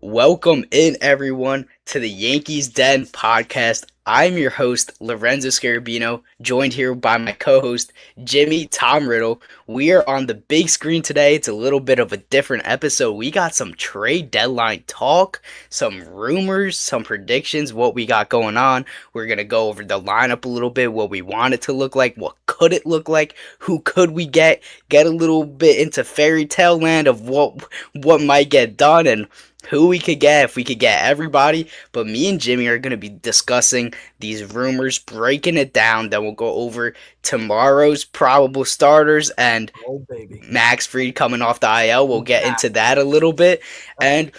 Welcome in, everyone, to the Yankees Den podcast. I'm your host, Lorenzo Jimmy, joined here by my co-host, Jimmy Tom Riddle. We are on the big screen today. It's a little bit of a different episode. We got some trade deadline talk, some rumors, some predictions, what we got going on. We're going to go over the lineup a little bit, what we want it to look like, what could it look like, who could we get a little bit into fairy tale land of what might get done, and who we could get if we could get everybody. But me and Jimmy are going to be discussing these rumors, breaking it down. Then we'll go over tomorrow's probable starters and Max Fried coming off the IL. We'll get into that a little bit. And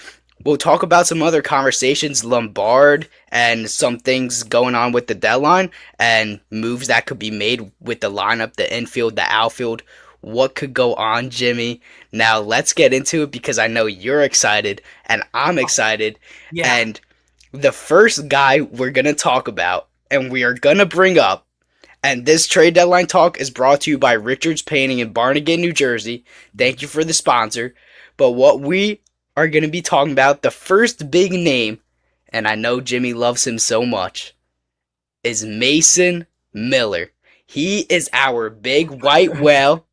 we'll talk about some other conversations, Lombard, and some things going on with the deadline and moves that could be made with the lineup, the infield, the outfield. What could go on, Jimmy? Now let's get into it because I know you're excited and I'm excited. Yeah. And the first guy we're going to talk about and we are going to bring up, and this trade deadline talk is brought to you by Richards Painting in Barnegat, New Jersey. Thank you for the sponsor. But what we are going to be talking about, the first big name, and I know Jimmy loves him so much, is Mason Miller. He is our big white whale.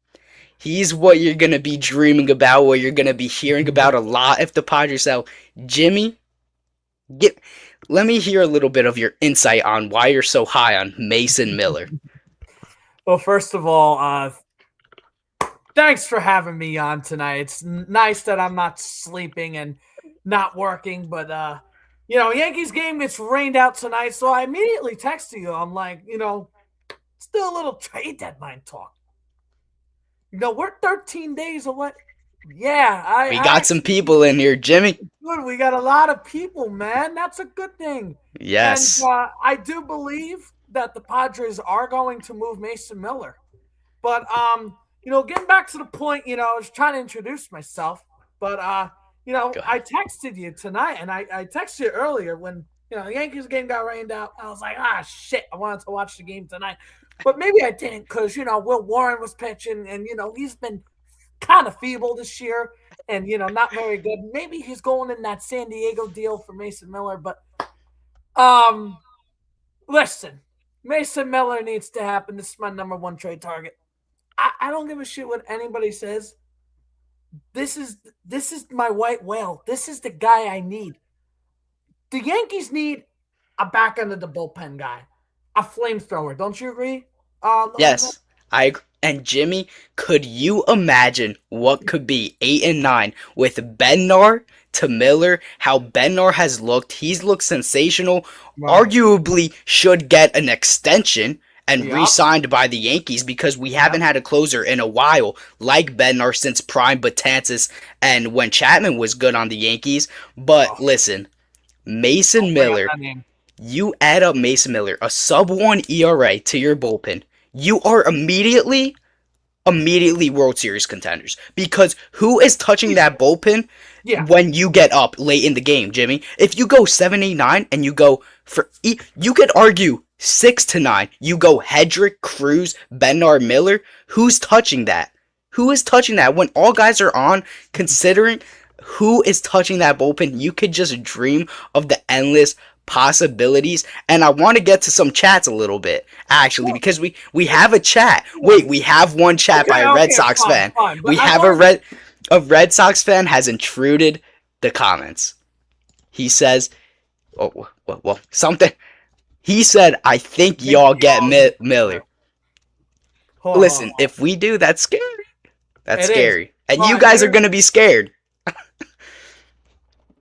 He's what you're going to be dreaming about, what you're going to be hearing about a lot if the Padres sell. Jimmy, let me hear a little bit of your insight on why you're so high on Mason Miller. Well, first of all, thanks for having me on tonight. It's nice that I'm not sleeping and not working, but, Yankees game gets rained out tonight, so I immediately texted you. I'm like, let's do a little trade deadline talk. We're 13 days away. Yeah. We got some people in here, Jimmy. Good. We got a lot of people, man. That's a good thing. Yes. And I do believe that the Padres are going to move Mason Miller. But, getting back to the point, I was trying to introduce myself. But, I texted you tonight, and I texted you earlier when, the Yankees game got rained out. I was like, shit, I wanted to watch the game tonight. But maybe I didn't because, Will Warren was pitching and, he's been kind of feeble this year and, not very good. Maybe he's going in that San Diego deal for Mason Miller. But, listen, Mason Miller needs to happen. This is my number one trade target. I don't give a shit what anybody says. This is my white whale. This is the guy I need. The Yankees need a back end of the bullpen guy. A flamethrower, don't you agree? Yes, I agree. And Jimmy, could you imagine what could be 8 and 9 with Bednar to Miller? How Bednar has looked. He's looked sensational. Right. Arguably should get an extension and re-signed by the Yankees because we haven't had a closer in a while like Bednar since Prime Betances and when Chapman was good on the Yankees. But listen, Mason Miller... You add up Mason Miller, a sub-1 ERA to your bullpen, you are immediately World Series contenders. Because who is touching that bullpen when you get up late in the game, Jimmy? If you go 7, 8, 9, and you go for... You could argue 6 to 9. You go Hedrick, Cruz, Bednar, Miller. Who's touching that? Who is touching that? When all guys are on, considering who is touching that bullpen, you could just dream of the endless possibilities. And I want to get to some chats a little bit, actually, because we have a chat. Wait, we have one chat by a Red Sox fan. We have a Red Sox fan has intruded the comments. He says, something. He said, I think y'all get Miller. Listen, if we do, that's scary. That's scary. And you guys are going to be scared.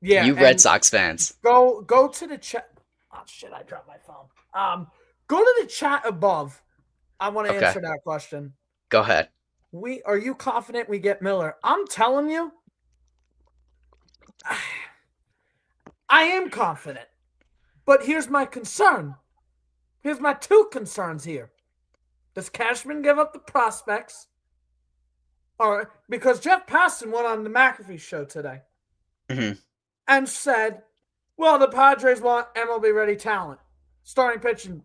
Yeah, you Red Sox fans. Go to the chat. Oh shit! I dropped my phone. Go to the chat above. I want to answer that question. Go ahead. Are you confident we get Miller? I'm telling you, I am confident. But here's my concern. Here's my two concerns here. Does Cashman give up the prospects? Or because Jeff Passan went on the McAfee show today. Mm-hmm. And said, well, the Padres want MLB-ready talent. Starting pitching.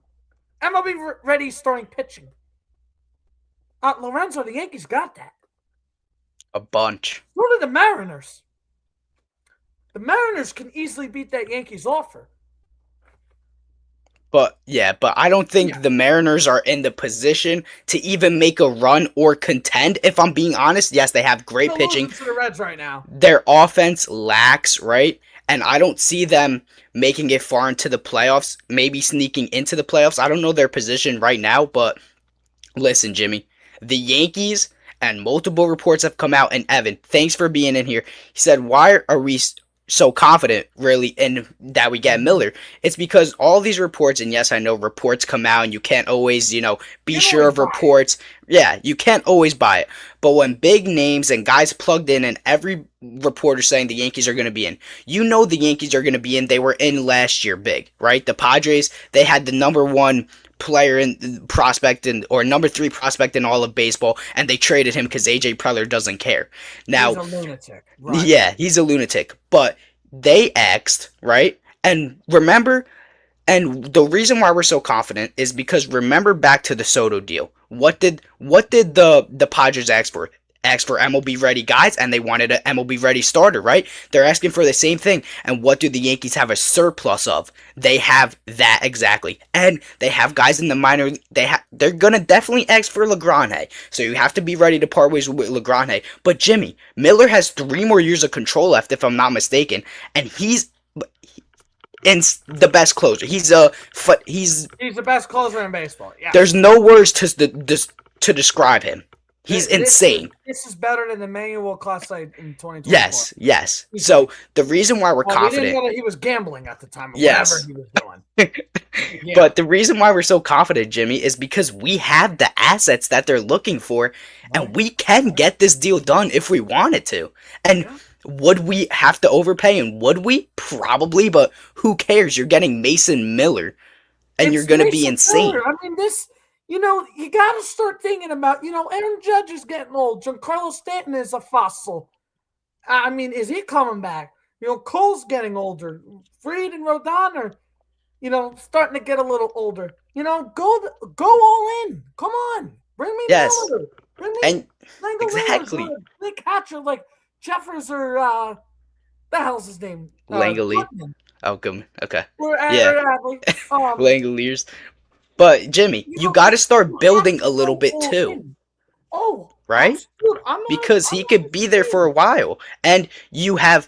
MLB-ready starting pitching. Lorenzo, the Yankees got that. A bunch. So did the Mariners. The Mariners can easily beat that Yankees offer. But I don't think Yeah. the Mariners are in the position to even make a run or contend. If I'm being honest, yes, they have great They're pitching. losing to the Reds right now. Their offense lacks, right? And I don't see them making it far into the playoffs, maybe sneaking into the playoffs. I don't know their position right now, but listen, Jimmy, the Yankees and multiple reports have come out. And Evan, thanks for being in here. He said, "Why are we so confident, really, in that we get Miller?" It's because all these reports, and yes, I know reports come out, and you can't always, be sure of reports. Yeah, you can't always buy it. But when big names and guys plugged in, and every reporter saying the Yankees are going to be in, the Yankees are going to be in. They were in last year, big, right? The Padres, they had the number one player in prospect or number 3 prospect in all of baseball, and they traded him because AJ Preller doesn't care. Now, he's a lunatic, right? Yeah, he's a lunatic. But they asked, right? And remember, and the reason why we're so confident is because remember back to the Soto deal. What did the Padres ask for? Asked for MLB ready guys, and they wanted an MLB ready starter, right? They're asking for the same thing. And what do the Yankees have a surplus of? They have that exactly, and they have guys in the minor. They're gonna definitely ask for LeGrand, so you have to be ready to part ways with LeGrand. But Jimmy Miller has 3 more years of control left, if I'm not mistaken, and he's in the best closer. He's the best closer in baseball. Yeah. There's no words to describe him. He's insane. This is better than the manual class in 2024. Yes. So the reason why we're confident, we didn't know that he was gambling at the time. Yes. Whatever he was doing. Yeah. But the reason why we're so confident, Jimmy, is because we have the assets that they're looking for, and we can get this deal done if we wanted to. And would we have to overpay? And would we? Probably, but who cares? You're getting Mason Miller, and you're going to be insane. Miller. I mean, this, you got to start thinking about, Aaron Judge is getting old. Giancarlo Stanton is a fossil. I mean, is he coming back? Cole's getting older. Fried and Rodon are, starting to get a little older. Go all in. Come on. Bring me Miller. Bring me exactly. They catcher like Jeffers or the hell's his name? Langeliers. Goodman. Okay. Langeliers. But Jimmy, you got to start building a little bit too. Right? Because he could be there for a while, and you have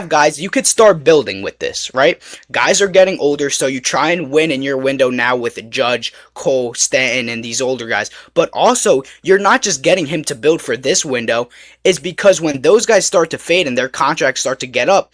guys, you could start building with this, right? Guys are getting older, so you try and win in your window now with Judge, Cole, Stanton, and these older guys. But also, you're not just getting him to build for this window. It's because when those guys start to fade and their contracts start to get up,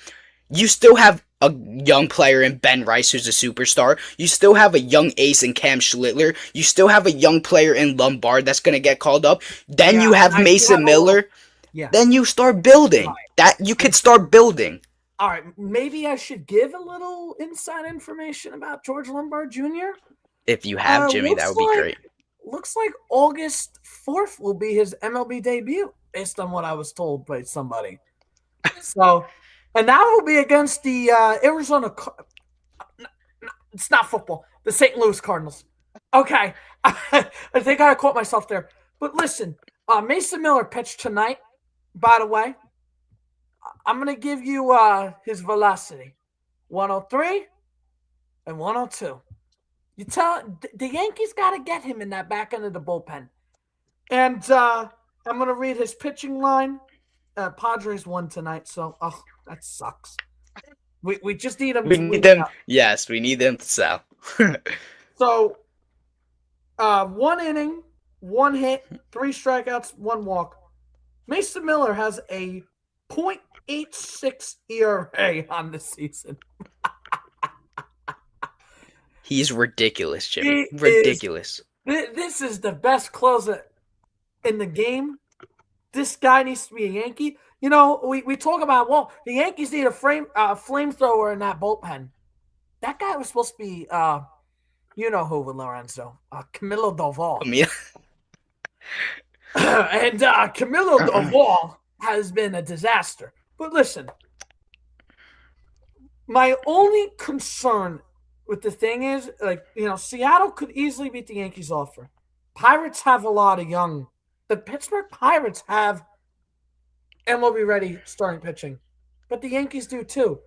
you still have a young player in Ben Rice who's a superstar. You still have a young ace in Cam Schlittler. You still have a young player in Lombard that's going to get called up. Then you have Mason Miller. Yeah. Then you start building. Right. That you could start building. All right, maybe I should give a little inside information about George Lombard Jr. If you have, Jimmy, that would be great. Looks like August 4th will be his MLB debut, based on what I was told by somebody. So, and that will be against the Arizona. It's not football. The St. Louis Cardinals. Okay, I think I caught myself there. But listen, Mason Miller pitched tonight. By the way, I'm going to give you his velocity. 103 and 102. You tell the Yankees got to get him in that back end of the bullpen. And I'm going to read his pitching line. Padres won tonight, so that sucks. We just need them. We need them. Yes, we need them to sell. So, 1 inning, 1 hit, 3 strikeouts, 1 walk. Mason Miller has a .86 ERA on the season. He's ridiculous, Jimmy. Ridiculous. This is the best closer in the game. This guy needs to be a Yankee. We talk about, the Yankees need a flamethrower in that bullpen. That guy was supposed to be, who with Lorenzo. Camilo Doval. And Camilo Doval has been a disaster. But listen, my only concern with the thing is, Seattle could easily beat the Yankees offer. Pirates have a lot of young. The Pittsburgh Pirates have MLB ready starting pitching. but the Yankees do too.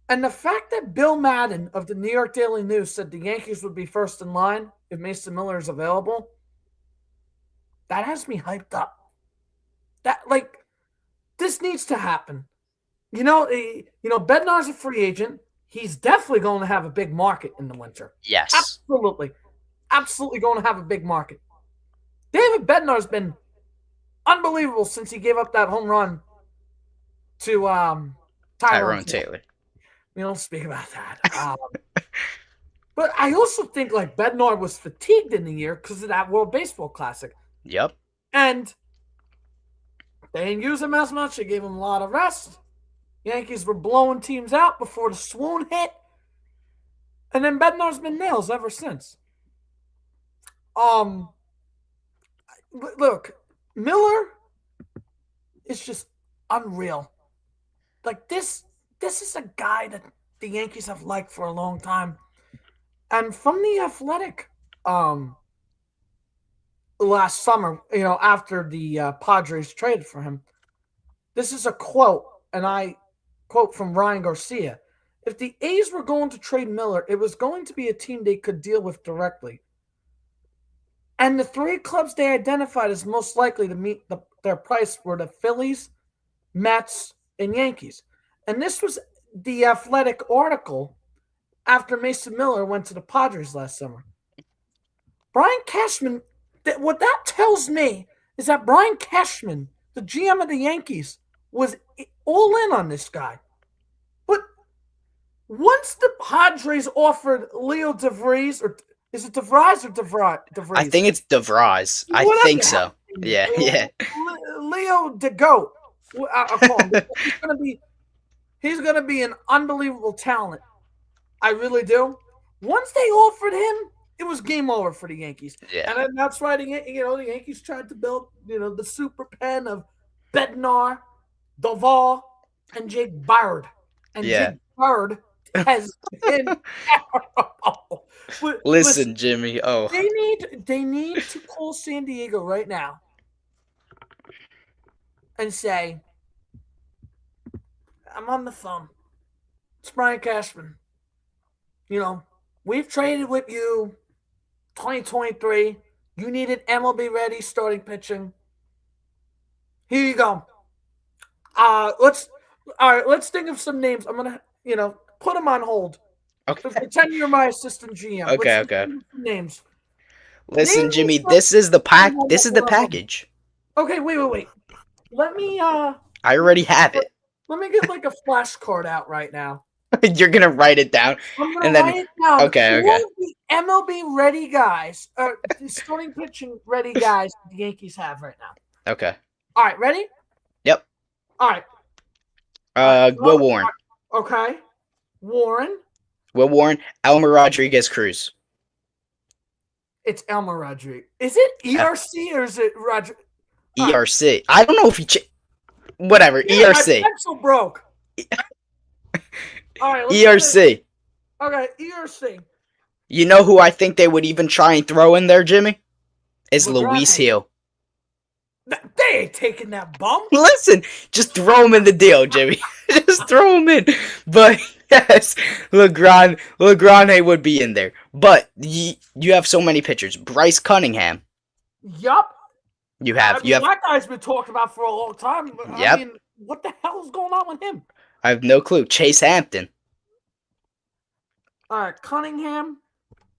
And the fact that Bill Madden of the New York Daily News said the Yankees would be first in line if Mason Miller is available, that has me hyped up. This needs to happen. Bednar's a free agent. He's definitely going to have a big market in the winter. Yes. Absolutely going to have a big market. David Bednar's been unbelievable since he gave up that home run to Tyrone Taylor. We don't speak about that. But I also think Bednar was fatigued in the year because of that World Baseball Classic. Yep. And they didn't use him as much. They gave him a lot of rest. Yankees were blowing teams out before the swoon hit. And then Bednar's been nails ever since. Look, Miller is just unreal. This is a guy that the Yankees have liked for a long time. And from The Athletic last summer, after the Padres traded for him, this is a quote, and I quote from Ryan Garcia. If the A's were going to trade Miller, it was going to be a team they could deal with directly. And the three clubs they identified as most likely to meet their price were the Phillies, Mets, and Yankees. And this was the Athletic article after Mason Miller went to the Padres last summer. Brian Cashman, what that tells me is that Brian Cashman, the GM of the Yankees, was all in on this guy. But once the Padres offered Leo DeVries, or is it DeVries or DeVries? I think it's DeVries. I think so. Yeah. Leo DeGoat. I'll call him. He's gonna be an unbelievable talent. I really do. Once they offered him, it was game over for the Yankees. Yeah. And that's why the Yankees tried to build, the super pen of Bednar, Duvall, and Jake Bird. And Jake Bird has been terrible. Listen, Jimmy. Oh. They need to call San Diego right now and say, I'm on the phone. It's Brian Cashman. We've traded with you 2023. You needed MLB ready starting pitching. Here you go. Let's think of some names. I'm gonna, put them on hold. Okay. Pretend you're my assistant GM. Okay. Names. Listen, Jimmy. This is the package. Okay, wait. Let me. I already have it. Let me get a flashcard out right now. You're gonna write it down. I'm gonna write it down. Okay. The MLB ready guys, the starting pitching ready guys the Yankees have right now. Okay. All right, ready? Yep. All right. Will Warren. Okay. Will Warren. Elmer Rodriguez Cruz. It's Elmer Rodriguez. Is it ERC or is it Roger? ERC. I don't know if he. Whatever. Yeah, ERC. My pencil broke. All right. ERC. Okay, ERC. You know who I think they would even try and throw in there, Jimmy? Is Luis Hill. They ain't taking that bum. Listen, just throw him in the deal, Jimmy. Just throw him in. But yes, Legrand would be in there. But you have so many pitchers. Bryce Cunningham. Yup. That guy's been talked about for a long time. Yep. I mean, what the hell is going on with him? I have no clue. Chase Hampton. All right, Cunningham.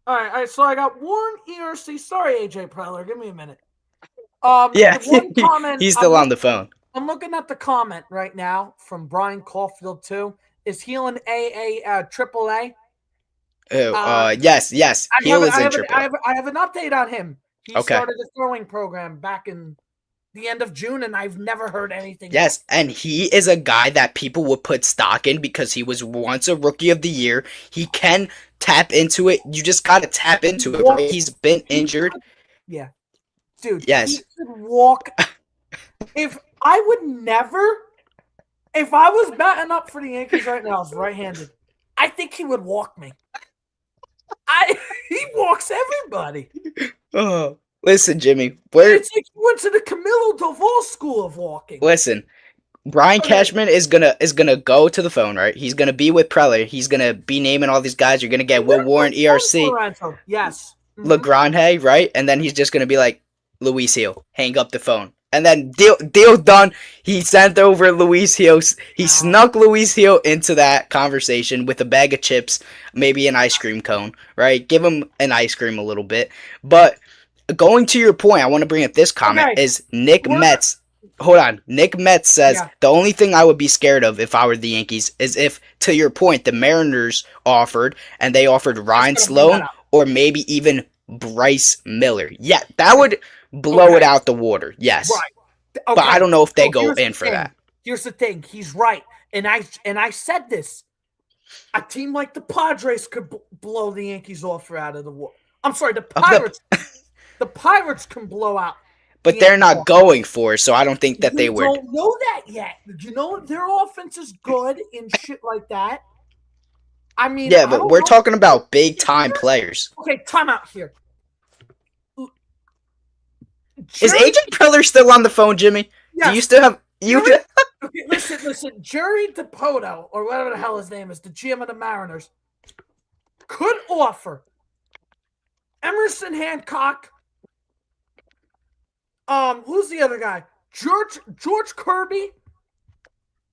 All right. So I got Warren, ERC. Sorry, AJ Preller. Give me a minute. Yeah, one comment, he's still on the phone. I'm looking at the comment right now from Brian Caulfield too. Is Heel in Triple A? Yes. Heel is in Triple A. I have an update on him. He started a throwing program back in the end of June, and I've never heard anything. Yes, and he is a guy that people would put stock in because he was once a Rookie of the Year. He can tap into it. You just got to tap into it. Right? He's been injured. Yeah. Dude, yes. He could walk. If I was batting up for the Yankees right now, I was right-handed, I think he would walk me. He walks everybody. Oh, listen, Jimmy. It's like he went to the Camilo Doval school of walking. Listen, Brian Cashman is gonna go to the phone, right? He's gonna be with Preller. He's gonna be naming all these guys. You're gonna get Will Warren, ERC, Lorenzo. Yes. LeGrande, right? And then he's just gonna be like, Luis Hill, hang up the phone. And then deal done. He sent over Luis Hill. He snuck Luis Hill into that conversation with a bag of chips, maybe an ice cream cone, right? Give him an ice cream a little bit. But going to your point, I want to bring up this comment is Nick Metz. Hold on. Nick Metz says, the only thing I would be scared of if I were the Yankees is if, to your point, the Mariners offered and they offered Ryan Sloan or maybe even Bryce Miller. Yeah, that would blow it out the water. Yes. Right. But I don't know if they go in for that. Here's the thing. He's right. And I said this. A team like the Padres could blow the Yankees offer out of the water. I'm sorry, the Pirates. The Pirates can blow out. But they're not going for it, so I don't think that they would. Don't know that yet. Did you know their offense is good and shit like that? I mean, yeah, but we're talking about big time players. Okay, time out here. Is AJ Preller still on the phone, Jimmy? Yes. Do you still have Okay, listen. Jerry DiPoto, or whatever the hell his name is, the GM of the Mariners, could offer Emerson Hancock. Who's the other guy? George Kirby.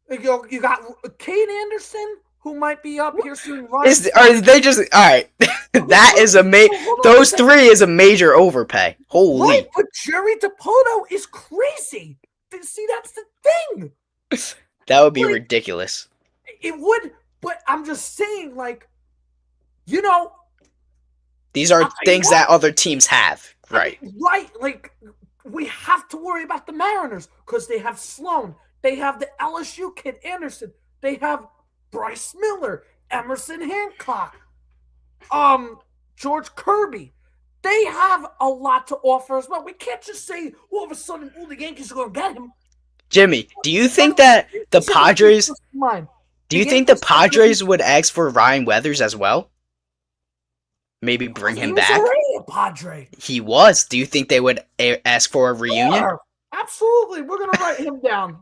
You got Kate Anderson, who might be up here soon. Are they just all right? That is those three is a major overpay. Holy! Right, but Jerry DiPoto is crazy. See, that's the thing. That would be ridiculous. It would, but I'm just saying, these are things that other teams have, right? Right, we have to worry about the Mariners because they have Sloan, they have the LSU kid Anderson, they have Bryce Miller, Emerson Hancock, George Kirby. They have a lot to offer as well. We can't just say all of a sudden, the Yankees are going to get him. Jimmy, do you think that the Padres? Do you think the Padres would ask for Ryan Weathers as well? Maybe bring him back. He was already a Padre. He was. Do you think they would ask for a reunion? Sure. Absolutely. We're gonna write him down.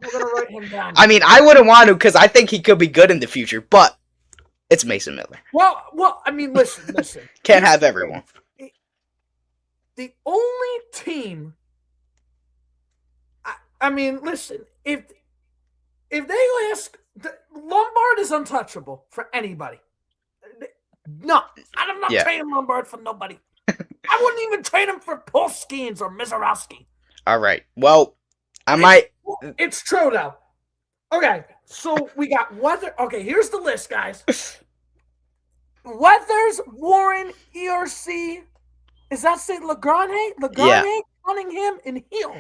I mean, I wouldn't want to because I think he could be good in the future, but it's Mason Miller. Well. I mean, listen. Can't have everyone. The only team. I mean, listen. If they ask, Lombard is untouchable for anybody. No, I'm not trading Lombard for nobody. I wouldn't even trade him for Paul Skeens or Mizorowski. All right. Well, I might. It's true though. Okay, so we got Weather. Okay, here's the list, guys. Weathers, Warren, ERC. Is that say LeGrande, Cunningham, and Hill?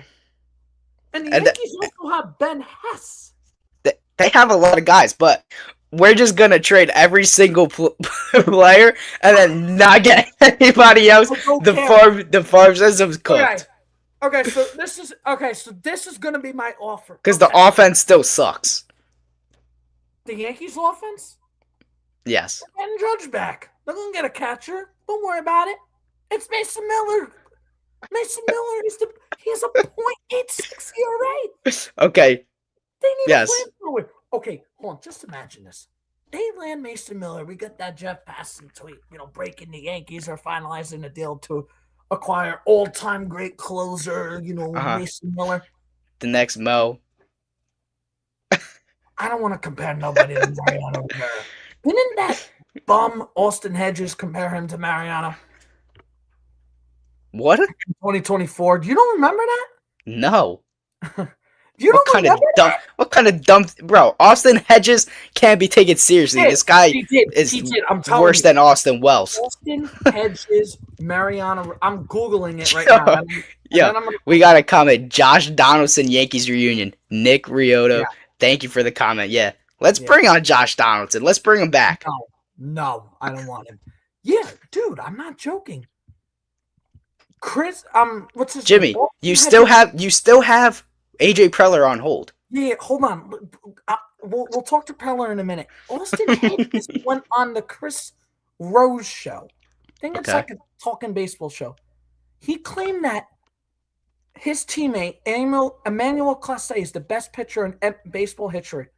And the Yankees also have Ben Hess. They have a lot of guys, but we're just gonna trade every single player and then not get anybody else. The farm system's cooked. Okay, so this is gonna be my offer. Because the offense still sucks. The Yankees offense? Yes. They're getting Judge back. They're gonna get a catcher. Don't worry about it. It's Mason Miller. Mason Miller he's a .86 ERA. Okay. They need a plan for it. Okay, hold on. Just imagine this. They land Mason Miller. We got that Jeff Passan tweet. Breaking the Yankees are finalizing a deal to acquire all-time great closer. Mason Miller. The next Mo. I don't want to compare nobody to Mariano Rivera. Didn't that bum Austin Hedges compare him to Mariano? What? In 2024. Do you don't remember that? No. What kind of dumb, bro? Austin Hedges can't be taken seriously. This guy is worse than Austin Wells. Austin Hedges, Mariano. I'm Googling it right now. We got a comment. Josh Donaldson, Yankees reunion. Nick Rioto. Yeah. Thank you for the comment. Yeah. Let's bring on Josh Donaldson. Let's bring him back. No, I don't want him. Yeah, dude, I'm not joking. Chris, what's his Jimmy, name? you still have AJ Preller on hold. Yeah, hold on. We'll talk to Preller in a minute. Austin Hedges went on the Chris Rose show. I think it's like a talking baseball show. He claimed that his teammate Emmanuel Clase is the best pitcher in baseball history.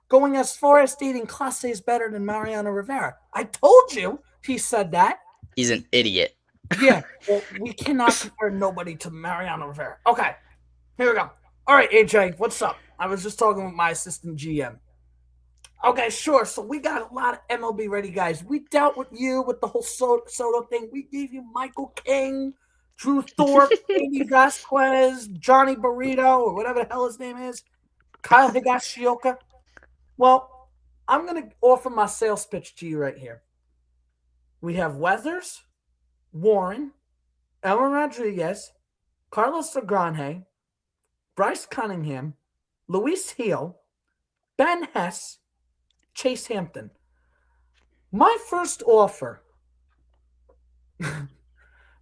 Going as far as stating Clase is better than Mariano Rivera. I told you he said that. He's an idiot. Yeah, well, we cannot compare nobody to Mariano Rivera. Okay, here we go. All right, AJ, what's up? I was just talking with my assistant GM. Okay, sure. So we got a lot of MLB ready guys. We dealt with you with the whole Soto thing. We gave you Michael King, Drew Thorpe, Andy Vasquez, Johnny Burrito, or whatever the hell his name is, Kyle Higashioka. Well, I'm going to offer my sales pitch to you right here. We have Weathers, Warren, Elmer Rodriguez, Carlos Agranje, Bryce Cunningham, Luis Heel, Ben Hess, Chase Hampton. My first offer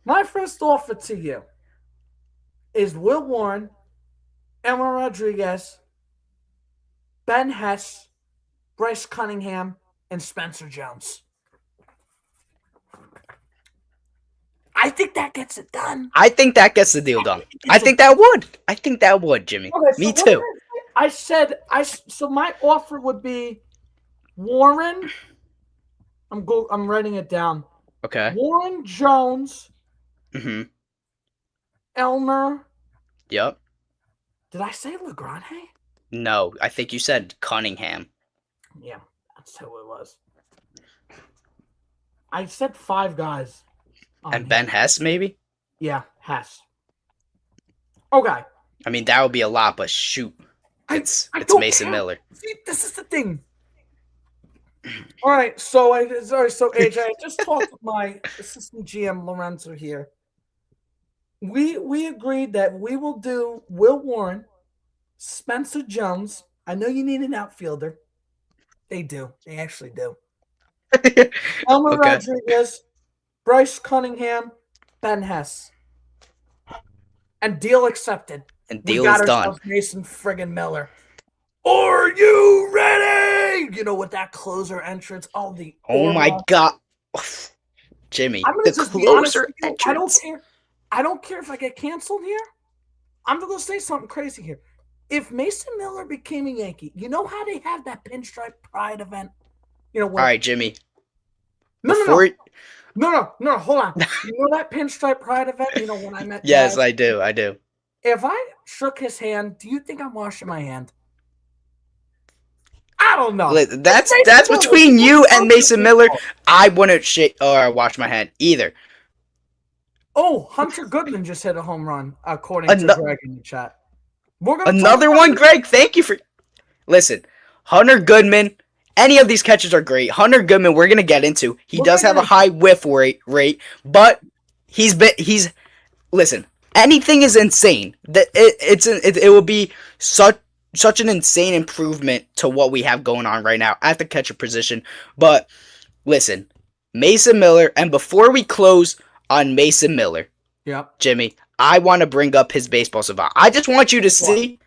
to you is Will Warren, Elmer Rodriguez, Ben Hess, Bryce Cunningham, and Spencer Jones. I think that gets it done. I think that gets the deal done. I think that would, Jimmy. Okay, so me too. So my offer would be Warren. I'm writing it down. Okay. Warren, Jones. Mm-hmm. Elmer. Yep. Did I say Legrande? No, I think you said Cunningham. Yeah, that's who it was. I said 5 guys. And Ben Hess, maybe? Yeah, Hess. Okay. I mean, that would be a lot, but shoot. It's Mason Miller. See, this is the thing. All right, so AJ, I just talked with my assistant GM Lorenzo here. We agreed that we will do Will Warren, Spencer Jones. I know you need an outfielder. They do. They actually do. Elmer Rodriguez, Bryce Cunningham, Ben Hess. And deal accepted. And deal is done. Mason friggin' Miller. Are you ready? You know, with that closer entrance. Oh my God. Jimmy, the closer entrance. I don't care if I get canceled here. I'm going to say something crazy here. If Mason Miller became a Yankee, you know how they have that pinstripe pride event? You know, all right, Jimmy. No, hold on. You know that pinstripe pride event? You know, when I met Yes, Dad? I do. If I shook his hand, do you think I'm washing my hand? I don't know. That's between you and Mason Miller. I wouldn't shake or wash my hand either. Oh, Hunter Goodman just hit a home run, according to Greg in the chat. Another one, Greg. Thank you for. Listen, Hunter Goodman. Any of these catches are great. Hunter Goodman, we're gonna get into. He does have a high whiff rate, but he's. Listen, anything is insane. It will be such an insane improvement to what we have going on right now at the catcher position. But listen, Mason Miller, and before we close on Mason Miller, Jimmy, I want to bring up his baseball savant. I just want you to see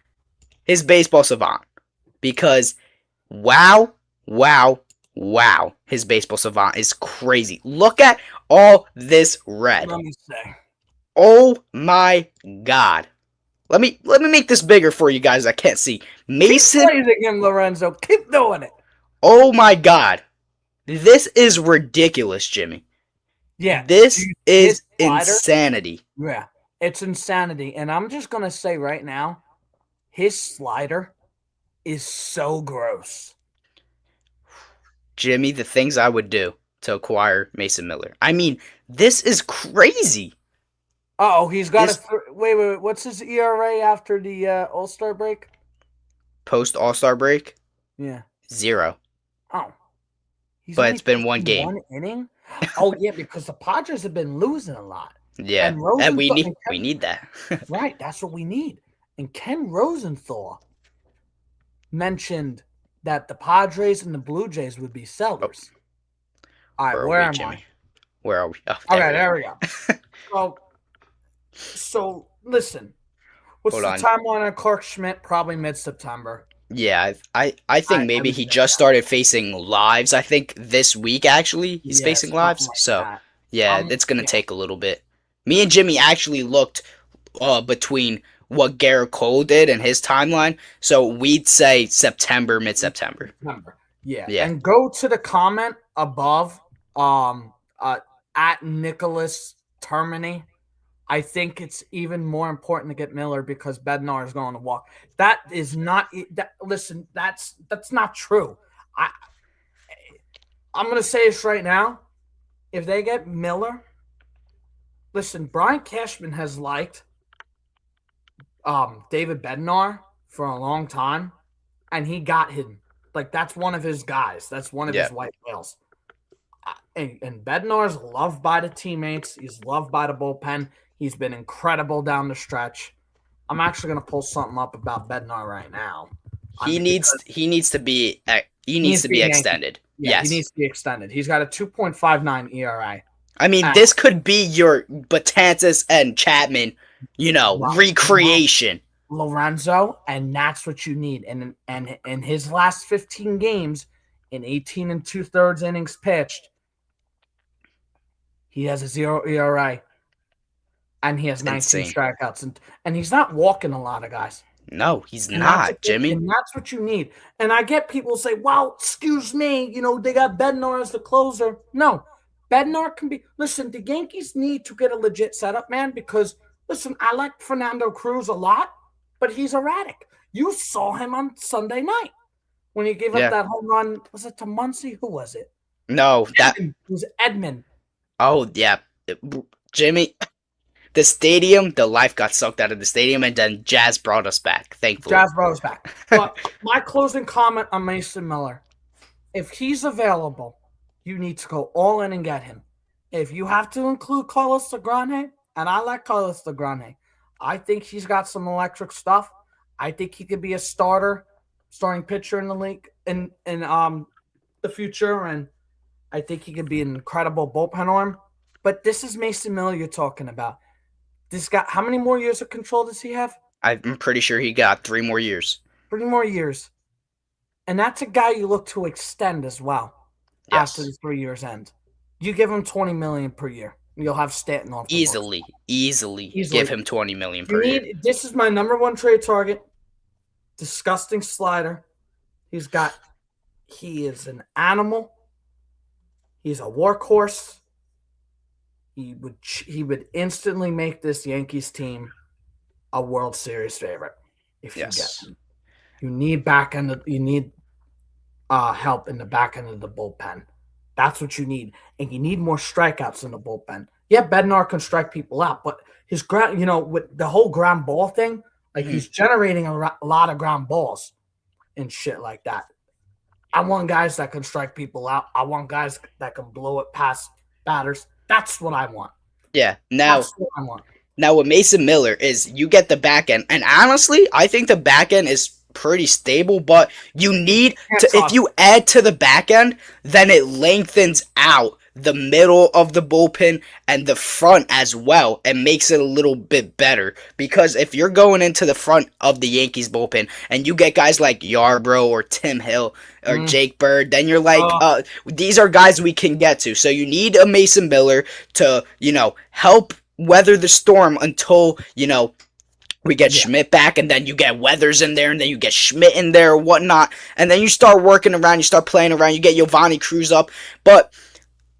his baseball savant because wow, his baseball savant is crazy. Look at all this red. Let me say. Oh my God. Let me make this bigger for you guys. I can't see. Mason. Keep praising him, Lorenzo. Keep doing it. Oh my God. This is ridiculous, Jimmy. Yeah. This is insanity. Yeah. It's insanity. And I'm just going to say right now, his slider is so gross. Jimmy, the things I would do to acquire Mason Miller. I mean, this is crazy. Oh, he's got wait. What's his ERA after the All-Star break? Post All-Star break? Yeah. 0. Oh. But it's been one game. 1 inning? Oh, yeah, because the Padres have been losing a lot. Yeah, and we need that. Right, that's what we need. And Ken Rosenthal mentioned that the Padres and the Blue Jays would be sellers. All right, where am I? Where are we? Oh, okay, there we go. So listen, what's the timeline on Clark Schmidt? Probably mid-September. Yeah, I think maybe he just started facing lives. I think this week actually he's facing lives. So yeah, it's gonna take a little bit. Me and Jimmy actually looked between what Garrett Cole did and his timeline. So we'd say September, mid-September. September. Yeah, Yeah. and go to the comment above at Nicholas Termini. I think it's even more important to get Miller because Bednar is going to walk. That is not that. Listen, that's not true. I'm going to say this right now. If they get Miller, listen, Brian Cashman has liked David Bednar for a long time, and he got him. Like, that's one of his guys. That's one of his white whales. And Bednar's loved by the teammates. He's loved by the bullpen. He's been incredible down the stretch. I'm actually going to pull something up about Bednar right now. He needs to be extended. Yeah, yes. He needs to be extended. He's got a 2.59 ERA. I mean, this could be your Betances and Chapman, recreation. Lorenzo, and that's what you need. And in his last 15 games, in 18 and 2/3 innings pitched, he has a 0 ERA. And he has 19 strikeouts. And he's not walking a lot of guys. No, he's not, Jimmy. And that's what you need. And I get people say, well, excuse me, they got Bednar as the closer. No, Bednar can be – listen, the Yankees need to get a legit setup, man, because, listen, I like Fernando Cruz a lot, but he's erratic. You saw him on Sunday night when he gave up that home run. Was it to Muncy? Who was it? No. It was Edman. Oh, yeah. Jimmy – the stadium, the life got sucked out of the stadium, and then Jazz brought us back, thankfully. Jazz brought us back. But my closing comment on Mason Miller, if he's available, you need to go all in and get him. If you have to include Carlos Degrande, and I like Carlos Degrande, I think he's got some electric stuff. I think he could be a starting pitcher in the league in the future, and I think he could be an incredible bullpen arm. But this is Mason Miller you're talking about. This guy, how many more years of control does he have? I'm pretty sure he got 3 more years. 3 more years. And that's a guy you look to extend as well after the 3 years end. You give him $20 million per year. You'll have Stanton off the Easily give him $20 million per year. This is my number 1 trade target. Disgusting slider. He is an animal. He's a workhorse. He would instantly make this Yankees team a World Series favorite if you get him. You need help in the back end of the bullpen. That's what you need, and you need more strikeouts in the bullpen. Yeah, Bednar can strike people out, but his ground, with the whole ground ball thing, he's generating a lot of ground balls and shit like that. I want guys that can strike people out. I want guys that can blow it past batters. That's what I want. Yeah. Now with Mason Miller is you get the back end. And honestly, I think the back end is pretty stable, but you need to, if you add to the back end, then it lengthens out the middle of the bullpen and the front as well and makes it a little bit better. Because if you're going into the front of the Yankees bullpen and you get guys like Yarbrough or Tim Hill or Jake Bird, then you're like, these are guys we can get to. So you need a Mason Miller to, help weather the storm until, we get Schmidt back, and then you get Weathers in there, and then you get Schmidt in there or whatnot, and then you start working around, you start playing around, you get Giovanni Cruz up, but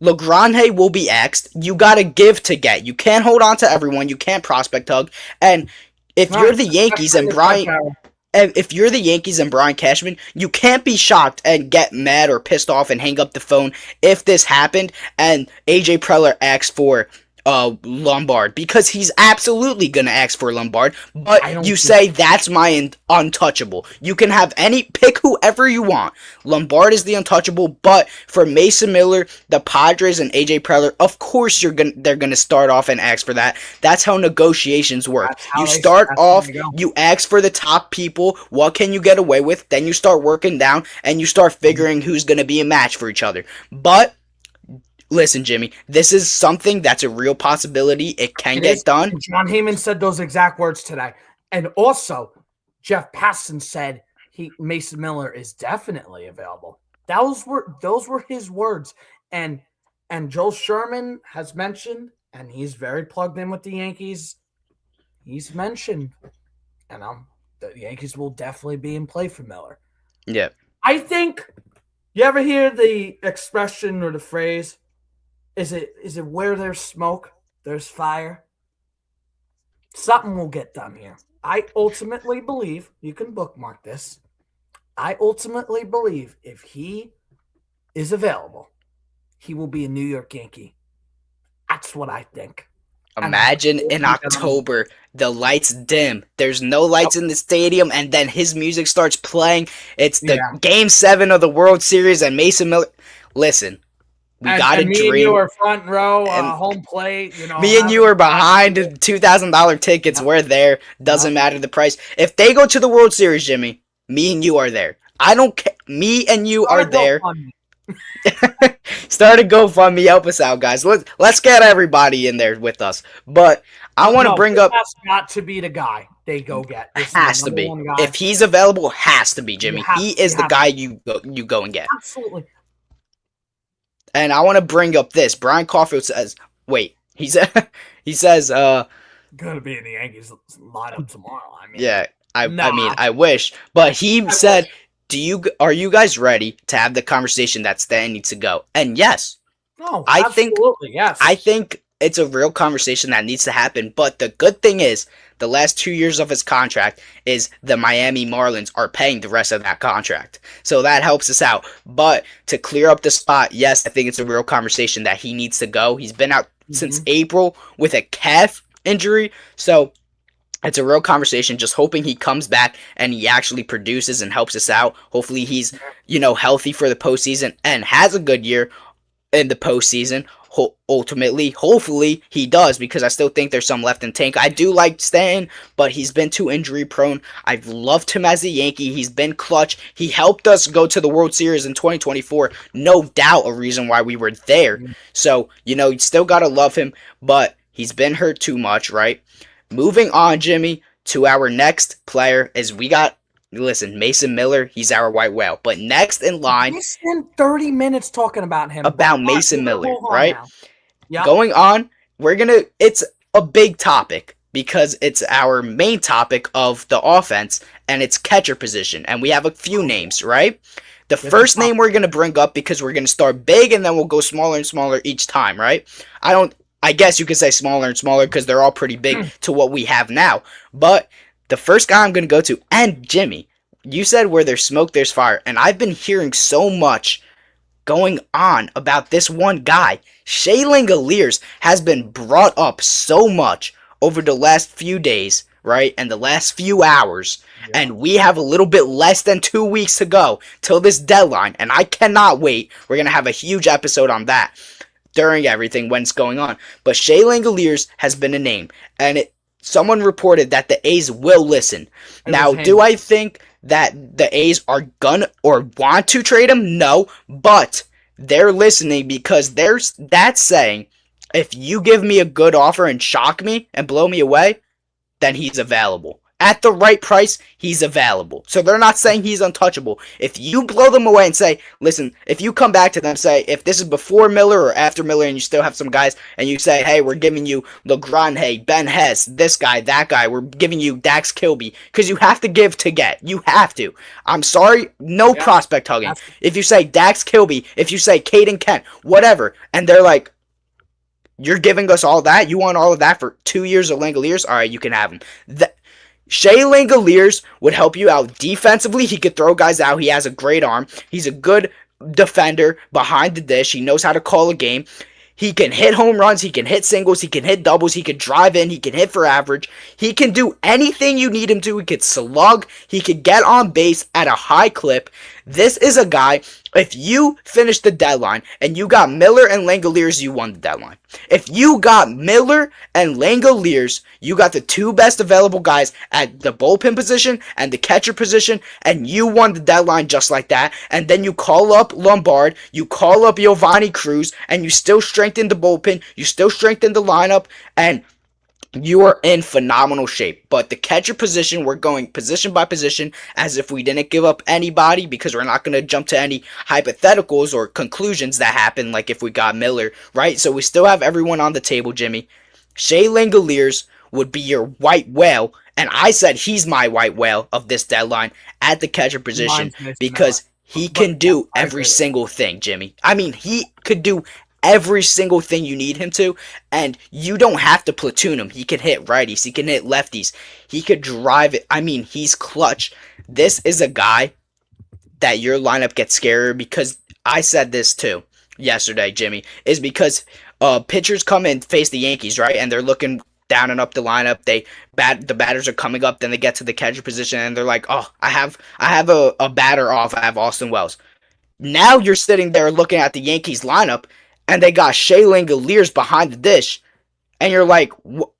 Legrande will be X'd. You gotta give to get. You can't hold on to everyone. You can't prospect hug. And if you're the Yankees and Brian Cashman, you can't be shocked and get mad or pissed off and hang up the phone if this happened and AJ Preller asks for Lombard, because he's absolutely gonna ask for Lombard, but you say that's my untouchable. You can have pick whoever you want. Lombard is the untouchable, but for Mason Miller, the Padres and AJ Preller, of course they're gonna start off and ask for that. That's how negotiations work. You start off, you ask for the top people, what can you get away with, then you start working down and you start figuring who's gonna be a match for each other. But listen, Jimmy, this is something that's a real possibility. It can get done. John Heyman said those exact words today. And also, Jeff Passan said Mason Miller is definitely available. Those were his words. And Joel Sherman has mentioned and he's very plugged in with the Yankees. He's mentioned, and the Yankees will definitely be in play for Miller. Yeah. I think, you ever hear the expression or the phrase, is it where there's smoke, there's fire? Something will get done here. I ultimately believe, you can bookmark this, I ultimately believe if he is available, he will be a New York Yankee. That's what I think. Imagine in October, the lights dim. There's no lights in the stadium, and then his music starts playing. It's the Game 7 of the World Series, and Mason Miller. Listen, we got a dream. Me and you are front row, home plate. Me and you are behind $2,000 tickets. We're there. Doesn't matter the price. If they go to the World Series, Jimmy, me and you are there. I don't care. Me and you are there. Start a GoFundMe, help us out, guys. Let's get everybody in there with us. But I want to bring up. Has got to be the guy they go get. This has to be. If he's available, has to be Jimmy. He is the guy you go and get. Absolutely. And I want to bring up this. Brian Caulfield says, "Wait." He says, "Gonna be in the Yankees lineup tomorrow." I mean, I wish, but he said, are you guys ready to have the conversation that Stan needs to go? And yes. No, absolutely, yes. I think it's a real conversation that needs to happen, but the good thing is the last 2 years of his contract is the Miami Marlins are paying the rest of that contract. So that helps us out. But to clear up the spot, yes, I think it's a real conversation that he needs to go. He's been out since April with a calf injury. So it's a real conversation, just hoping he comes back and he actually produces and helps us out. Hopefully he's, healthy for the postseason and has a good year in the postseason. Ultimately, hopefully he does, because I still think there's some left in tank. I do like Stanton, but he's been too injury prone. I've loved him as a Yankee. He's been clutch. He helped us go to the World Series in 2024. No doubt a reason why we were there. So, you still got to love him, but he's been hurt too much, right? Moving on, Jimmy, to our next player is Mason Miller, he's our white whale. But next in line... We spent 30 minutes talking about him. About Mason Miller, right? Yep. Going on, it's a big topic because it's our main topic of the offense, and it's catcher position. And we have a few names, right? The first name we're going to bring up, because we're going to start big and then we'll go smaller and smaller each time, right? I guess you could say smaller and smaller because they're all pretty big to what we have now. But the first guy I'm going to go to, and Jimmy, you said where there's smoke, there's fire. And I've been hearing so much going on about this one guy. Shay Langeliers has been brought up so much over the last few days, right? And the last few hours. Yeah. And we have a little bit less than 2 weeks to go till this deadline. And I cannot wait. We're going to have a huge episode on that during everything when it's going on. But Shay Langeliers has been a name, and someone reported that the A's will listen. Now, do I think that the A's are gonna or want to trade him? No, but they're listening because that's saying, if you give me a good offer and shock me and blow me away, then he's available. At the right price, he's available. So they're not saying he's untouchable. If you blow them away and say, listen, if you come back to them, say, if this is before Miller or after Miller and you still have some guys, and you say, hey, we're giving you LeGrand, Ben Hess, this guy, that guy, we're giving you Dax Kilby, because you have to give to get. You have to. I'm sorry, no prospect hugging. If you say Dax Kilby, if you say Caden Kent, whatever, and they're like, you're giving us all that? You want all of that for 2 years of Langeliers? All right, you can have him. Shay Langeliers would help you out defensively. He could throw guys out. He has a great arm. He's a good defender behind the dish. He knows how to call a game. He can hit home runs. He can hit singles. He can hit doubles. He can drive in. He can hit for average. He can do anything you need him to. He could slug. He could get on base at a high clip. This is a guy, if you finish the deadline and you got Miller and Langeliers, you won the deadline. If you got Miller and Langeliers, you got the two best available guys at the bullpen position and the catcher position, and you won the deadline just like that. And then you call up Lombard, you call up Giovanni Cruz, and you still strengthen the bullpen, you still strengthen the lineup, and You are in phenomenal shape, but the catcher position, we're going position by position as if we didn't give up anybody because we're not going to jump to any hypotheticals or conclusions that happen like if we got Miller, right? So we still have everyone on the table, Jimmy. Shay Langeliers would be your white whale, and I said he's my white whale of this deadline at the catcher position Mine's Mason Miller. because he But can do I every agree. single thing, Jimmy. I mean, he could do every single thing you need him to, and you don't have to platoon him. He can hit righties, he can hit lefties, he could drive it. I mean, he's clutch. This is a guy that your lineup gets scarier because I said this too yesterday, Jimmy, is because pitchers come and face the Yankees, right? And they're looking down and up the lineup. The batters are coming up, then they get to the catcher position and they're like, "Oh, I have a batter off. I have Austin Wells." Now you're sitting there looking at the Yankees lineup and they got Shay Langeliers behind the dish. And you're like,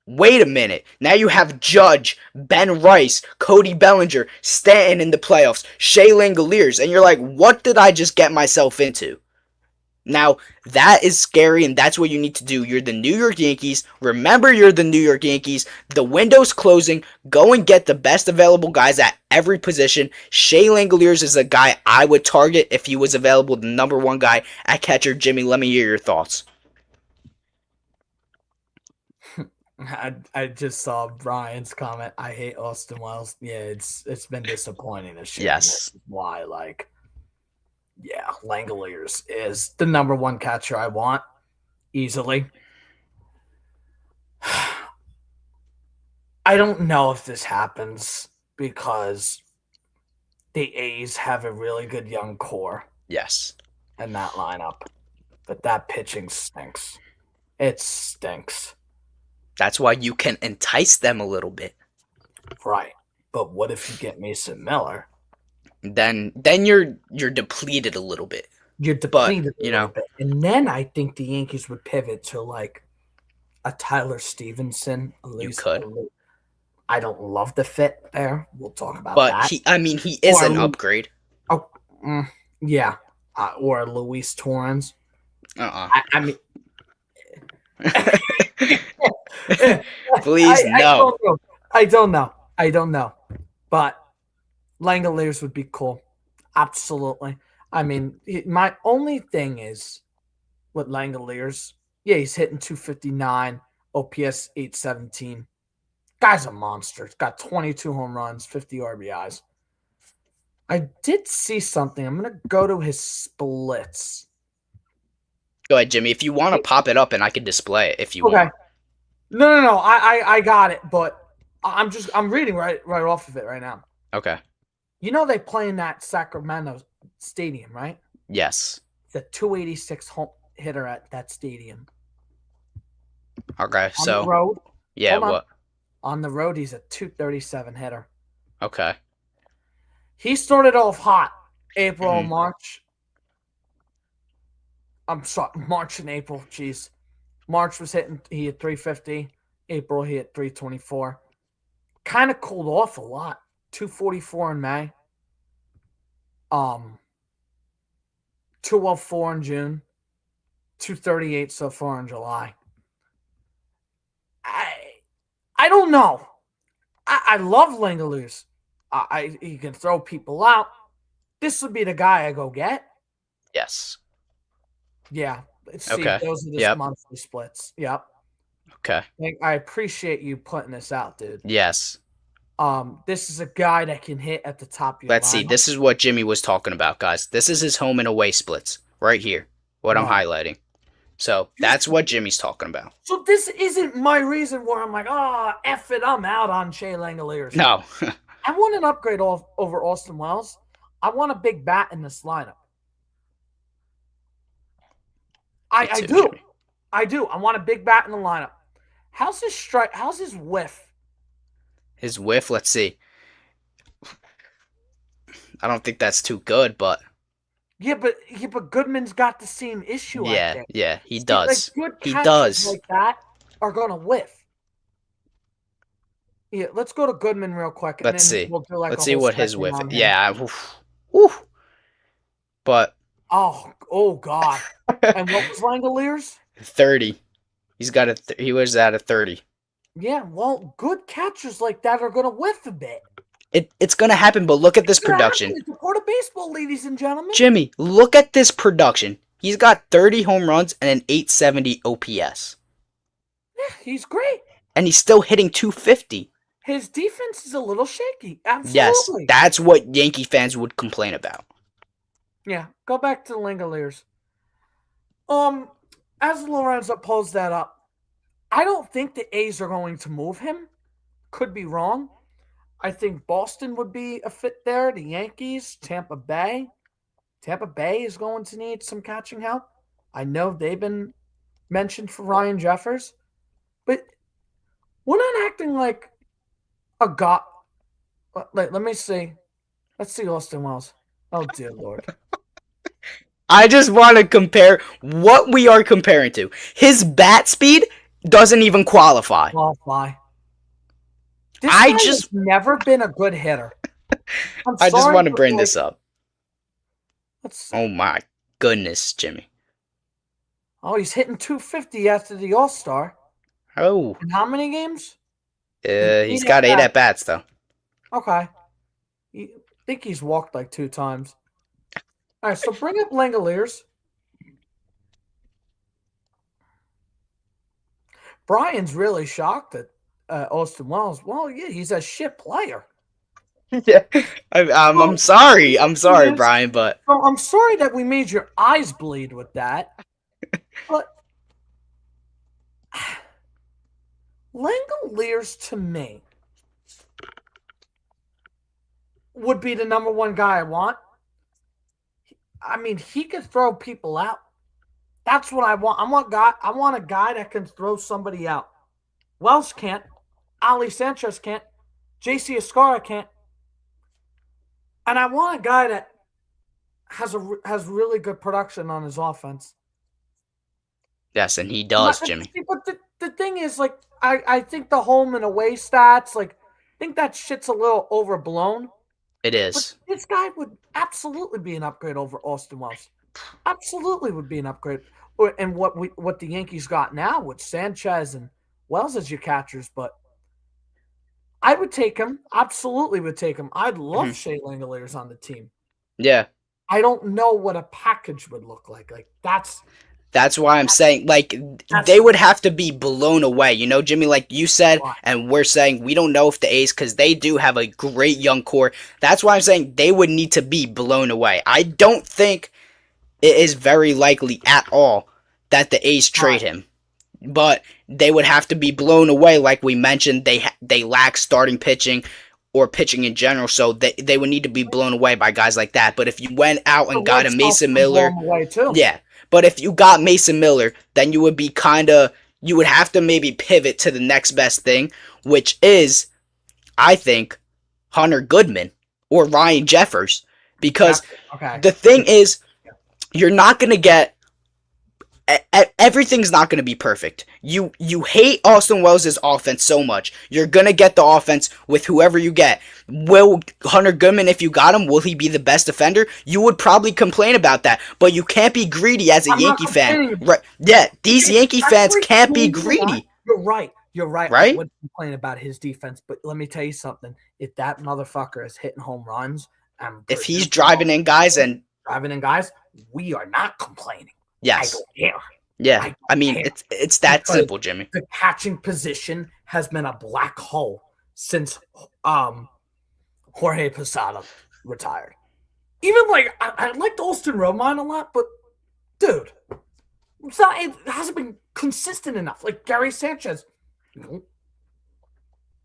wait a minute. Now you have Judge, Ben Rice, Cody Bellinger, Stanton in the playoffs, Shay Langeliers. And you're like, what did I just get myself into? Now, that is scary, and that's what you need to do. You're the New York Yankees. Remember, you're the New York Yankees. The window's closing. Go and get the best available guys at every position. Shay Langeliers is a guy I would target if he was available, the number one guy at catcher. Jimmy, let me hear your thoughts. I just saw Brian's comment. I hate Austin Wells. Yeah, it's been disappointing this year. Yes. This is why, yeah, Langeliers is the number one catcher I want easily. I don't know if this happens because the A's have a really good young core. Yes. In that lineup, but that pitching stinks. It stinks. That's why you can entice them a little bit. Right. But what if you get Mason Miller? Then you're depleted a little bit. You're depleted a little bit. And then I think the Yankees would pivot to like a Tyler Stevenson. You could. I don't love the fit there. We'll talk about that. But he is an upgrade. Oh, yeah. Or Luis Torrens. I mean, please no. I don't know. But Langeliers would be cool. Absolutely. I mean, my only thing is with Langeliers, yeah, he's hitting 259, OPS 817. Guy's a monster. He's got 22 home runs, 50 RBIs. I did see something. I'm going to go to his splits. Go ahead, Jimmy. If you want to pop it up and I can display it if you want. No. I got it, but I'm reading right off of it right now. Okay. You know they play in that Sacramento stadium, right? Yes. The 286 home hitter at that stadium. Okay, on the road. Yeah, what? On the road, he's a 237 hitter. Okay. He started off hot April, March. I'm sorry, March and April. Jeez. March was he hit 350. April, he hit 324. Kind of cooled off a lot. 244 in May. 204 in June. 238 so far in July. I don't know. I love Langeliers. He can throw people out. This would be the guy I go get. Yes. Yeah. Let's see. Okay. Those are the monthly splits. Yep. Okay. I appreciate you putting this out, dude. Yes. This is a guy that can hit at the top of your Let's see. This is what Jimmy was talking about, guys. This is his home and away splits right here. What I'm highlighting. So that's what Jimmy's talking about. So this isn't my reason where I'm like, F it, I'm out on Shay Langeliers. No. I want an upgrade over Austin Wells. I want a big bat in this lineup. I do. Jimmy. I do. I want a big bat in the lineup. How's his strike? How's his whiff? His whiff, let's see. I don't think that's too good, but yeah, but Goodman's got the same issue. Yeah, he does. Like, he does. Like that are gonna whiff. Yeah, let's go to Goodman real quick. Let's see. We'll do let's see what his whiff. Yeah. Oof. But oh God. And what was Langeliers? 30. He was at a 30. Yeah, well, good catchers like that are going to whiff a bit. It's going to happen, but look at this It's going to production. happen. It's a part of baseball, ladies and gentlemen. Jimmy, look at this production. He's got 30 home runs and an 870 OPS. Yeah, he's great. And he's still hitting 250. His defense is a little shaky. Yes, Absolutely. that's what Yankee fans would complain about. Yeah, go back to the Langeliers. As Lorenzo pulls that up, I don't think the A's are going to move him. Could be wrong. I think Boston would be a fit there. The Yankees, Tampa Bay. Tampa Bay is going to need some catching help. I know they've been mentioned for Ryan Jeffers, but we're not acting like a god. Let me see. Let's see Austin Wells. Oh, dear Lord. I just want to compare what we are comparing to. His bat speed doesn't even qualify. This guy has never been a good hitter. I just want to bring this up. Oh my goodness, Jimmy. Oh, he's hitting 250 after the All-Star. Oh. In how many games? He's got 8 at-bats, though. Okay. I think he's walked like 2 times. All right, so bring up Langeliers. Brian's really shocked at Austin Wells. Well, yeah, he's a shit player. Yeah, I'm sorry. I'm sorry, Brian, but... Well, I'm sorry that we made your eyes bleed with that. But Langeliers, to me, would be the number 1 guy I want. I mean, he could throw people out. That's what I want. I want a guy that can throw somebody out. Wells can't. Ali Sanchez can't. JC Escara can't. And I want a guy that has really good production on his offense. Yes, and he does, Jimmy. But the thing is, like, I think the home and away stats, like, I think that shit's a little overblown. It is. But this guy would absolutely be an upgrade over Austin Wells. Absolutely would be an upgrade. And what the Yankees got now with Sanchez and Wells as your catchers, but I would take him. Absolutely would take him. I'd love Shay Langeliers on the team. Yeah. I don't know what a package would look like. Like, that's why I'm saying, like, they would have to be blown away. You know, Jimmy, like you said, and we're saying we don't know if the A's, because they do have a great young core. That's why I'm saying they would need to be blown away. I don't think it is very likely at all that the A's trade him. But they would have to be blown away. Like we mentioned, they lack starting pitching or pitching in general, so they would need to be blown away by guys like that. But if you went out and got a Mason Miller, yeah. But if you got Mason Miller, then you would be you would have to maybe pivot to the next best thing, which is, I think, Hunter Goodman or Ryan Jeffers. Because the thing is, you're not going to get... Everything's not going to be perfect. You hate Austin Wells' offense so much. You're going to get the offense with whoever you get. Will Hunter Goodman, if you got him, will he be the best defender? You would probably complain about that. But you can't be greedy as a Yankee fan. Right? Yeah, these Yankee fans can't be greedy. You're right. Right? I would complain about his defense, but let me tell you something. If that motherfucker is hitting home runs, if he's driving in guys, we are not complaining. Yes. I don't care. Yeah. I mean, it's that simple, Jimmy. The catching position has been a black hole since Jorge Posada retired. Even like I liked Austin Romine a lot, but dude, it hasn't been consistent enough. Like Gary Sanchez,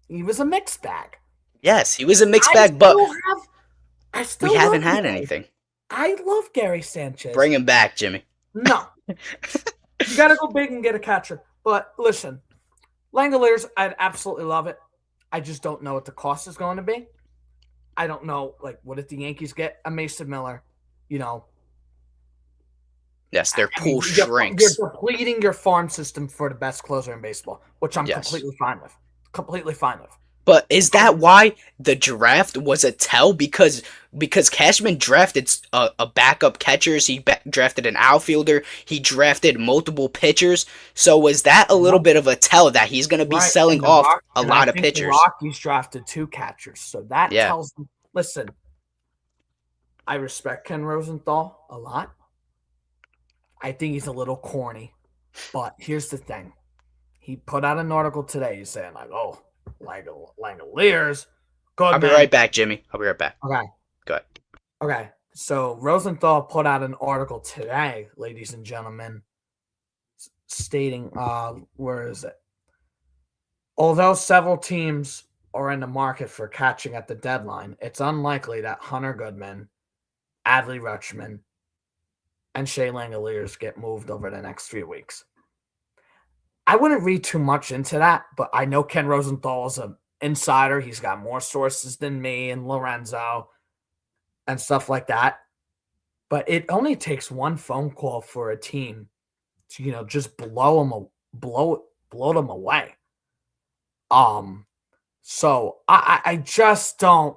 he was a mixed bag. Yes, he was a mixed bag, but we haven't had anything. I love Gary Sanchez. Bring him back, Jimmy. No. You got to go big and get a catcher. But listen, Langeliers, I'd absolutely love it. I just don't know what the cost is going to be. I don't know, like, what if the Yankees get a Mason Miller, you know? Yes, their pool shrinks. You're depleting your farm system for the best closer in baseball, which I'm completely fine with. Completely fine with. But is that why the draft was a tell? Because Cashman drafted a backup catchers, drafted an outfielder, he drafted multiple pitchers. So was that a little bit of a tell that he's going to be Right, selling off a and I lot of think the pitchers? Rockies drafted 2 catchers, so that Yeah, tells me. Listen, I respect Ken Rosenthal a lot. I think he's a little corny, but here's the thing: he put out an article today saying like, "Oh, Langeliers, I'll be Goodman." right back, Jimmy. I'll be right back. Okay, Go ahead. okay. So Rosenthal put out an article today, ladies and gentlemen, stating, where is it? Although several teams are in the market for catching at the deadline, it's unlikely that Hunter Goodman, Adley Rutschman, and Shay Langeliers get moved over the next 3 weeks. I wouldn't read too much into that, but I know Ken Rosenthal is an insider. He's got more sources than me and Lorenzo and stuff like that. But it only takes one phone call for a team to, just blow them away. So I just don't.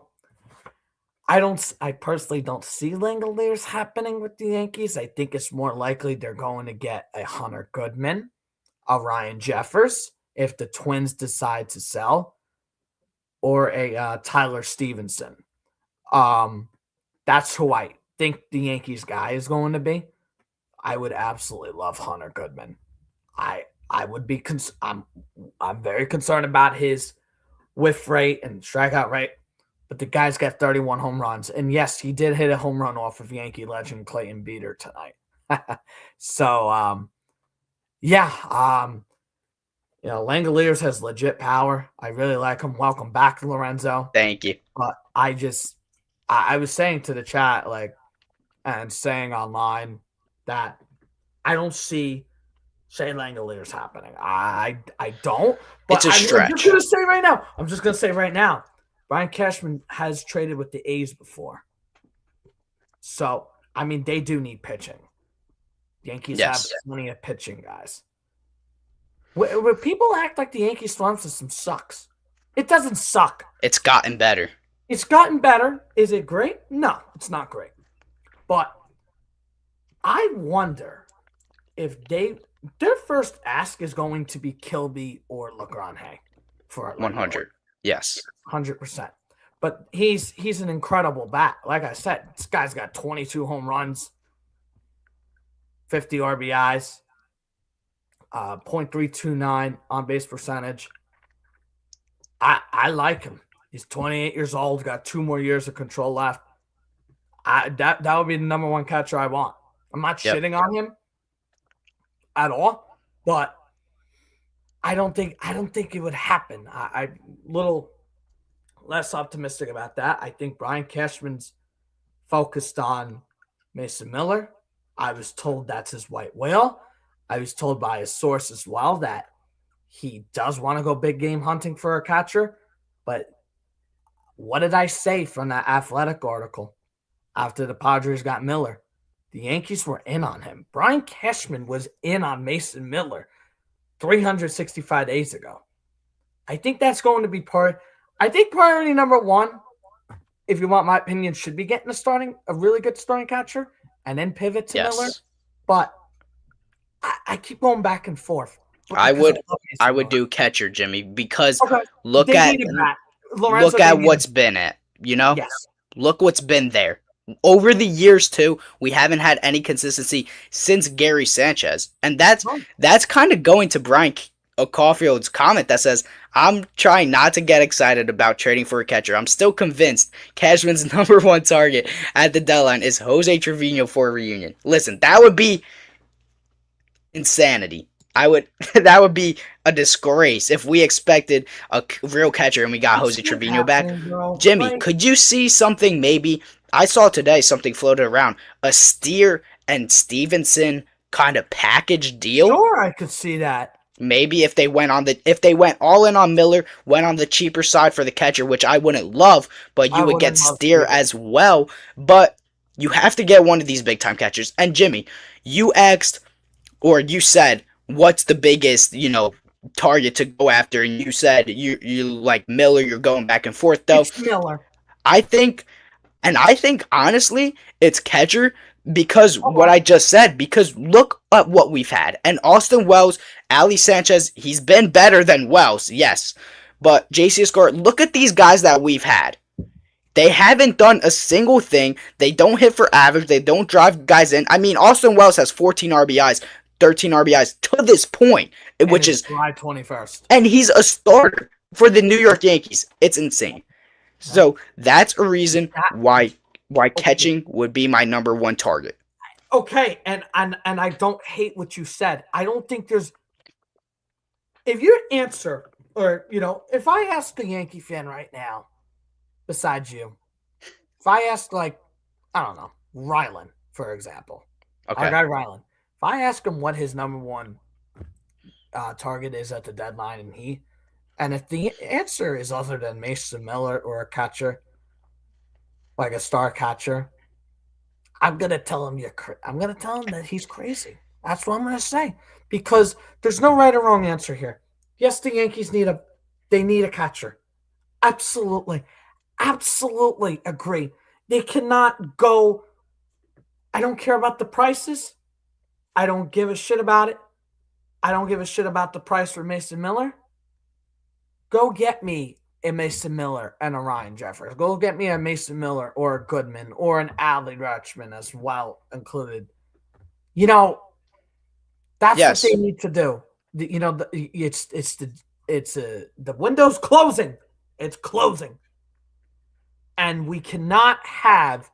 I personally don't see Langeliers happening with the Yankees. I think it's more likely they're going to get a Hunter Goodman, a Ryan Jeffers, if the Twins decide to sell, or a Tyler Stevenson. That's who I think the Yankees guy is going to be. I would absolutely love Hunter Goodman. I would be I'm very concerned about his whiff rate and strikeout rate, but the guy's got 31 home runs, and yes, he did hit a home run off of Yankee legend Clayton Beeter tonight. So Langeliers has legit power. I really like him. Welcome back, Lorenzo. Thank you. But I was saying to the chat, and saying online that I don't see Shay Langeliers happening. I don't. But It's a stretch. I'm just gonna say right now. Brian Cashman has traded with the A's before. So, they do need pitching. Yankees have plenty of pitching guys. When people act like the Yankees farm system sucks, it doesn't suck. It's gotten better. It's gotten better. Is it great? No, it's not great. But I wonder if their first ask is going to be Kilby or Lagrange for 100. Yes. 100%. But he's an incredible bat. Like I said, this guy's got 22 home runs, 50 RBIs, .329 on base percentage. I like him. He's 28 years old, got 2 more years of control left. That would be the number one catcher I want. I'm not shitting on him at all, but I don't think it would happen. I'm a little less optimistic about that. I think Brian Cashman's focused on Mason Miller. I was told that's his white whale. I was told by a source as well that he does want to go big game hunting for a catcher. But what did I say from that Athletic article after the Padres got Miller? The Yankees were in on him. Brian Cashman was in on Mason Miller 365 days ago. I think that's going to be I think priority number one, if you want my opinion, should be getting a really good starting catcher and then pivot to Miller. But I keep going back and forth. I would do catcher, Jimmy, because look at what's been at, Yes. Look what's been there. Over the years, too, we haven't had any consistency since Gary Sanchez. And that's kind of going to Brian Caulfield's comment that says, I'm trying not to get excited about trading for a catcher. I'm still convinced Cashman's number one target at the deadline is Jose Trevino for a reunion. Listen, that would be insanity. That would be a disgrace if we expected a real catcher and we got Jose Trevino back. Jimmy, could you see something maybe? I saw today something floated around, a Steer and Stevenson kind of package deal. Sure, I could see that. Maybe if they went all in on Miller, went on the cheaper side for the catcher, which I wouldn't love, but you would get Steer as well. But you have to get one of these big time catchers. And Jimmy, you asked, or you said, what's the biggest, target to go after, and you said you like Miller, you're going back and forth though. It's Miller. I think honestly, it's catcher because All what right. I just said, because look at what we've had. And Austin Wells, Ali Sanchez, he's been better than Wells, yes. But JC Escobar, look at these guys that we've had. They haven't done a single thing. They don't hit for average. They don't drive guys in. I mean, Austin Wells has 14 RBIs, 13 RBIs to this point, which is July 21st. And he's a starter for the New York Yankees. It's insane. So that's a reason why catching would be my number one target. Okay, and I don't hate what you said. I don't think there's if your answer or if I ask a Yankee fan right now, besides you, if I ask I don't know, Rylan, for example. Okay. Our guy Rylan. If I ask him what his number one target is at the deadline and if the answer is other than Mason Miller or a catcher, like a star catcher, I'm gonna tell him that he's crazy. That's what I'm gonna say because there's no right or wrong answer here. Yes, the Yankees need a catcher. Absolutely agree. They cannot go. I don't care about the prices. I don't give a shit about it. I don't give a shit about the price for Mason Miller. Go get me a Mason Miller and a Ryan Jeffers. Go get me a Mason Miller or a Goodman or an Adley Rutschman as well included. That's what they need to do. The window's closing. It's closing, and we cannot have.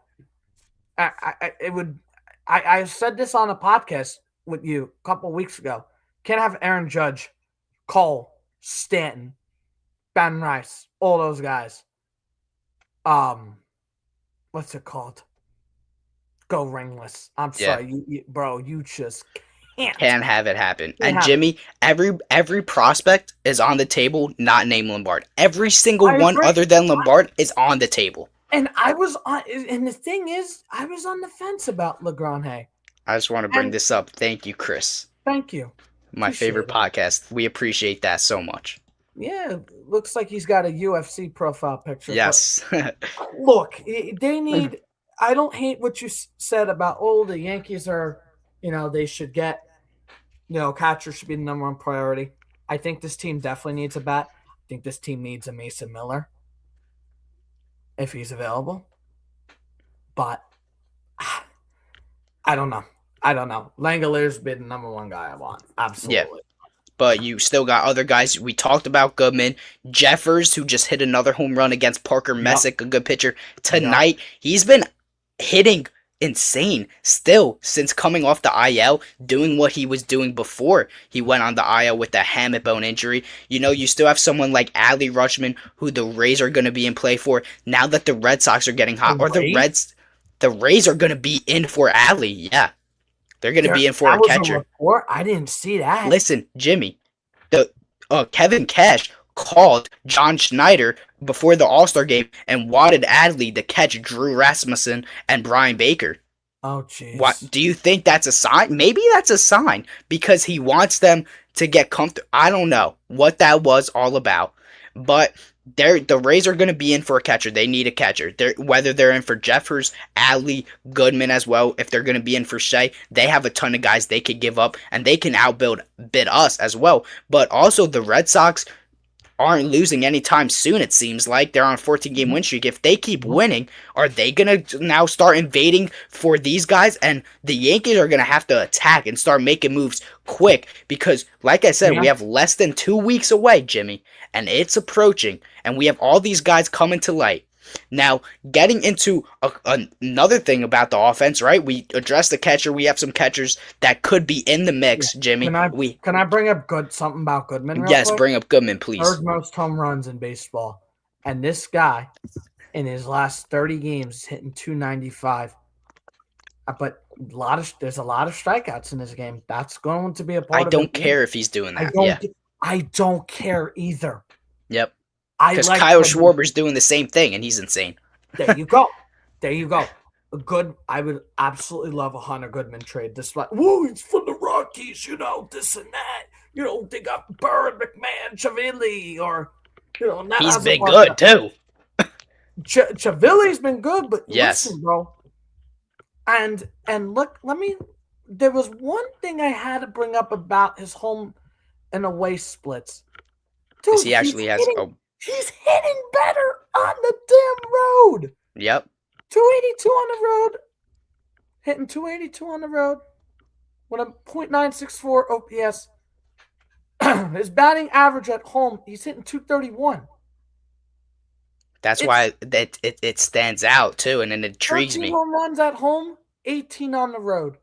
I said this on a podcast with you a couple of weeks ago. Can't have Aaron Judge, Cole, Stanton, Ben Rice, all those guys. What's it called? Go ringless. I'm sorry, bro. You just can't have it happen. And Jimmy, every prospect is on the table, not named Lombard. Every single one other than Lombard is on the table. And and the thing is, I was on the fence about LeGrand. I just want to bring this up. Thank you, Chris. Thank you. My favorite podcast. We appreciate that so much. Yeah, looks like he's got a UFC profile picture. Yes. Look, they need. I don't hate what you said about the Yankees are. They should get. Catcher should be the number one priority. I think this team definitely needs a bat. I think this team needs a Mason Miller if he's available. But I don't know. Langeliers would be the number one guy I want. Absolutely. Yeah. But you still got other guys. We talked about Goodman. Jeffers, who just hit another home run against Parker Messick, a good pitcher. Tonight, he's been hitting insane still since coming off the IL, doing what he was doing before he went on the IL with that hamate bone injury. You still have someone like Adley Rutschman, who the Rays are going to be in play for now that the Red Sox are getting hot. The Rays are going to be in for Adley. Yeah. They're going to be in for a catcher. I didn't see that. Listen, Jimmy, Kevin Cash called John Schneider before the All-Star game and wanted Adley to catch Drew Rasmussen and Brian Baker. Oh, jeez. What do you think that's a sign? Maybe that's a sign because he wants them to get comfortable. I don't know what that was all about, but the Rays are going to be in for a catcher. They need a catcher. Whether they're in for Jeffers, Adley, Goodman as well. If they're going to be in for Shay, they have a ton of guys they could give up, and they can bid us as well. But also the Red Sox aren't losing anytime soon, it seems like. They're on a 14-game win streak. If they keep winning, are they going to now start invading for these guys? And the Yankees are going to have to attack and start making moves quick because, like I said, we have less than 2 weeks away, Jimmy, and it's approaching, and we have all these guys coming to light. Now, getting into another thing about the offense, right? We addressed the catcher. We have some catchers that could be in the mix, Jimmy. Can I bring up something about Goodman? Yes, bring up Goodman, please. Third most home runs in baseball, and this guy, in his last 30 games, is hitting .295. But there's a lot of strikeouts in this game. That's going to be a part of it. I don't care if he's doing that. I don't care either. Yep. Because Kyle Schwarber's doing the same thing, and he's insane. There you go. I would absolutely love a Hunter Goodman trade. Despite, he's from the Rockies, this and that. they got Bird, McMahon, Chavilli, or not He's as it been was. good too. Chavilli's been good, but Yes. listen, bro. And look, there was one thing I had to bring up about his home and away splits. Because Dude, he actually has. Oh, he's hitting better on the damn road. yep. 282 on the road. Hitting 282 on the road with a .964 OPS. His batting average at home, he's hitting 231. That's why it stands out too, and it intrigues 13 me. home runs at home, 18 on the road.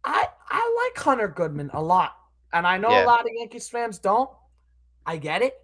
I like Hunter Goodman a lot. And I know a lot of Yankees fans don't. I get it.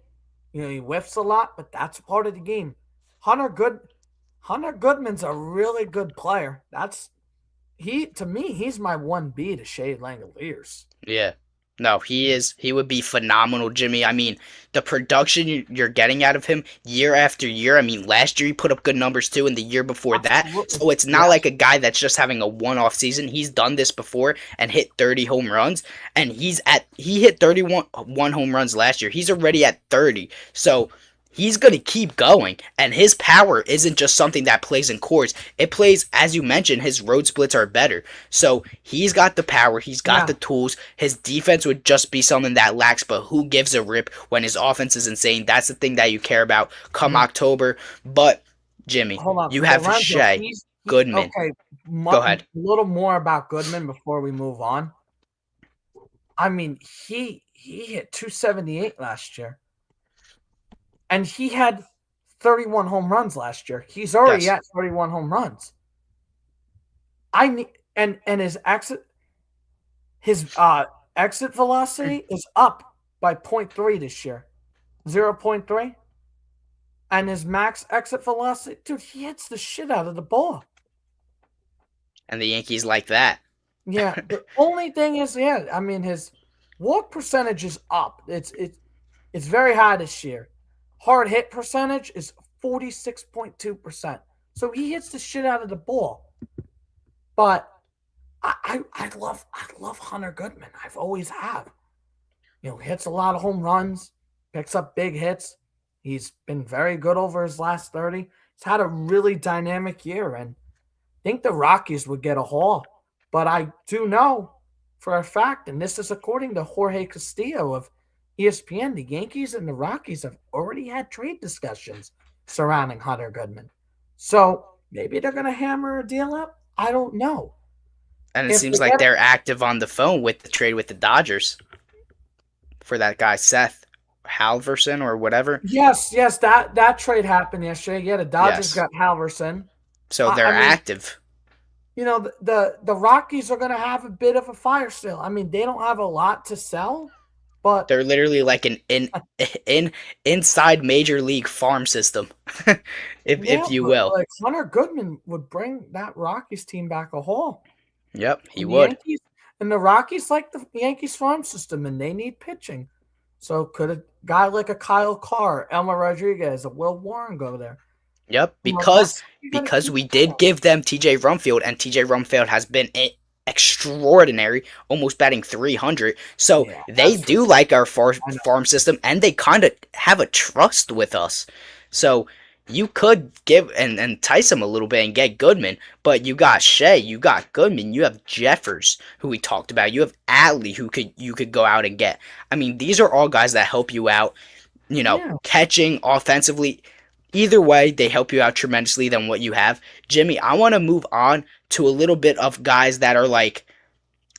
He whiffs a lot, but that's part of the game. Hunter Goodman's a really good player. To me, he's my 1B to Shay Langeliers. Yeah. No, he is. He would be phenomenal, Jimmy. I mean, the production you're getting out of him year after year. I mean, last year he put up good numbers too, and the year before that. So it's not like a guy that's just having a one-off season. He's done this before and hit 30 home runs, and he hit 31 home runs last year. He's already at 30. So he's going to keep going, and his power isn't just something that plays in cores. It plays, as you mentioned, his road splits are better. So he's got the power, he's got the tools. His defense would just be something that lacks, but who gives a rip when his offense is insane? That's the thing that you care about come October. But, Jimmy, you have Lorenzo, Shay, Goodman. Okay, go ahead. A little more about Goodman before we move on. I mean, he hit 278 last year. And he had 31 home runs last year. He's already at 31 home runs. And his exit velocity is up by 0.3 this year. 0.3. And his max exit velocity, dude, he hits the shit out of the ball. And the Yankees like that. Yeah. The only thing is, his walk percentage is up. It's very high this year. Hard hit percentage is 46.2%. So he hits the shit out of the ball. But I love Hunter Goodman. I've always have. Hits a lot of home runs, picks up big hits. He's been very good over his last 30. He's had a really dynamic year, and I think the Rockies would get a haul. But I do know for a fact, and this is according to Jorge Castillo of ESPN, the Yankees and the Rockies have already had trade discussions surrounding Hunter Goodman. So maybe they're going to hammer a deal up. I don't know. And it seems like they're active on the phone with the trade with the Dodgers for that guy, Seth Halverson or whatever. Yes, that trade happened yesterday. Yeah, the Dodgers got Halverson. So they're active. The Rockies are going to have a bit of a fire sale. I mean, they don't have a lot to sell. But they're literally like an inside major league farm system, if you will. Like Hunter Goodman would bring that Rockies team back a haul. Yep, he would. And the Rockies like the Yankees farm system, and they need pitching. So could a guy like a Kyle Carr, Elmer Rodriguez, a Will Warren go there? Yep, because we did give them TJ Rumfield, and TJ Rumfield has been extraordinary, almost batting 300. So they do like our farm system, and they kind of have a trust with us. So you could give and entice them a little bit and get Goodman, but you got Shay, you got Goodman, you have Jeffers, who we talked about, you have Adley, who you could go out and get. I mean, these are all guys that help you out, catching, offensively. Either way, they help you out tremendously than what you have. Jimmy, I want to move on to a little bit of guys that are like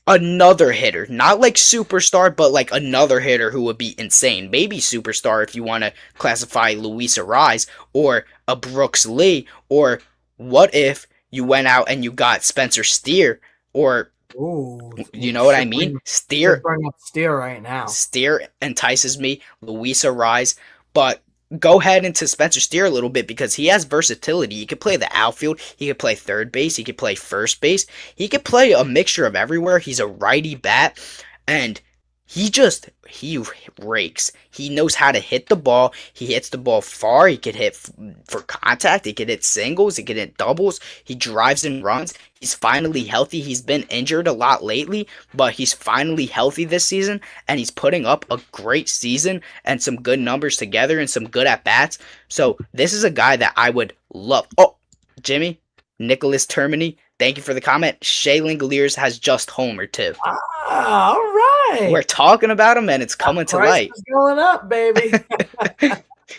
another hitter. Not like superstar, but like another hitter who would be insane. Maybe superstar if you want to classify Luis Ariz or a Brooks Lee. Or what if you went out and you got Spencer Steer or... Ooh, you know what I mean? Steer. Bring up Steer right now. Steer entices me. Luis Ariz. But... go ahead into Spencer Steer a little bit because he has versatility. He could play the outfield. He could play third base. He could play first base. He could play a mixture of everywhere. He's a righty bat. And he rakes. He knows how to hit the ball. He hits the ball far. He can hit for contact. He can hit singles. He can hit doubles. He drives and runs. He's finally healthy. He's been injured a lot lately, but he's finally healthy this season, and he's putting up a great season and some good numbers together and some good at bats. So this is a guy that I would love. Oh, Jimmy, Nicholas Termini, thank you for the comment. Shay Langeliers has just homered too. Ah, all right. We're talking about him, and it's coming to light. Is going up, baby.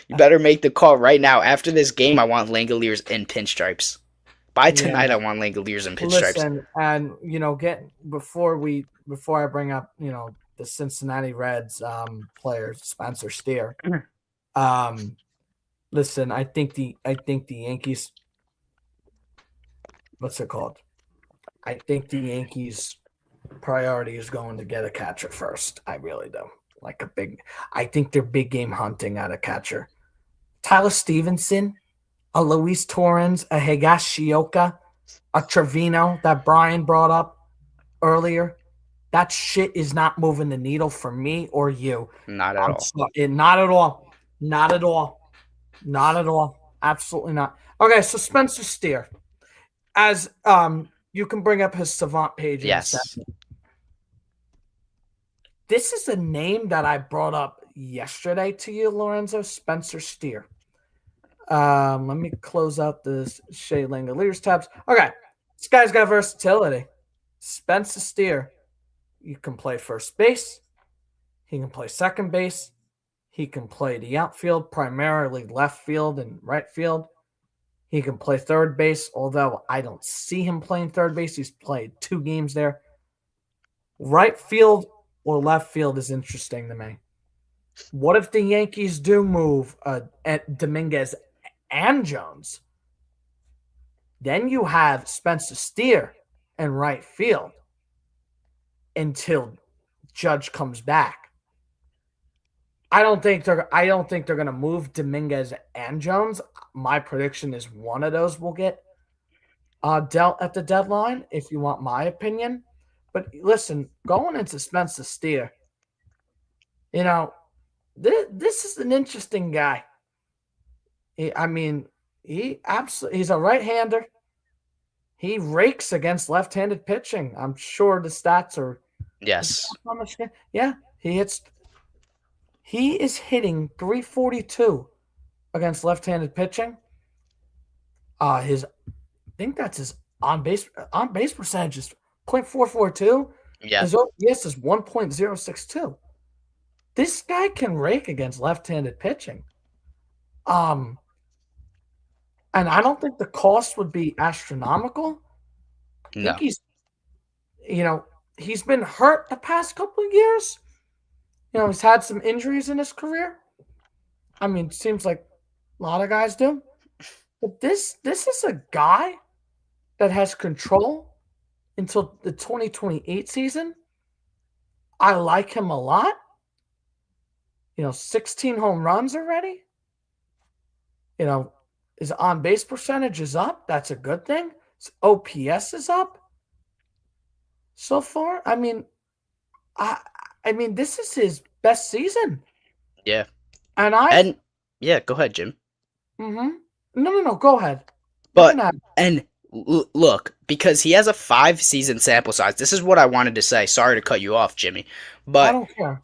You better make the call right now. After this game, I want Langeliers in pinstripes. By tonight, I want Langeliers in pinstripes. Listen, and before I bring up the Cincinnati Reds player Spencer Steer. Listen, I think the Yankees. What's it called? I think the Yankees' priority is going to get a catcher first. I really do. I think they're big game hunting at a catcher. Tyler Stevenson, a Luis Torrens, a Higashioka, a Trevino that Brian brought up earlier. That shit is not moving the needle for me or you. Not at all. Not at all. Not at all. Not at all. Absolutely not. Okay, so Spencer Steer. As you can bring up his Savant page. Yes. This is a name that I brought up yesterday to you, Lorenzo. Spencer Steer. Let me close out the Shay Langeliers tabs. Okay, this guy's got versatility. Spencer Steer. You can play first base. He can play second base. He can play the outfield, primarily left field and right field. He can play third base, although I don't see him playing third base. He's played 2 games there. Right field or left field is interesting to me. What if the Yankees do move Dominguez and Jones? Then you have Spencer Steer in right field until Judge comes back. I don't think they're going to move Dominguez and Jones. My prediction is one of those will get dealt at the deadline, if you want my opinion. But listen, going into Spencer Steer, this is an interesting guy. He's a right-hander. He rakes against left-handed pitching. I'm sure the stats are. Yes. Yeah, he is hitting .342 against left-handed pitching. I think that's his on base percentage is .442. Yeah. His OPS is 1.062. This guy can rake against left-handed pitching. And I don't think the cost would be astronomical. No. I think he's been hurt the past couple of years. He's had some injuries in his career. I mean, it seems like a lot of guys do. But this is a guy that has control until the 2028 season. I like him a lot. 16 home runs already. His on-base percentage is up. That's a good thing. His OPS is up so far. I mean, this is his best season. Yeah. And yeah, go ahead, Jim. Mm-hmm. No, go ahead. Look, because he has a 5-season sample size. This is what I wanted to say. Sorry to cut you off, Jimmy. But I don't care.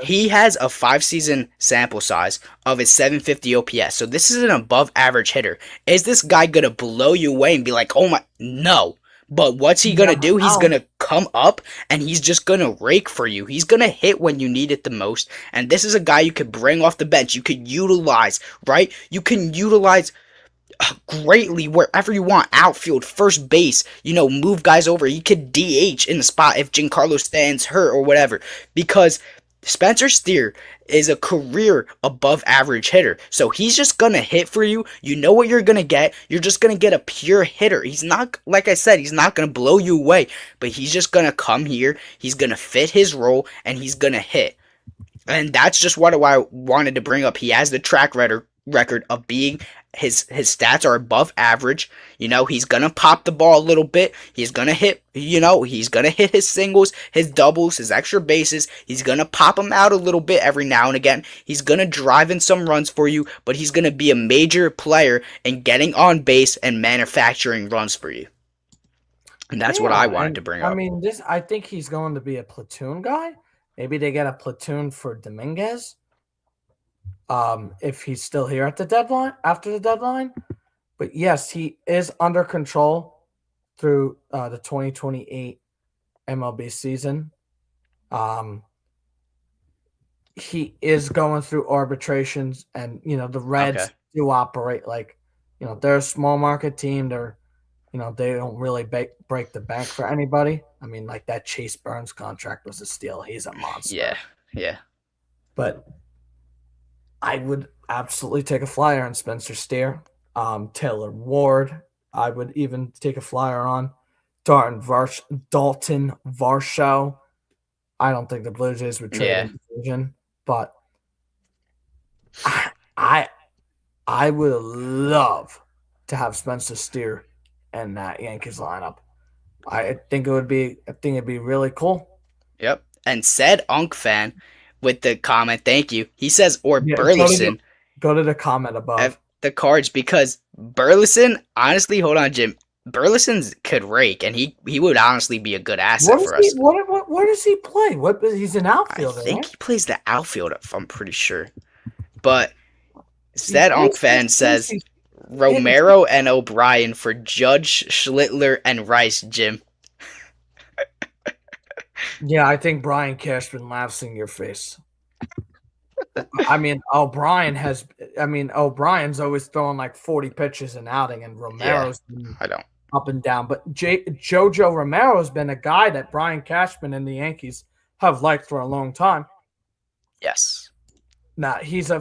He has a 5-season sample size of his 750 OPS. So this is an above average hitter. Is this guy going to blow you away and be like, oh my, no. But what's he going to do? He's going to come up and he's just going to rake for you. He's going to hit when you need it the most. And this is a guy you could bring off the bench. You could utilize, right? You can utilize greatly wherever you want. Outfield, first base, move guys over. You could DH in the spot if Giancarlo Stanton's hurt or whatever. Because Spencer Steer is a career above average hitter. So he's just going to hit for you. You know what you're going to get. You're just going to get a pure hitter. He's not, like I said, he's not going to blow you away. But he's just going to come here. He's going to fit his role. And he's going to hit. And that's just what I wanted to bring up. He has the track record of being his stats are above average. He's gonna pop the ball a little bit. He's gonna hit his singles, his doubles, his extra bases. He's gonna pop them out a little bit every now and again. He's gonna drive in some runs for you, but he's gonna be a major player in getting on base and manufacturing runs for you. And that's what I wanted to bring up. I think he's going to be a platoon guy. Maybe they get a platoon for Dominguez. If he's still here at the deadline, after the deadline. But yes, he is under control through the 2028 MLB season. He is going through arbitrations, and the Reds do operate like, they're a small market team. They're, they don't really break the bank for anybody. I mean, like that Chase Burns contract was a steal. He's a monster. Yeah. But I would absolutely take a flyer on Spencer Steer, Taylor Ward. I would even take a flyer on Dalton Varsho. I don't think the Blue Jays would trade him division, but I would love to have Spencer Steer in that Yankees lineup. I think it'd be really cool. Yep. And said Unk fan with the comment, thank you. He says, or Burleson. Go to the comment above. The Cards, because Burleson, honestly, hold on, Jim. Burleson could rake, and he would honestly be a good asset for us. Where does he play? He's an outfielder. I think he plays the outfield, I'm pretty sure. But said Unk fan says Romero and O'Brien for Judge, Schlittler, and Rice, Jim. Yeah, I think Brian Cashman laughs in your face. O'Brien's always throwing like 40 pitches an outing, and Romero's up and down. But Jojo Romero's been a guy that Brian Cashman and the Yankees have liked for a long time. Yes. Nah, he's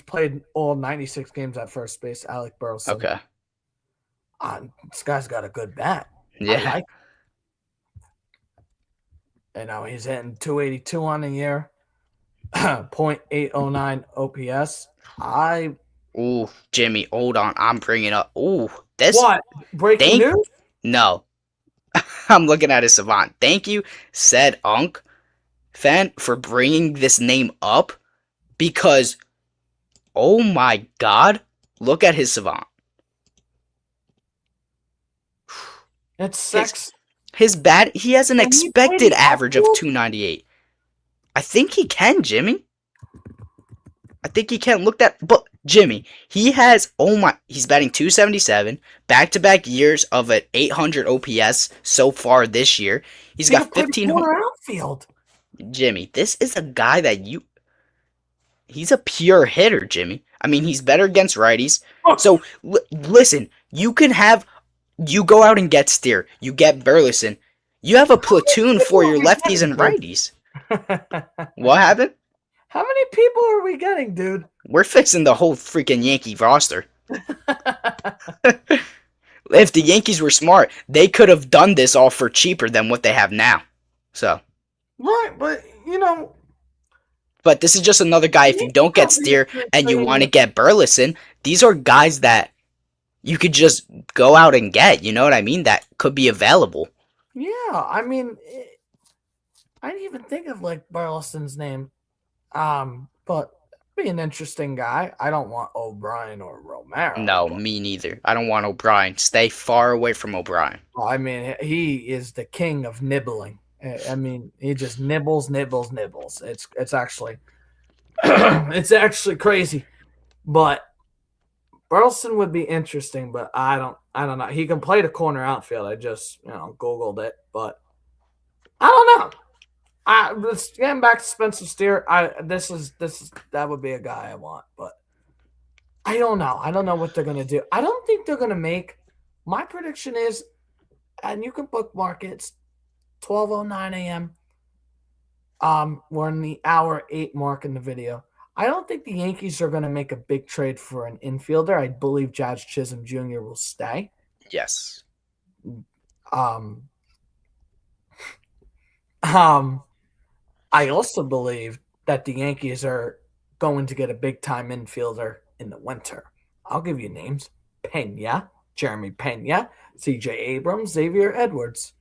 played all 96 games at first base, Alec Burleson. Okay. This guy's got a good bat. Yeah. He's hitting 282 on the year. 0.809 OPS. Ooh, Jimmy, hold on. I'm bringing up. Ooh, this. What? Breaking news? No. I'm looking at his Savant. Thank you, said Unk fan, for bringing this name up, because, oh my God, look at his Savant. It's sex. His bat, he has an expected average of 298. I think he can, Jimmy. I think he can. Look that, but Jimmy, he has, he's batting 277, back-to-back years of an 800 OPS so far this year. He's got 1500 outfield. Jimmy, this is a guy that he's a pure hitter, Jimmy. I mean, he's better against righties. So, listen, you go out and get Steer. You get Burleson. You have a platoon for your lefties and righties. What happened? How many people are we getting, dude? We're fixing the whole freaking Yankee roster. If the Yankees were smart, they could have done this all for cheaper than what they have now. So. Right, but, But this is just another guy. If you don't get Steer and you want to get Burleson, these are guys that you could just go out and get. You know what I mean? That could be available. Yeah, I mean, I didn't even think of, like, Burleson's name. But be an interesting guy. I don't want O'Brien or Romero. No, me neither. I don't want O'Brien. Stay far away from O'Brien. I mean, he is the king of nibbling. I mean, he just nibbles. It's actually it's actually crazy. But Burleson would be interesting, but I don't know. He can play the corner outfield. I just, Googled it, but I don't know. Getting back to Spencer Steer, that would be a guy I want, but I don't know. I don't know what they're gonna do. I don't think they're gonna make. My prediction is, and you can bookmark it. It's 12:09 a.m. We're in the hour 8 mark in the video. I don't think the Yankees are gonna make a big trade for an infielder. I believe Jazz Chisholm Jr. will stay. Yes. I also believe that the Yankees are going to get a big-time infielder in the winter. I'll give you names: Pena, Jeremy Pena, C.J. Abrams, Xavier Edwards.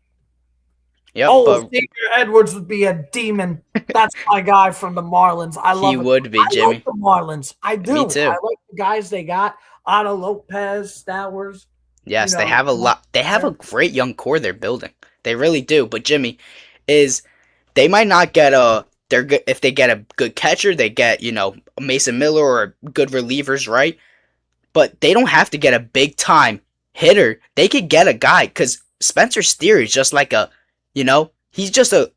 Yep, Oh, but Xavier Edwards would be a demon. That's my guy from the Marlins. I he love it. would be, I like Jimmy. the Marlins. I Me do. I too. like the guys they got. Otto Lopez, Stowers. Yes, they have a lot. They have a great young core they're building. They really do. But Jimmy, is they might not get a. They're good if they get a good catcher. They get Mason Miller or good relievers, right? But they don't have to get a big time hitter. They could get a guy because Spencer Steer is just like he's just a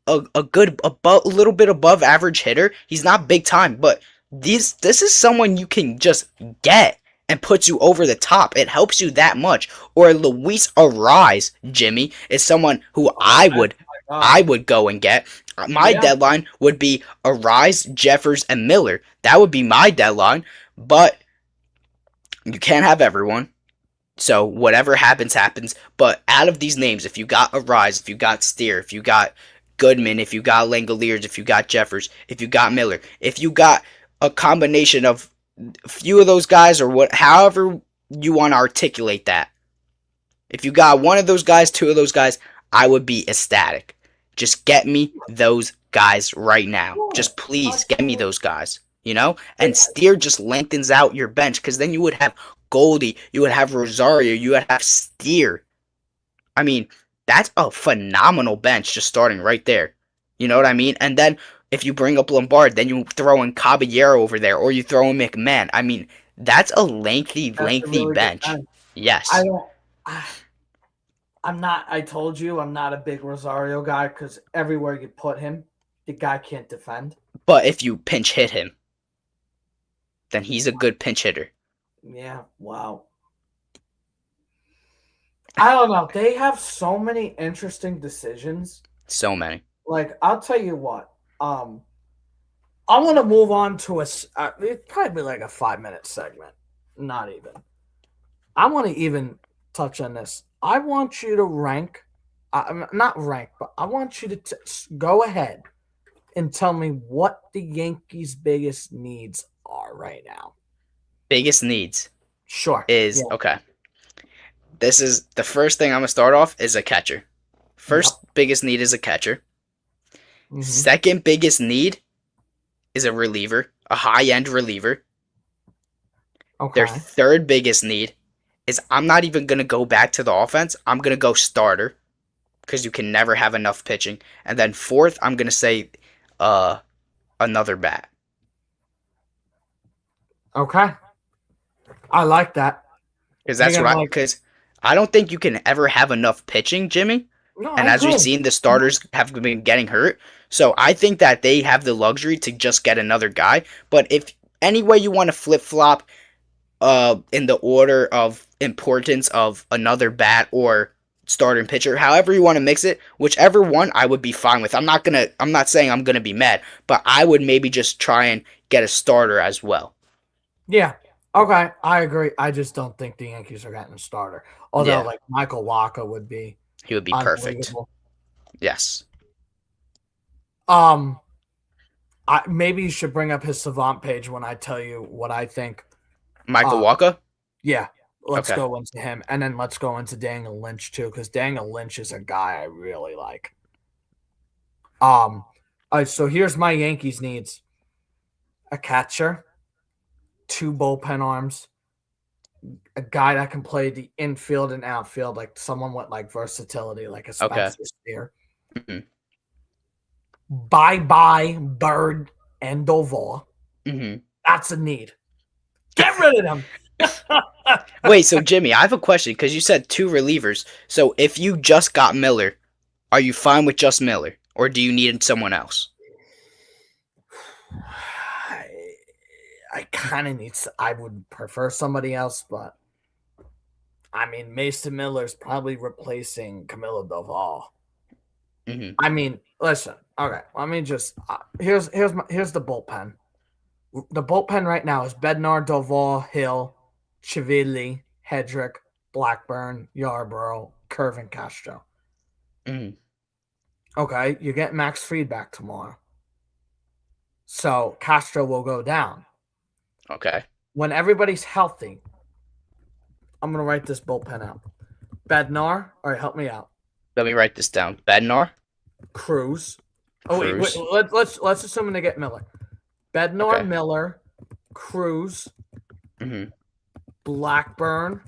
good a little bit above average hitter. He's not big time, but this is someone you can just get and puts you over the top. It helps you that much. Or Luis Ariz, Jimmy, is someone who I would go and get. My deadline would be Ariz, Jeffers, and Miller. That would be my deadline, but you can't have everyone. So whatever happens, happens. But out of these names, if you got Ariz, if you got Steer, if you got Goodman, if you got Langeliers, if you got Jeffers, if you got Miller, if you got a combination of a few of those guys or however you want to articulate that. If you got one of those guys, two of those guys, I would be ecstatic. Just get me those guys right now. Just please get me those guys. And Steer just lengthens out your bench because then you would have Goldie, you would have Rosario, you would have Steer. I mean, that's a phenomenal bench just starting right there. You know what I mean? And then if you bring up Lombard, then you throw in Caballero over there, or you throw in McMahon. I mean, that's a lengthy really bench. Yes. I told you I'm not a big Rosario guy because everywhere you put him, the guy can't defend. But if you pinch hit him, then he's a good pinch hitter. Yeah, wow. I don't know. They have so many interesting decisions. So many. Like, I'll tell you what. I want to move on to it'd probably be like a 5-minute segment. Not even. I want to even touch on this. I want you to rank, not rank, but I want you to go ahead and tell me what the Yankees' biggest needs are right now. Biggest needs? Sure. Okay. This is the first thing I'm going to start off is a catcher. First biggest need is a catcher. Mm-hmm. Second biggest need is a reliever, a high-end reliever. Okay. Their third biggest need is I'm not even going to go back to the offense. I'm going to go starter because you can never have enough pitching. And then fourth, I'm going to say another bat. Okay. I like that. Because that's right. Because I don't think you can ever have enough pitching, Jimmy. No, and as we've seen, the starters have been getting hurt. So I think that they have the luxury to just get another guy. But if any way you want to flip-flop in the order of importance of another bat or starting pitcher, however you want to mix it, whichever one I would be fine with. I'm not saying I'm gonna be mad, but I would maybe just try and get a starter as well. Yeah. Okay, I agree. I just don't think the Yankees are getting a starter. Although, like Michael Wacha would be. He would be perfect. Yes. Maybe you should bring up his Savant page when I tell you what I think. Michael Wacha? Yeah. Let's go into him. And then let's go into Daniel Lynch, too, because Daniel Lynch is a guy I really like. All right, so here's my Yankees needs. A catcher, 2 bullpen arms, a guy that can play the infield and outfield, like someone with like versatility, like a Spencer Steer. Mm-hmm. Bye-bye Bird and Doval. Mm-hmm. That's a need. Get rid of them. Wait, so Jimmy, I have a question because you said 2 relievers. So if you just got Miller, are you fine with just Miller, or do you need someone else? I kind of need. I would prefer somebody else, but I mean, Mason Miller's probably replacing Camilo Doval. Mm-hmm. I mean, listen. Okay, let me just. Here's the bullpen. The bullpen right now is Bednar, Doval, Hill, Chivilli, Hedrick, Blackburn, Yarborough, Curvin, Castro. Mm. Okay, you get Max Fried back tomorrow. So Castro will go down. Okay. when everybody's healthy, I'm going to write this bullpen out. Bednar, all right, help me out. Let me write this down. Bednar, Cruz. Oh wait, Cruz. let's assume they get Miller. Bednar, Okay. Miller, Cruz, Mm-hmm. Blackburn,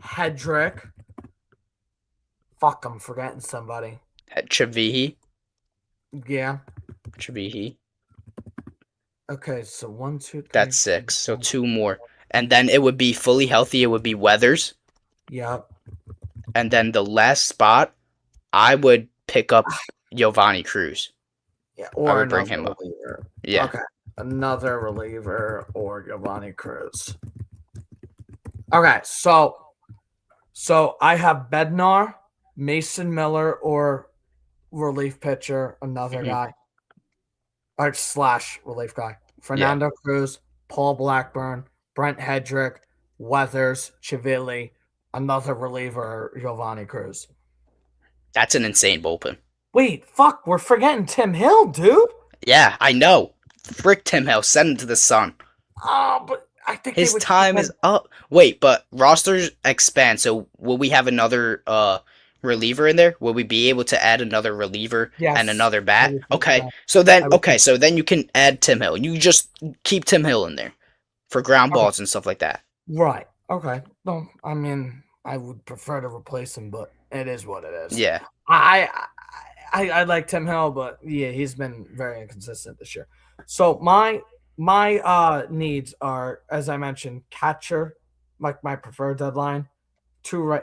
Hedrick. Fuck, I'm forgetting somebody. Chavihi. Yeah. Chavihi. Okay, so 1, 2, 3. That's 6. So 2 more. And then it would be fully healthy. It would be Weathers. Yep. And then the last spot, I would pick up Giovanni Cruz. Yeah, I or would bring him up. reliever. Yeah. Okay, another reliever or Giovanni Cruz. Okay, so I have Bednar, Mason Miller, or relief pitcher, another guy, or / relief guy. Fernando Cruz, Paul Blackburn, Brent Hedrick, Weathers, Chivilli, another reliever, Giovanni Cruz. That's an insane bullpen. Wait, fuck, we're forgetting Tim Hill, dude. Yeah, I know. Frick Tim Hill, send him to the sun. Oh, but I think his time is up. Wait, but rosters expand, so will we have another reliever in there? Will we be able to add another reliever and another bat? Okay, so then you can add Tim Hill. You just keep Tim Hill in there for ground balls and stuff like that. Right. Okay. No, I mean, I would prefer to replace him, but it is what it is. Yeah. I like Tim Hill, but yeah, he's been very inconsistent this year. So my needs are, as I mentioned, catcher, like my preferred deadline, two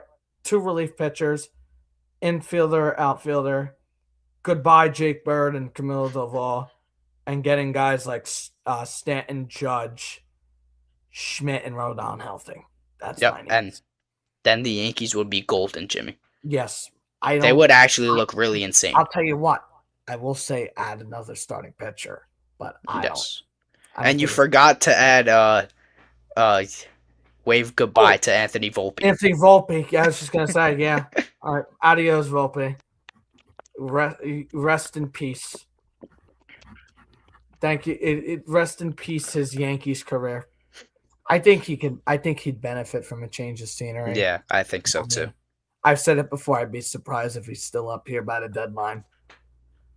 relief pitchers, infielder, outfielder, goodbye Jake Bird and Camilo Doval, and getting guys like Stanton, Judge, Schmidt, and Rodon healthy. That's my needs. And then the Yankees would be golden, Jimmy. Yes. They would actually look really insane. I'll tell you what. I will say add another starting pitcher, but I don't. And you forgot to add wave goodbye to Anthony Volpe. Anthony Volpe. Yeah, I was just gonna say, yeah. All right. Adios, Volpe. Rest in peace. Thank you. Rest in peace his Yankees career. I think he'd benefit from a change of scenery. Yeah, I think so too. I've said it before. I'd be surprised if he's still up here by the deadline.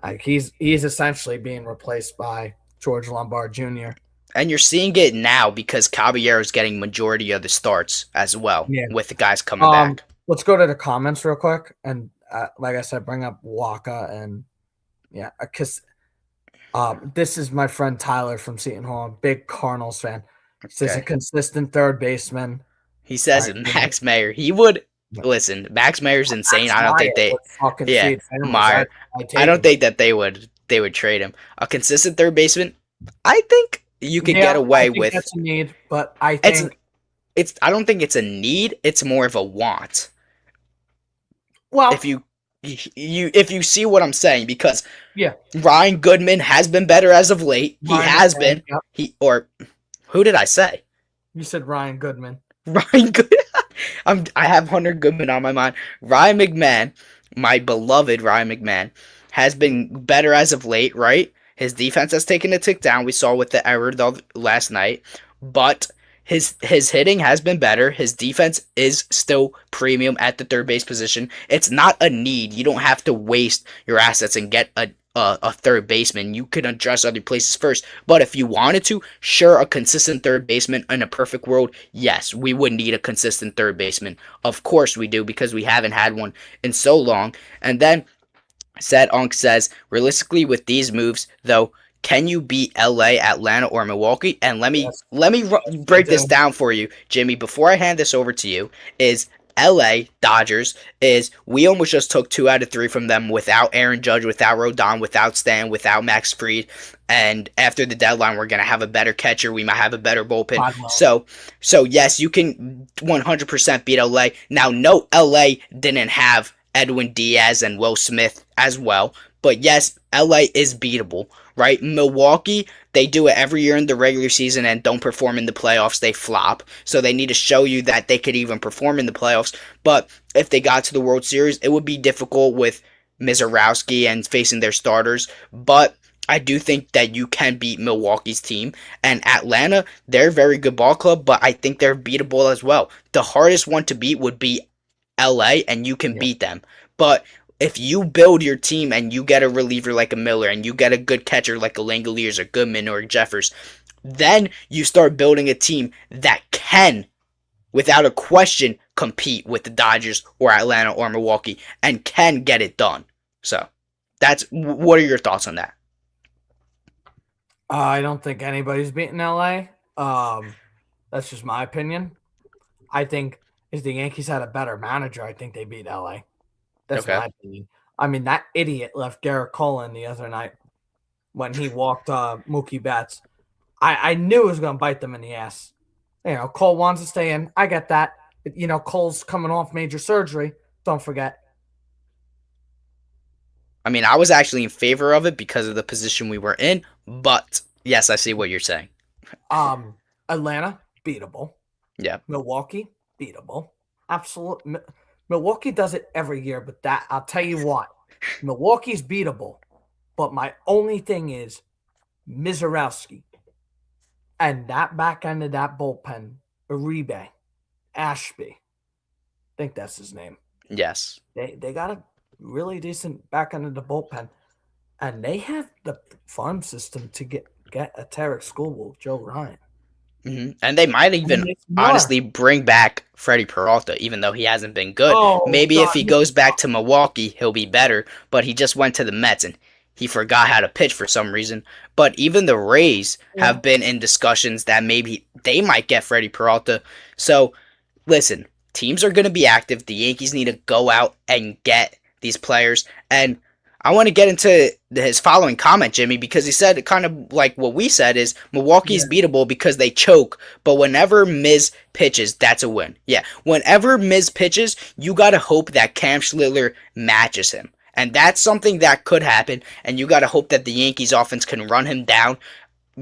Like he's essentially being replaced by George Lombard Jr. And you're seeing it now because Caballero is getting majority of the starts as well with the guys coming back. Let's go to the comments real quick. And like I said, bring up Waka and because this is my friend Tyler from Seton Hall, big Cardinals fan. He says a consistent third baseman. He says Max Meyer. He would. Listen, Max Meyer's insane. I don't think they. Meyer. I don't think that they would trade him. A consistent third baseman. I think you could get away with. That's a need, but I think it's. I don't think it's a need. It's more of a want. Well, if you see what I'm saying, because Ryan Goodman has been better as of late. He has been. Yep. Who did I say? You said Ryan Goodman. Ryan Goodman. I have Hunter Goodman on my mind. Ryan McMahon, my beloved Ryan McMahon, has been better as of late, right? His defense has taken a tick down. We saw with the error last night. But his hitting has been better. His defense is still premium at the third base position. It's not a need. You don't have to waste your assets and get a third baseman. You can address other places first. But if you wanted to, sure, a consistent third baseman in a perfect world, yes, we would need a consistent third baseman. Of course we do, because we haven't had one in so long. And then Sad Unk says, realistically with these moves, though, can you beat LA, Atlanta, or Milwaukee? And let me break this down for you, Jimmy, before I hand this over to you, is LA Dodgers is we almost just took 2 out of 3 from them without Aaron Judge, without Rodon, without Stan, without Max Fried. And after the deadline, we're going to have a better catcher. We might have a better bullpen. So yes, you can 100% beat LA. Now, no, LA didn't have Edwin Diaz and Will Smith as well. But yes, LA is beatable, right? Milwaukee, they do it every year in the regular season and don't perform in the playoffs. They flop. So they need to show you that they could even perform in the playoffs. But if they got to the World Series, it would be difficult with Mizorowski and facing their starters. But I do think that you can beat Milwaukee's team. And Atlanta, they're a very good ball club, but I think they're beatable as well. The hardest one to beat would be LA, and you can Yeah. beat them. But if you build your team and you get a reliever like a Miller and you get a good catcher like a Langeliers or Goodman or Jeffers, then you start building a team that can, without a question, compete with the Dodgers or Atlanta or Milwaukee and can get it done. So, what are your thoughts on that? I don't think anybody's beating LA. That's just my opinion. I think if the Yankees had a better manager, I think they beat LA. That's Okay. my opinion. I mean, that idiot left Garrett Cole in the other night when he walked Mookie Betts. I knew it was going to bite them in the ass. Cole wants to stay in. I get that. But, Cole's coming off major surgery. Don't forget. I mean, I was actually in favor of it because of the position we were in, but yes, I see what you're saying. Um, Atlanta, beatable. Yeah. Milwaukee, beatable. Absolutely. Milwaukee does it every year, but I'll tell you what, Milwaukee's beatable. But my only thing is Mizorowski and that back end of that bullpen, Uribe, Ashby. I think that's his name. Yes. They got a really decent back end of the bullpen, and they have the farm system to get a Tarek Schoolwell, Joe Ryan. Mm-hmm. And they might even honestly bring back Freddie Peralta, even though he hasn't been good. Oh, Maybe God. if he goes back to Milwaukee, he'll be better, but he just went to the Mets and he forgot how to pitch for some reason. But even the Rays have been in discussions that maybe they might get Freddie Peralta. So, listen, teams are going to be active. The Yankees need to go out and get these players. And I want to get into his following comment, Jimmy, because he said kind of like what we said is Milwaukee's beatable because they choke, but whenever Miz pitches, that's a win. Yeah, whenever Miz pitches, you got to hope that Cam Schlittler matches him. And that's something that could happen, and you got to hope that the Yankees offense can run him down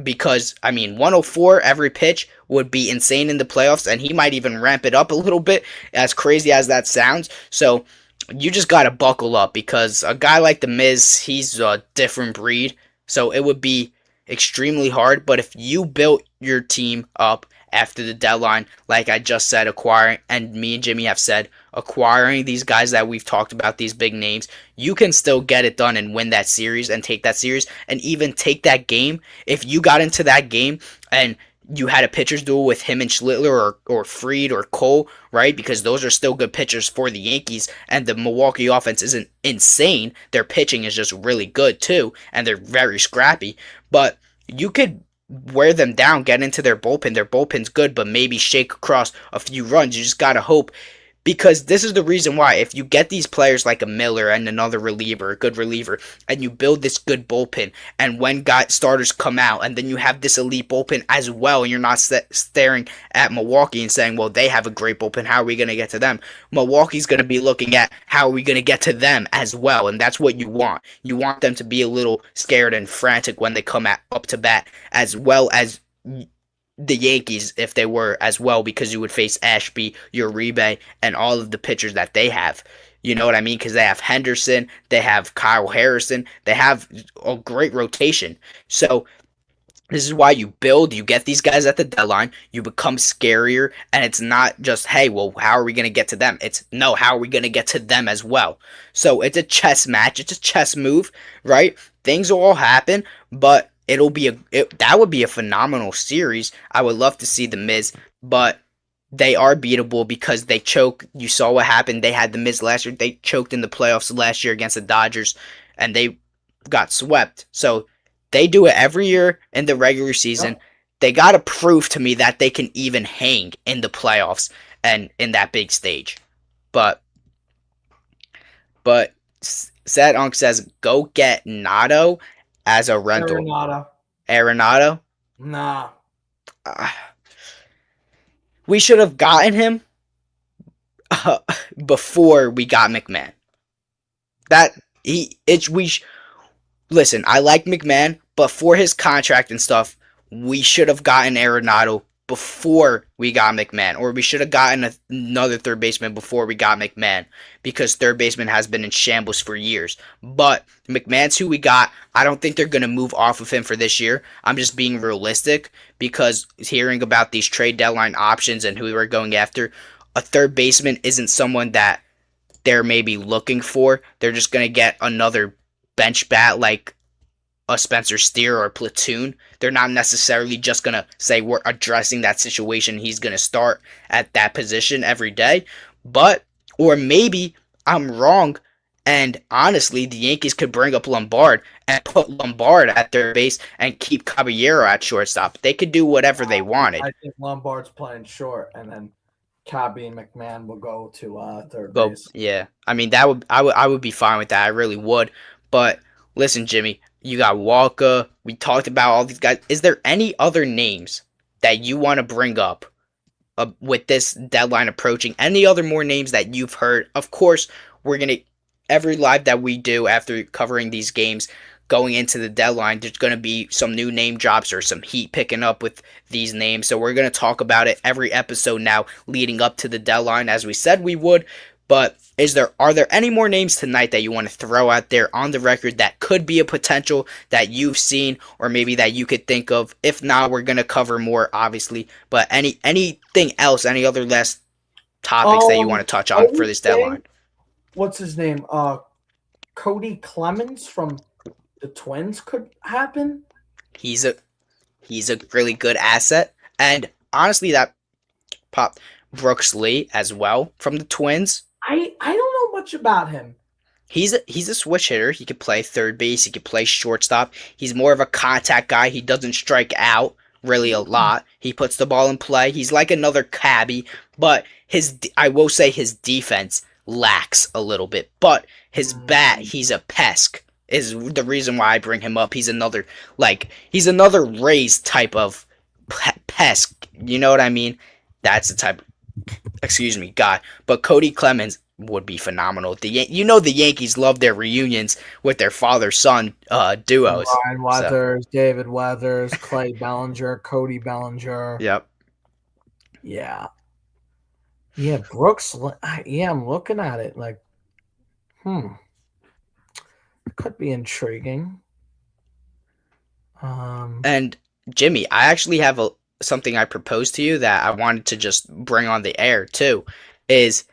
because, I mean, 104 every pitch would be insane in the playoffs, and he might even ramp it up a little bit, as crazy as that sounds. So, you just gotta buckle up because a guy like the Miz, he's a different breed. So it would be extremely hard. But if you built your team up after the deadline, like I just said, acquiring, and me and Jimmy have said, acquiring these guys that we've talked about, these big names, you can still get it done and win that series and take that series and even take that game. If you got into that game and you had a pitcher's duel with him and Schlittler or Fried or Cole, right? Because those are still good pitchers for the Yankees, and the Milwaukee offense isn't insane. Their pitching is just really good too, and they're very scrappy. But you could wear them down, get into their bullpen. Their bullpen's good, but maybe shake across a few runs. You just gotta hope because this is the reason why if you get these players like a Miller and another reliever, a good reliever, and you build this good bullpen, and when starters come out, and then you have this elite bullpen as well, and you're not staring at Milwaukee and saying, well, they have a great bullpen, how are we going to get to them? Milwaukee's going to be looking at how are we going to get to them as well, and that's what you want. You want them to be a little scared and frantic when they come up to bat, as well as the Yankees if they were as well, because you would face Ashby, Uribe, and all of the pitchers that they have. You know what I mean? Because they have Henderson, they have Kyle Harrison, they have a great rotation. So this is why you build, you get these guys at the deadline, you become scarier, and it's not just, hey, well, how are we going to get to them? It's, no, how are we going to get to them as well? So it's a chess match, it's a chess move, right? Things will all happen, but that would be a phenomenal series. I would love to see the Miz, but they are beatable because they choke. You saw what happened. They had the Miz last year. They choked in the playoffs last year against the Dodgers, and they got swept. So they do it every year in the regular season. They got to prove to me that they can even hang in the playoffs and in that big stage. But Sad Unc says, go get Nato as a rental. Arenado? Nah. We should have gotten him before we got McMahon. Listen, I like McMahon, but for his contract and stuff, we should have gotten Arenado before we got McMahon, or we should have gotten another third baseman before we got McMahon, because third baseman has been in shambles for years. But McMahon's who we got. I don't think they're going to move off of him for this year. I'm just being realistic, because hearing about these trade deadline options and who we're going after, a third baseman isn't someone that they're maybe looking for. They're just going to get another bench bat like a Spencer Steer or a Platoon. They're not necessarily just going to say we're addressing that situation. He's going to start at that position every day. But, or maybe I'm wrong. And honestly, the Yankees could bring up Lombard and put Lombard at their base and keep Caballero at shortstop. They could do whatever they wanted. I think Lombard's playing short, and then Cabby and McMahon will go to third Go, base. yeah. I mean, I would be fine with that. I really would. But listen, Jimmy, you got Walker. We talked about all these guys. Is there any other names that you want to bring up with this deadline approaching? Any other more names that you've heard? Of course, we're gonna every live that we do after covering these games going into the deadline, there's going to be some new name drops or some heat picking up with these names. So we're going to talk about it every episode now leading up to the deadline, as we said we would. But are there any more names tonight that you want to throw out there on the record that could be a potential that you've seen, or maybe that you could think of? If not, we're going to cover more, obviously. But anything else, any other last topics that you want to touch on for this deadline? What's his name? Cody Clemens from the Twins could happen. He's a really good asset, and honestly, that popped Brooks Lee as well from the Twins. I don't know much about him. He's a switch hitter. He could play third base. He could play shortstop. He's more of a contact guy. He doesn't strike out really a lot. He puts the ball in play. He's like another Cabby, but I will say his defense lacks a little bit. But his bat, he's a pest. Is the reason why I bring him up. He's another Rays type of pest. You know what I mean? That's the type. Excuse me, God. But Cody Clemens would be phenomenal. The Yankees love their reunions with their father-son duos. Ryan Weathers, David Weathers, Clay Bellinger, Cody Bellinger. Yep. Yeah. Yeah, Brooks. Yeah, I'm looking at it like, could be intriguing. And Jimmy, I actually have something I proposed to you that I wanted to just bring on the air too, is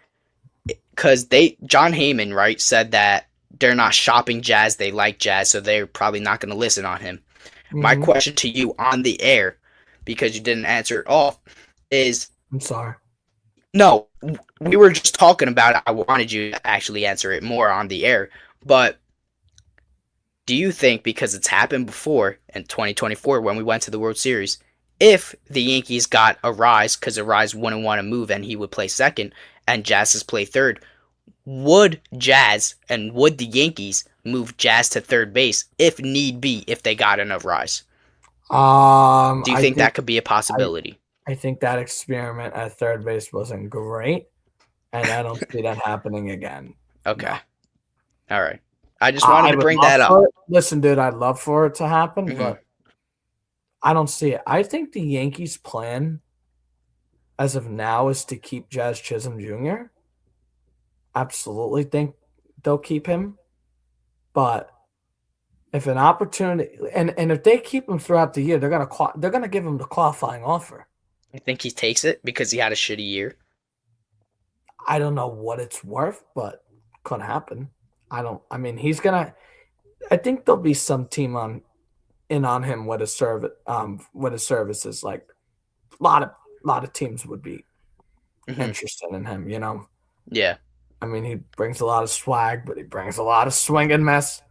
because John Heyman, right, said that they're not shopping Jazz, they like Jazz, so they're probably not going to listen on him. Mm-hmm. My question to you on the air, because you didn't answer it all, is... I'm sorry. No, we were just talking about it. I wanted you to actually answer it more on the air, but do you think, because it's happened before in 2024 when we went to the World Series, if the Yankees got Arise, because Arise wouldn't want to move and he would play second, and Jazz's play third, would the Yankees move Jazz to third base if need be, if they got an Arise? Do you think that could be a possibility? I think that experiment at third base wasn't great, and I don't see that happening again. Okay. No. All right. I just wanted to bring that up. Listen, dude, I'd love for it to happen, but I don't see it. I think the Yankees' plan as of now is to keep Jazz Chisholm Jr. Absolutely think they'll keep him. But if an opportunity and if they keep him throughout the year, they're gonna give him the qualifying offer. I think he takes it because he had a shitty year. I don't know what it's worth, but it could happen. I think there'll be some team on him with his services. Like a lot of teams would be interested in him, you know? Yeah. I mean, he brings a lot of swag, but he brings a lot of swing and mess.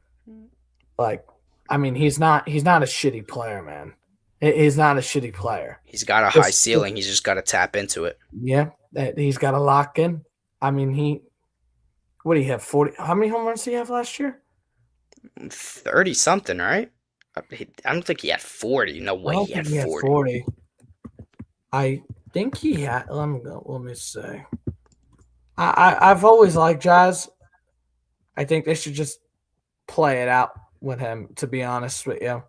Like, I mean, he's not a shitty player, man. He's not a shitty player. He's got a high ceiling. He's just got to tap into it. Yeah, he's got to lock in. I mean, what do you have, 40? How many home runs did he have last year? 30 something, right? I don't think he had 40. No way he had 40. I think he had. Let me see. I've always liked Jazz. I think they should just play it out with him, to be honest with you.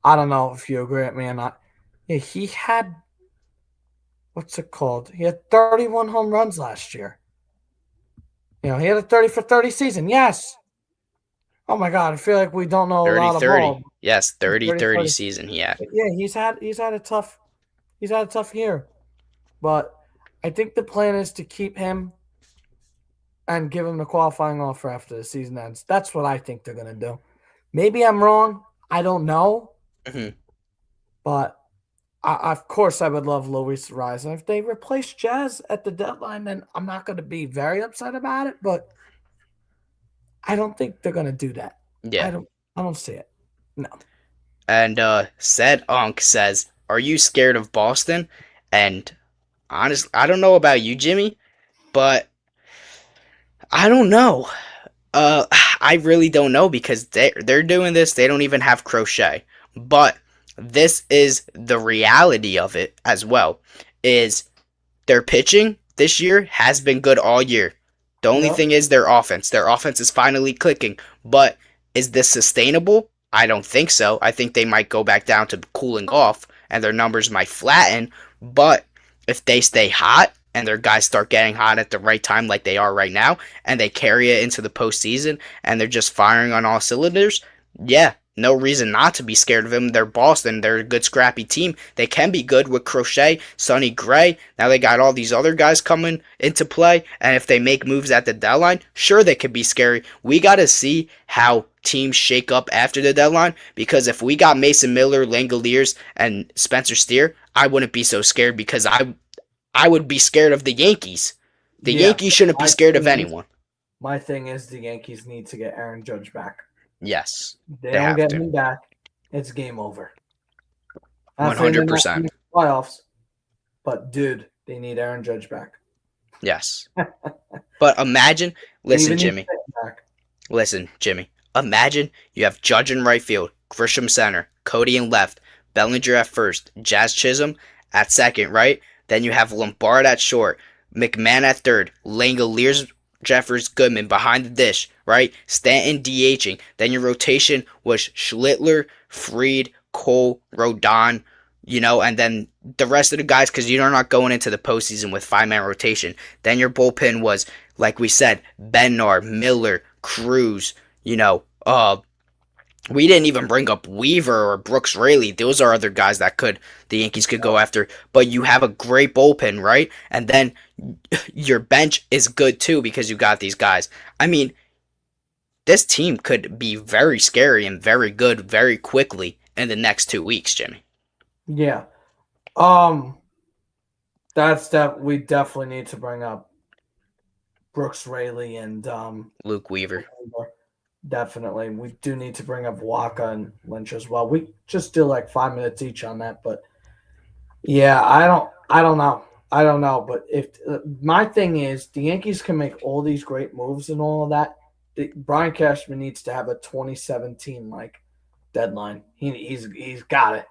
I don't know if you agree with me or not. Yeah, he had what's it called? He had 31 home runs last year. He had a 30 for 30 season. Yes. Oh my God, I feel like we don't know a 30 lot of 30. ball. Yes, 30 30 30 30. season he had. But yeah, he's had a tough year. But I think the plan is to keep him and give him the qualifying offer after the season ends. That's what I think they're gonna do. Maybe I'm wrong. I don't know. Hmm. But of course, I would love Luis to rise. And if they replace Jazz at the deadline, then I'm not going to be very upset about it. But I don't think they're going to do that. I Yeah. don't. I don't see it. No. And said Unk says, "Are you scared of Boston?" And honestly, I don't know about you, Jimmy, but I don't know. Uh, I really don't know because they're doing this. They don't even have Crochet, but this is the reality of it as well. Is their pitching this year has been good all year. The only Yep. thing is their offense. Their offense is finally clicking. But is this sustainable? I don't think so. I think they might go back down to cooling off and their numbers might flatten. But if they stay hot and their guys start getting hot at the right time like they are right now and they carry it into the postseason and they're just firing on all cylinders, yeah, no reason not to be scared of them. They're Boston. They're a good, scrappy team. They can be good with Crochet, Sonny Gray. Now they got all these other guys coming into play. And if they make moves at the deadline, sure, they could be scary. We got to see how teams shake up after the deadline. Because if we got Mason Miller, Langeliers, and Spencer Steer, I wouldn't be so scared because I would be scared of the Yankees. The Yeah. Yankees shouldn't be My scared of thing is, anyone. my thing is the Yankees need to get Aaron Judge back. Yes, If they they don't have get to. him back, it's game over. Not saying they're not in 100%. the playoffs, but dude, they need Aaron Judge back. Yes. But imagine, They listen, even need Jimmy. Stanton back. Listen, Jimmy. Imagine you have Judge in right field, Grisham center, Cody in left, Bellinger at first, Jazz Chisholm at second, right? Then you have Lombard at short, McMahon at third, Langeliers, Jeffers, Goodman behind the dish, right? Stanton DHing. Then your rotation was Schlittler, Fried, Cole, Rodon, and then the rest of the guys, because you're not going into the postseason with five-man rotation. Then your bullpen was, like we said, Bednar, Miller, Cruz, we didn't even bring up Weaver or Brooks Raley. Those are other guys that the Yankees could go after. But you have a great bullpen, right? And then your bench is good too because you got these guys. I mean, this team could be very scary and very good very quickly in the next 2 weeks, Jimmy. Yeah. Um, that's that we definitely need to bring up Brooks Raley and Luke Weaver. definitely. We do need to bring up Waka and Lynch as well. We just do like 5 minutes each on that, but yeah, I don't know. But if my thing is the Yankees can make all these great moves and all of that, Brian Cashman needs to have a 2017 like deadline. He's got it.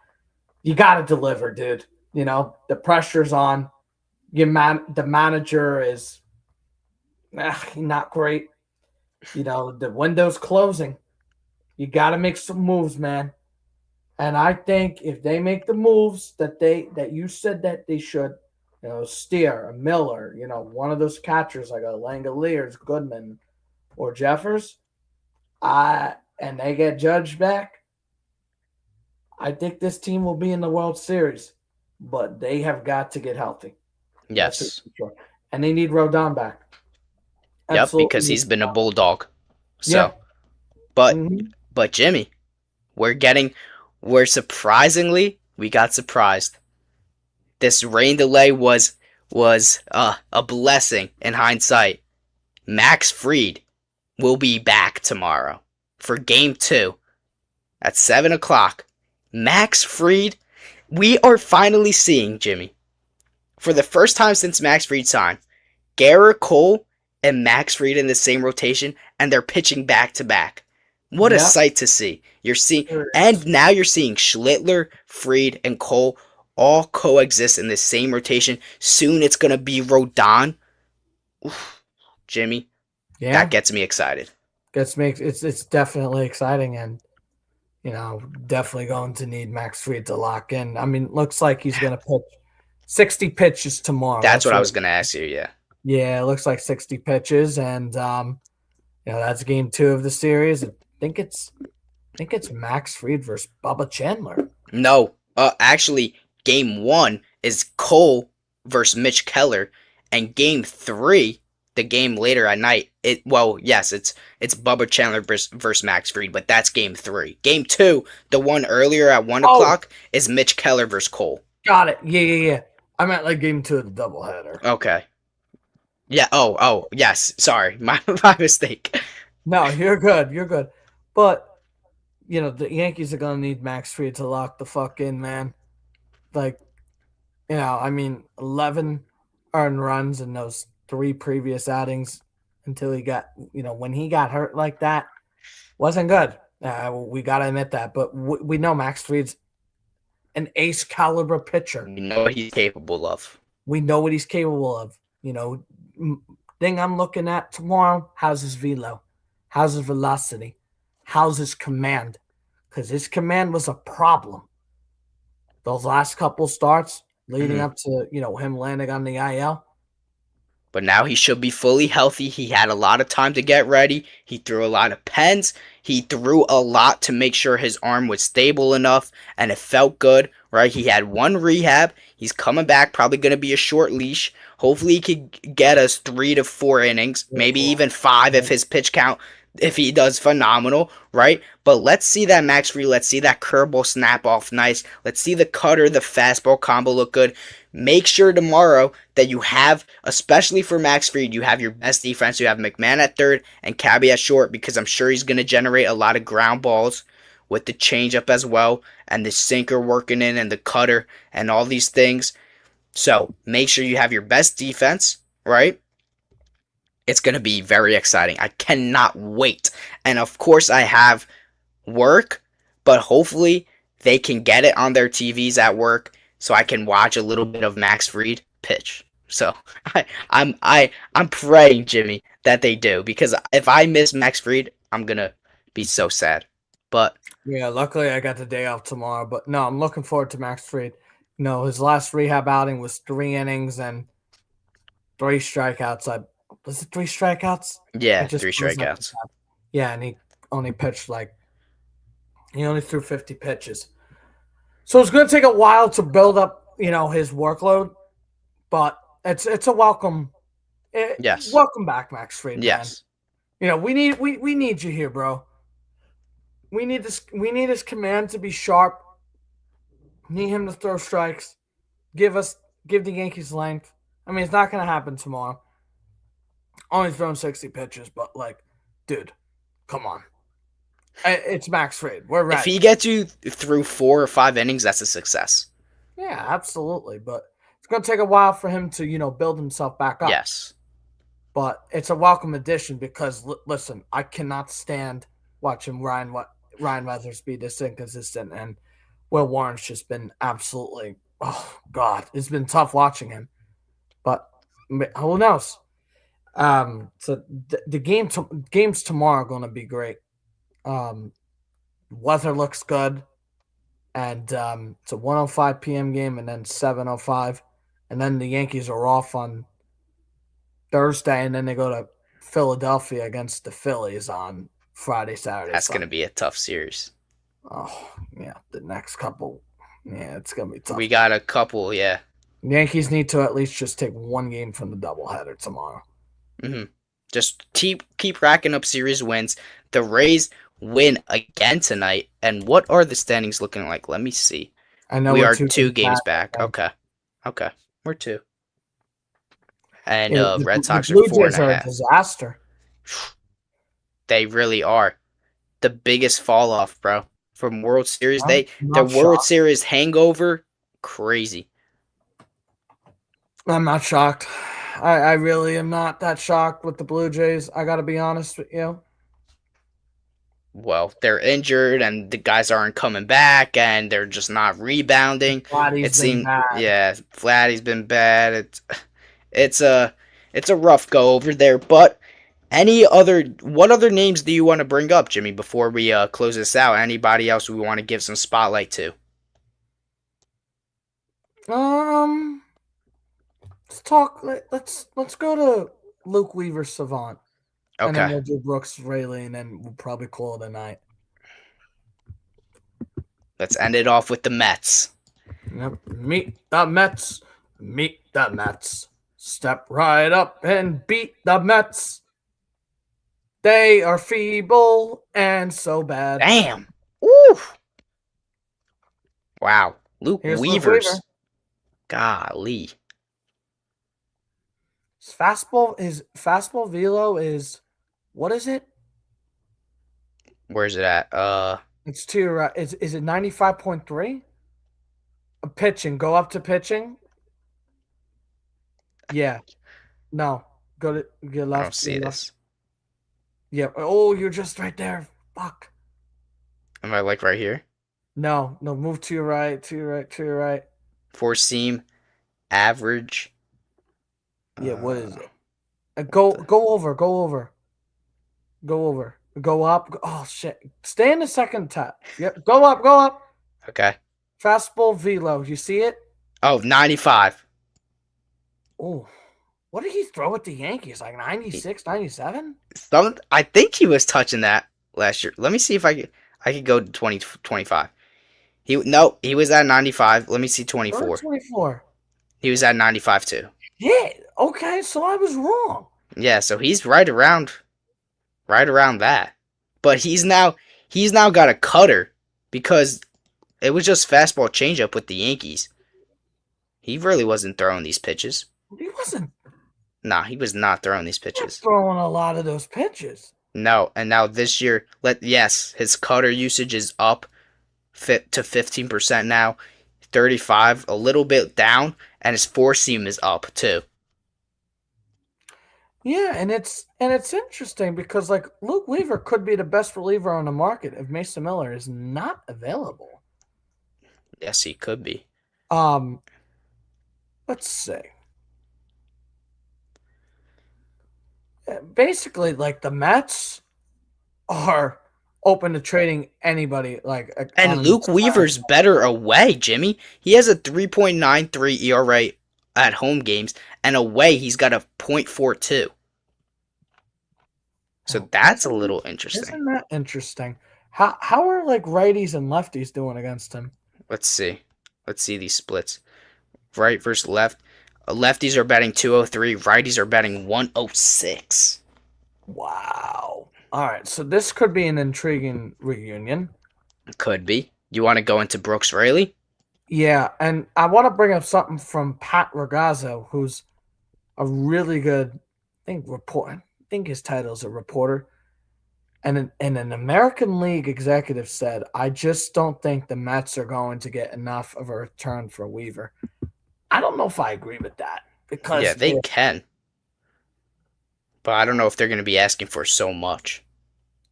You got to deliver, dude. The pressure's on. The manager is not great. The window's closing. You got to make some moves, man. And I think if they make the moves that you said that they should, Steer, a Miller, one of those catchers like a Langeliers, Goodman, or Jeffers, and they get Judge back, I think this team will be in the World Series. But they have got to get healthy. That's it Yes. for sure. And they need Rodon back. Yep, Absolutely. because he's been a bulldog. Yeah. So, but Mm-hmm. but Jimmy, we're surprisingly we got surprised. This rain delay was a blessing in hindsight. Max Fried will be back tomorrow for game 2 at 7 o'clock. Max Fried, we are finally seeing, Jimmy, for the first time since Max Fried signed, Garrett Cole and Max Fried in the same rotation, and they're pitching back to back. What a Yeah. sight to see! Sure And is. now you're seeing Schlittler, Fried, and Cole all coexist in the same rotation. Soon it's gonna be Rodon. Oof, Jimmy, that Yeah. gets me excited. It's definitely exciting and definitely going to need Max Fried to lock in. I mean, looks like he's going to pitch 60 pitches tomorrow. That's That's what I what. was gonna ask you. Yeah. Yeah, it looks like 60 pitches, and that's game 2 of the series. I think it's Max Fried versus Bubba Chandler. No. Actually, game 1 is Cole versus Mitch Keller, and game 3, the game later at night. It's Bubba Chandler versus Max Fried, but that's game 3. Game 2, the one earlier at 1 o'clock, is Mitch Keller versus Cole. Got it. Yeah. I meant like game 2 of the doubleheader. Okay. Yeah. Oh. Yes. Sorry. My mistake. No, you're good. But the Yankees are gonna need Max Fried to lock the fuck in, man. Like, 11 earned runs in those 3 previous outings until he got, when he got hurt like that, wasn't good. We gotta admit that. But we know Max Fried's an ace caliber pitcher. We know what he's capable of. We know what he's capable of. Thing I'm looking at tomorrow, how's his velo? How's his velocity? How's his command? Because his command was a problem. Those last couple starts leading up to, him landing on the IL. But now he should be fully healthy. He had a lot of time to get ready. He threw a lot of pens. He threw a lot to make sure his arm was stable enough, and it felt good, right? He had 1 rehab. He's coming back, probably going to be a short leash. Hopefully he could get us 3 to 4 innings, maybe even 5 if his pitch count, if he does phenomenal, right? But let's see that Max Fried. Let's see that curveball snap off nice. Let's see the cutter, the fastball combo look good. Make sure tomorrow that you have, especially for Max Fried, you have your best defense. You have McMahon at third and Cabby at short, because I'm sure he's going to generate a lot of ground balls with the changeup as well, and the sinker working in, and the cutter, and all these things. So make sure you have your best defense, right? It's going to be very exciting. I cannot wait. And of course I have work, but hopefully they can get it on their TVs at work so I can watch a little bit of Max Fried pitch. So I'm praying, Jimmy, that they do, because if I miss Max Fried, I'm going to be so sad. But yeah, luckily I got the day off tomorrow. But no, I'm looking forward to Max Fried. His last rehab outing was 3 innings and 3 strikeouts. Was it 3 strikeouts? Yeah, 3 strikeouts. Yeah, and he only threw 50 pitches. So it's going to take a while to build up, his workload, but it's a welcome. Yes. Welcome back, Max Fried. Yes. Man. We need you here, bro. We need his command to be sharp. Need him to throw strikes. Give the Yankees length. I mean, it's not going to happen tomorrow. Only throwing 60 pitches, but dude, come on. It's Max Fried. We're ready. If he gets you through 4 or 5 innings, that's a success. Yeah, absolutely. But it's going to take a while for him to, build himself back up. Yes. But it's a welcome addition because, listen, I cannot stand watching Ryan Weathers be this inconsistent. And Will Warren's just been absolutely, oh, God, it's been tough watching him. But who knows? So the games tomorrow are going to be great. Weather looks good, and it's a 1:05 p.m. game, and then 7:05, and then the Yankees are off on Thursday, and then they go to Philadelphia against the Phillies on Friday, Saturday. That's going to be a tough series. Oh yeah, the next couple, yeah, it's going to be tough. We got a couple, yeah. The Yankees need to at least just take 1 game from the doubleheader tomorrow. Mm-hmm. Just keep racking up series wins. The Rays win again tonight. And what are the standings looking like? Let me see. I know we are 2 games back. Okay. We're 2. And Red Sox are 4.5. Blue Jays are a disaster. They really are. The biggest fall off, bro. From World Series. The World Series hangover, crazy. I'm not shocked. I really am not that shocked with the Blue Jays. I got to be honest with you. Well, they're injured and the guys aren't coming back and they're just not rebounding. Vladdy's been bad. Yeah, Vladdy's been bad. It's a rough go over there. But what other names do you want to bring up, Jimmy, before we close this out? Anybody else we want to give some spotlight to? let's talk. Let's go to Luke Weaver Savant, and then Okay, we'll do Brooks Raley, and then we'll probably call it a night. let's end it off with the Mets. Yep. Meet the Mets. Meet the Mets. Step right up and beat the Mets. They are feeble and so bad. Damn. Woo. Wow. Luke Here's Luke Weaver. Weavers. Golly. His fastball velo is, what is it? Where's it at? It's to your right. Is it 95.3? Pitching. Go up to pitching. Yeah. No. Go to your I left. don't see this. Yeah. Oh, you're just right there. Fuck. Am I like right here? No. Move to your right. To your right. To your right. Four seam, average. Yeah. What is it? Go over. Go over. Go over. Go up. Oh shit. Stay in the second tap. Yep. Go up. Go up. Okay. Fastball velo. You see it? Oh, 95. Oh. What did he throw at the Yankees? Like 96, 97? I think he was touching that last year. Let me see if I could go to 25. He was at 95. Let me see 24. 24. He was at 95 too. Yeah. Okay, so I was wrong. Yeah, so he's right around that. But he's now got a cutter because it was just fastball changeup with the Yankees. He really wasn't throwing these pitches. He wasn't. Nah, he was not throwing these pitches. Throwing a lot of those pitches. No, and now this year, his cutter usage is up to 15% now, 35, a little bit down, and his four seam is up too. Yeah, and it's interesting because like Luke Weaver could be the best reliever on the market if Mason Miller is not available. Yes, he could be. Let's see. Basically, like the Mets are open to trading anybody. And Luke Weaver's better away, Jimmy. He has a 3.93 ERA at home games, and away he's got a .42. So that's a little interesting. Isn't that interesting? How are like righties and lefties doing against him? Let's see these splits. Right versus left. Lefties are batting 203. Righties are batting 106. Wow. All right, so this could be an intriguing reunion. Could be. You want to go into Brooks Raley? Yeah, and I want to bring up something from Pat Ragazzo, who's a really good, I think his title is a reporter. And an American League executive said, I just don't think the Mets are going to get enough of a return for Weaver. I don't know if I agree with that. Because yeah, they can. But I don't know if they're going to be asking for so much.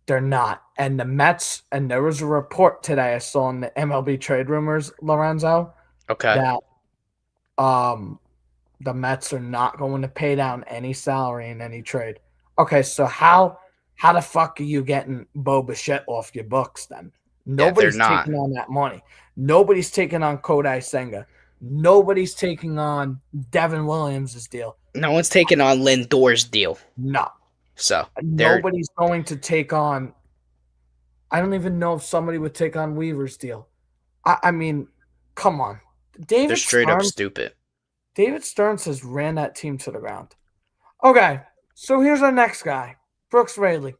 They're not. And the Mets, and there was a report today I saw in the MLB trade rumors, Lorenzo, Okay. that the Mets are not going to pay down any salary in any trade. Okay, so how the fuck are you getting Bo Bichette off your books then? Nobody's taking on that money. Nobody's taking on Kodai Senga. Nobody's taking on Devin Williams' deal. No one's taking on Lindor's deal. No. So nobody's going to take on. I don't even know if somebody would take on Weaver's deal. I mean, come on. They're straight up stupid. David Stearns has ran that team to the ground. Okay, so here's our next guy, Brooks Raley.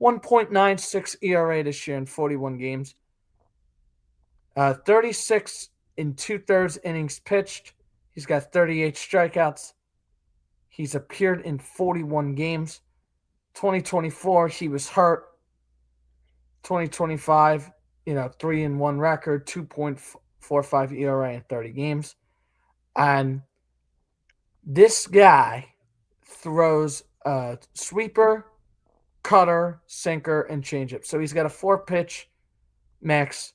1.96 ERA this year in 41 games. 36 in 2/3 innings pitched. He's got 38 strikeouts. He's appeared in 41 games. 2024, he was hurt. 2025, 3-1 record, 2.45 ERA in 30 games. And this guy throws a sweeper, cutter, sinker, and changeup. So he's got a 4-pitch mix.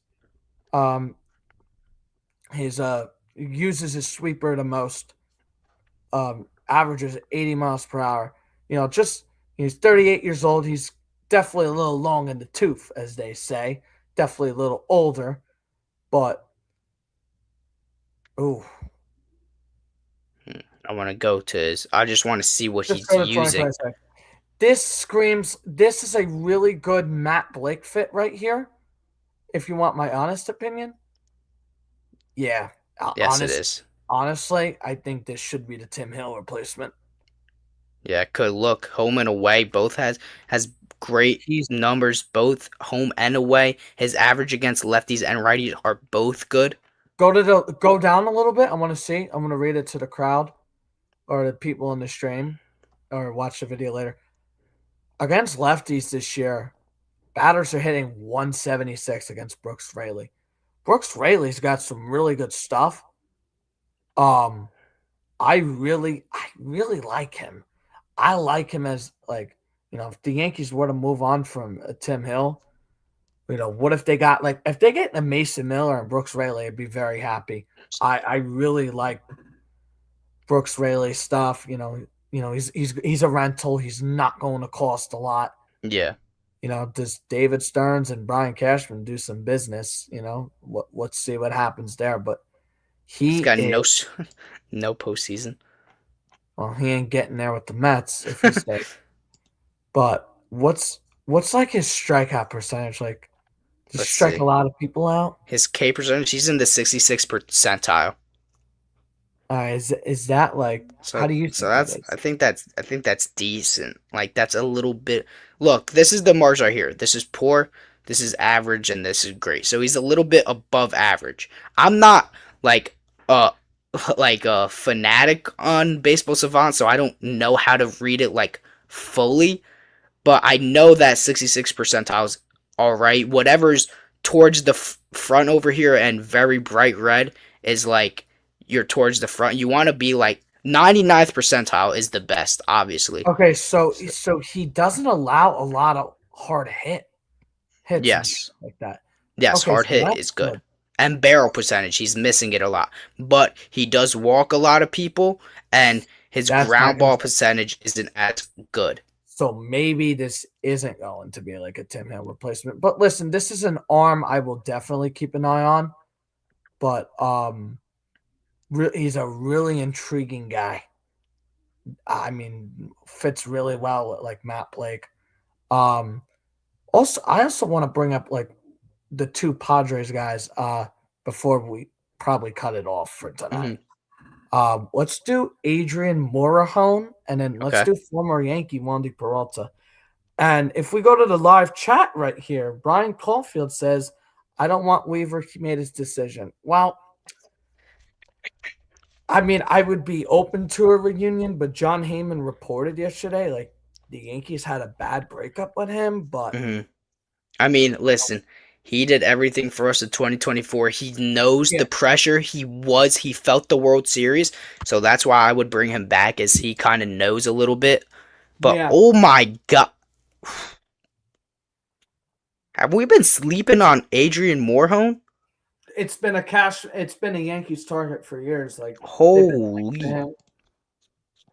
He uses his sweeper the most. Averages 80 miles per hour. He's 38 years old. He's definitely a little long in the tooth, as they say. Definitely a little older. But, I want to go to his. I just want to see what Just he's go to using. 2026. This screams. This is a really good Matt Blake fit right here. If you want my honest opinion, yeah. Yes, it is. Honestly, I think this should be the Tim Hill replacement. Yeah, it could look home and away. Both has great He's numbers, both home and away. His average against lefties and righties are both good. go down a little bit. I want to see. I'm going to read it to the crowd or the people in the stream or watch the video later. Against lefties this year, batters are hitting 176 against Brooks Raley. Brooks Raley's got some really good stuff. I really like him. I like him as if the Yankees were to move on from Tim Hill, what if they got if they get a Mason Miller and Brooks Raley, I'd be very happy. I really like Brooks Raley stuff. He's a rental. He's not going to cost a lot. Yeah. Does David Stearns and Brian Cashman do some business? Let's see what happens there. But He's got is, no postseason. well, he ain't getting there with the Mets if he stays. But what's like his strikeout percentage? Like, does he strike a lot of people out? His K percentage, he's in the 66th percentile. Is that like? How do you? I think that's decent. Like that's a little bit. Look, this is the marks right here. This is poor. This is average, and this is great. So he's a little bit above average. I'm not like like a fanatic on Baseball Savant, so I don't know how to read it like fully. But I know that 66 percentile is all right. Whatever's towards the front over here and very bright red is like you're towards the front. You want to be like 99th percentile is the best, obviously. Okay, so he doesn't allow a lot of hard hits. Yes, like that. Yes, okay, hard hit is good. And barrel percentage, he's missing it a lot. But he does walk a lot of people, and his ground ball percentage isn't as good. So maybe this isn't going to be like a Tim Hill replacement. But listen, this is an arm I will definitely keep an eye on. But he's a really intriguing guy. I mean, fits really well with like Matt Blake. Also, I also want to bring up like the two Padres guys before we probably cut it off for tonight. Let's do Adrian Morejon, and then let's do former Yankee Wandy Peralta. And if we go to the live chat right here, Brian Caulfield says, I don't want Weaver. He made his decision. Well, I mean, I would be open to a reunion, but John Heyman reported yesterday, like, the Yankees had a bad breakup with him, but... I mean, listen, he did everything for us in 2024. He knows the pressure. He felt the World Series, so that's why I would bring him back, as he kind of knows a little bit. But, oh my God. Have we been sleeping on Adrian Morejon? It's been a Yankees target for years. Like, holy,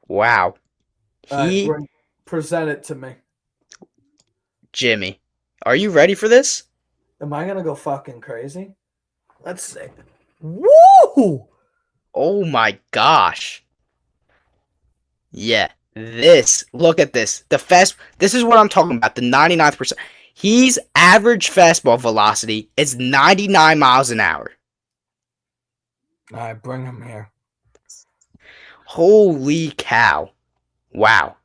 wow. Present it to me. Jimmy, are you ready for this? Am I gonna go fucking crazy? Let's see. Woo! Oh my gosh. Yeah, look at this. This is what I'm talking about, the 99th percent. He's average fastball velocity is 99 miles an hour. All right, bring him here. Holy cow. Wow.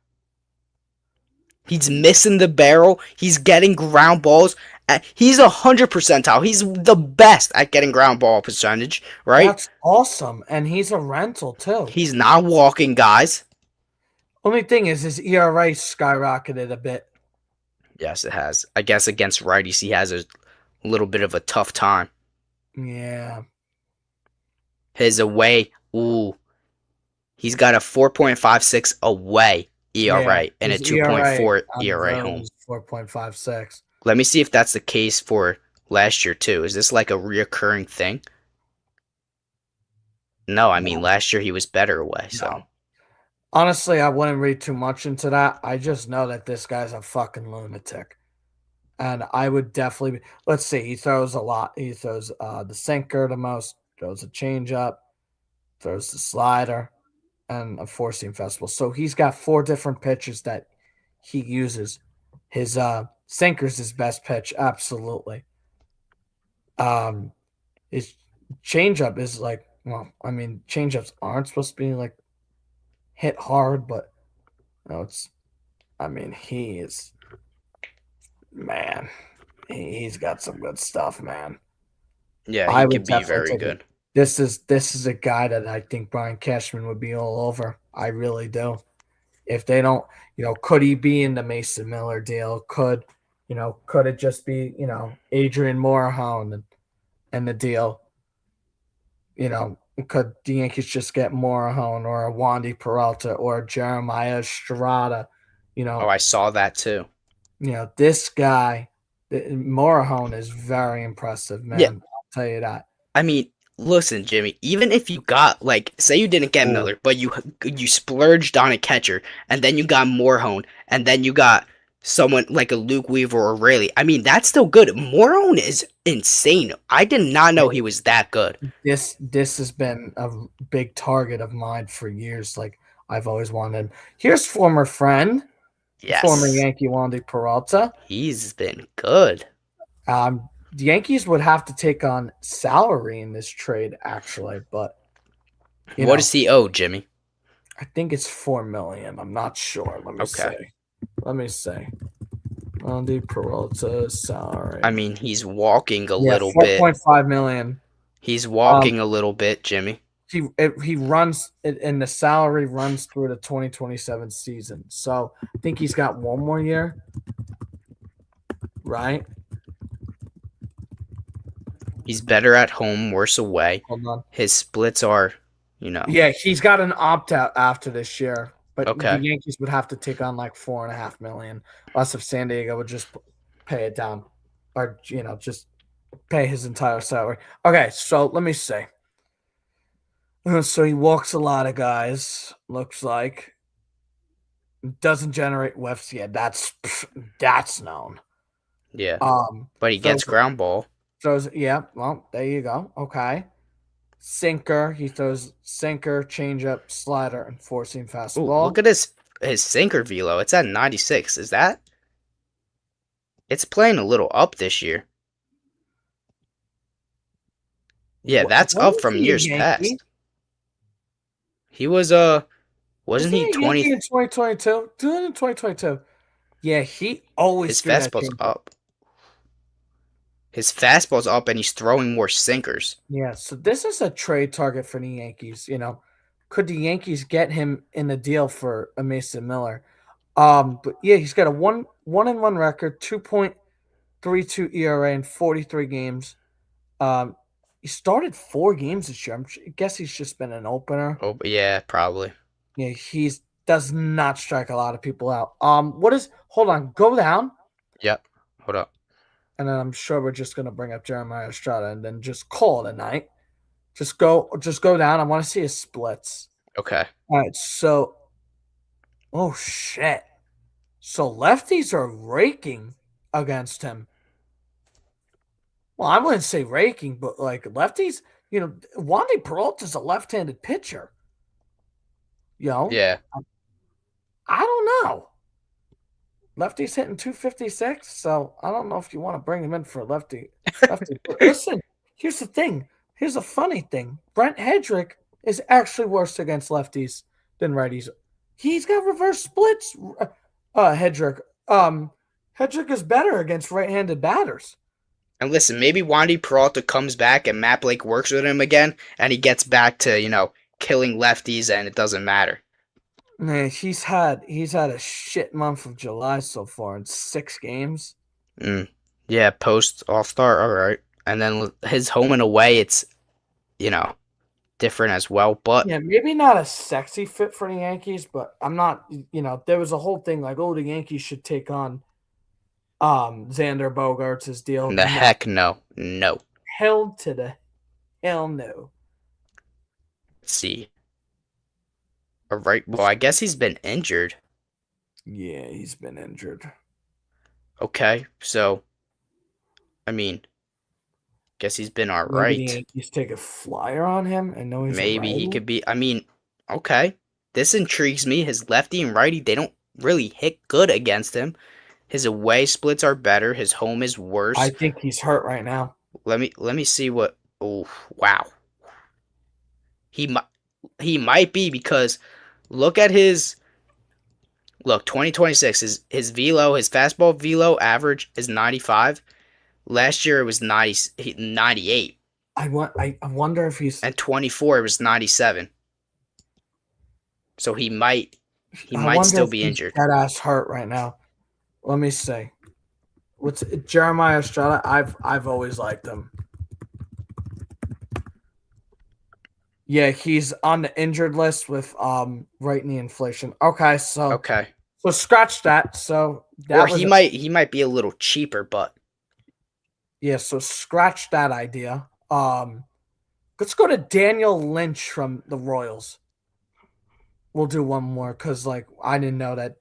He's missing the barrel. He's getting ground balls. He's 100 percentile. He's the best at getting ground ball percentage, right? That's awesome. And he's a rental, too. He's not walking guys. Only thing is his ERA skyrocketed a bit. Yes, it has. I guess against righties, he has a little bit of a tough time. Yeah. His away, he's got a 4.56 away ERA and a 2.4 ERA home. 4.56. Let me see if that's the case for last year, too. Is this like a reoccurring thing? No, I mean, last year he was better away, so... No. Honestly, I wouldn't read too much into that. I just know that this guy's a fucking lunatic. And I would definitely... Let's see. He throws a lot. He throws the sinker the most. Throws a changeup. Throws the slider. and a four-seam fastball. So he's got four different pitches that he uses. His sinker's his best pitch, absolutely. His changeup is like, well, I mean, changeups aren't supposed to be like hit hard, but it's. I mean, he is, man. He's got some good stuff, man. Yeah, he I would could be definitely very take it. good. This is a guy that I think Brian Cashman would be all over. I really do. If they don't, could he be in the Mason Miller deal? Could it just be, Adrian Morejon and the deal? Could the Yankees just get Morejon or a Wandy Peralta or a Jeremiah Estrada? Oh, I saw that too. This guy, Morejon is very impressive, Yeah, man. I'll tell you that. I mean, listen, Jimmy, even if you got like say you didn't get Ooh. Miller, but you splurged on a catcher and then you got Morejon and then you got someone like a Luke Weaver or Rayleigh. I mean, that's still good. Morejon is insane. I did not know he was that good. This has been a big target of mine for years. Like I've always wanted. Here's former friend, former Yes. Yankee Wandy Peralta. He's been good. The Yankees would have to take on salary in this trade, actually, but What does he owe, Jimmy? I think it's $4 million. I'm not sure. Let me Okay. see. Wandy Peralta salary. I mean, he's walking a Yeah, little bit. $4.5 million. He's walking a little bit, Jimmy. He runs and the salary runs through the 2027 season. So I think he's got one more year, right? He's better at home, worse away. Hold on. His splits are, Yeah, he's got an opt out after this year, but Okay. the Yankees would have to take on like $4.5 million. Unless if San Diego would just pay it down, or just pay his entire salary. Okay, so let me see. So he walks a lot of guys. Looks like doesn't generate whiffs yet. That's known. Yeah. But he gets ground ball. Throws. Yeah. Well, there you go. Okay. Sinker. He throws sinker, changeup, slider, and four-seam Ooh, fastball. look at his sinker velo. It's at 96. Is that? It's playing a little up this year. Yeah, that's up from years past. He was wasn't he 20 in 2022? Doing in 2022. Yeah, he always his threw that fastball's changeup. up. His fastball's up and he's throwing more sinkers. Yeah, so this is a trade target for the Yankees. Could the Yankees get him in a deal for a Mason Miller? But yeah, he's got a 1-1 record, 2.32 ERA in 43 games. He started 4 games this year. I guess he's just been an opener. Oh, yeah, probably. Yeah, he does not strike a lot of people out. Hold on, go down. Yep. Hold up. And then I'm sure we're just gonna bring up Jeremiah Estrada and then just call it a night. Just go down. I want to see his splits. Okay. All right, so oh shit. So lefties are raking against him. Well, I wouldn't say raking, but like lefties, Wandy Peralta's a left-handed pitcher. Yeah. I don't know. Lefty's hitting 256, so I don't know if you want to bring him in for a lefty. But listen, here's the thing. Here's a funny thing. Brent Hedrick is actually worse against lefties than righties. He's got reverse splits. Hedrick. Hedrick is better against right-handed batters. And listen, maybe Wandy Peralta comes back and Matt Blake works with him again, and he gets back to, killing lefties, and it doesn't matter. Man, he's had a shit month of July so far in 6 games. Yeah, post All-Star, all right. And then his home and away, it's, different as well. But yeah, maybe not a sexy fit for the Yankees, but I'm not, there was a whole thing like, oh, the Yankees should take on Xander Bogaerts' deal. The heck no. No. Hell to the hell no. Let's see. All right. Well, I guess he's been injured. Yeah, he's been injured. Okay. So, I mean, guess he's been all right. Maybe the Yankees take a flyer on him and know he's Maybe he could be. I mean, okay. This intrigues me. His lefty and righty, they don't really hit good against him. His away splits are better. His home is I worse. think he's hurt right now. Let me see what. Oh wow, he might he might be because look at his look 2026 his velo his fastball velo average is 95. Last year it was 98 I wonder if he's. and 24 it was 97. So he I might wonder still if be he's injured. dead ass hurt right now. Let me see. What's Jeremiah Estrada? I've always liked him. Yeah, he's on the injured list with right knee inflation. Okay, so Okay. scratch that. So Or that was he might be a little cheaper, but yeah. So scratch that idea. Let's go to Daniel Lynch from the Royals. We'll do one more because I didn't know that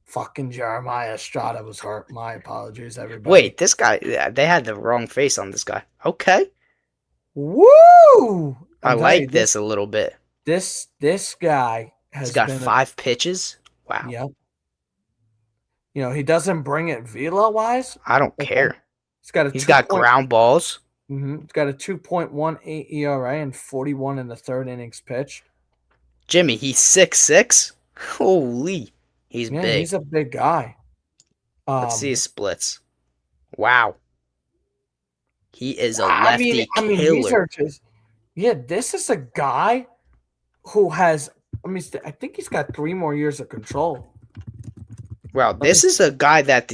fucking Jeremiah Estrada was hurt. My apologies, everybody. wait, this guy they had the wrong face on this guy. Okay. Woo! I I'm telling you, like this a little bit. this guy He's has got been 5 pitches. Wow. yep. He doesn't bring it velo wise. I don't Okay. care. He's got a He's 2 got ground balls. It's got a 2.18 ERA and 41 in the third innings pitched. Jimmy, he's 6'6". Holy. He's Yeah, big. he's a big guy. Let's see his splits. Wow. He is a I mean, lefty these killer. are just this is a guy who has. I think he's got 3 more years of control. Wow, this is a guy that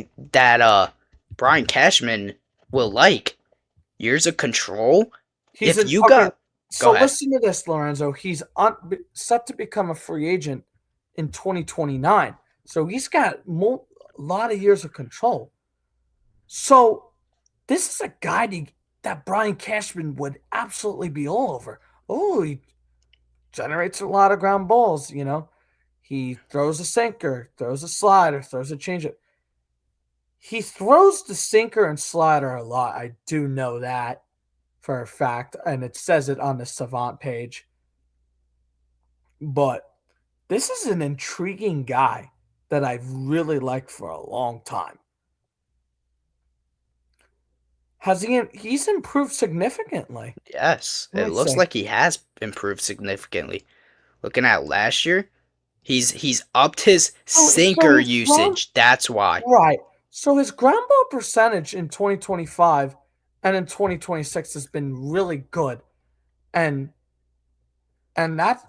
Brian Cashman will like. Years of control. He's If you okay. got So Go ahead. listen to this, Lorenzo. He's set to become a free agent in 2029. So he's got a lot of years of control. So this is a guy that Brian Cashman would absolutely be all over. Oh, he generates a lot of ground balls. He throws a sinker, throws a slider, throws a changeup. He throws the sinker and slider a lot. I do know that for a fact, and it says it on the Savant page. But this is an intriguing guy that I've really liked for a long time. He's improved significantly. Yes, it looks like he has improved significantly. Looking at last year, he's upped his sinker usage. That's why. Right. So his ground ball percentage in 2025 and in 2026 has been really good. And that's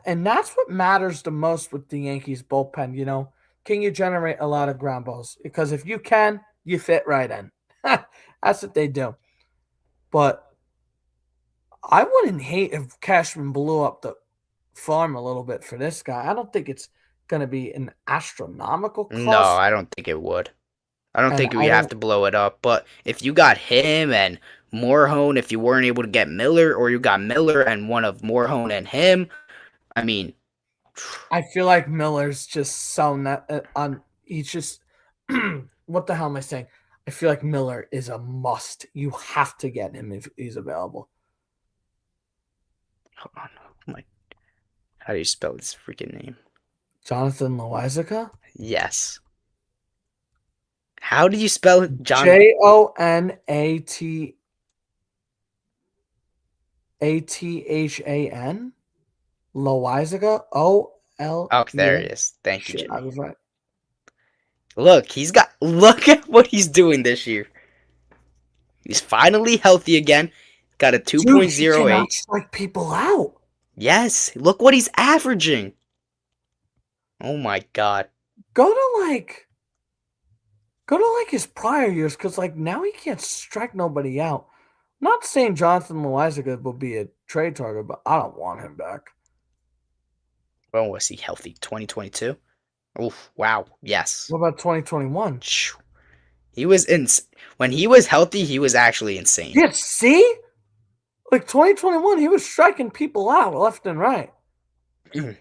what matters the most with the Yankees bullpen, Can you generate a lot of ground balls? Because if you can, you fit right in. That's what they do. But I wouldn't hate if Cashman blew up the farm a little bit for this guy. I don't think it's going to be an astronomical cost. No, I don't think it would. I don't think we have to blow it up. But if you got him and Morejon, if you weren't able to get Miller, or you got Miller and one of Morejon and him, I mean, I feel like Miller's just selling that on. He's just what the hell am I saying? I feel like Miller is a must. You have to get him if he's available. hold on. Oh my, how do you spell this freaking name? Jonathan Loizaga? Yes. How do you spell it? JONATHAN? Loizaga? OL. Oh, there it is. Thank you, Shit, Jimmy. I was right. Look at what he's doing this year. He's finally healthy again. Got a 2.08. Dude, he cannot strike people out. Yes, look what he's averaging. Oh my god. Go to his prior years, because now he can't strike nobody out. I'm not saying Jonathan Loizaga will be a trade target, but I don't want him back. When was he healthy? 2022? Oof, wow. Yes. What about 2021? He was when he was healthy, he was actually insane. Yeah, see? 2021, he was striking people out left and right.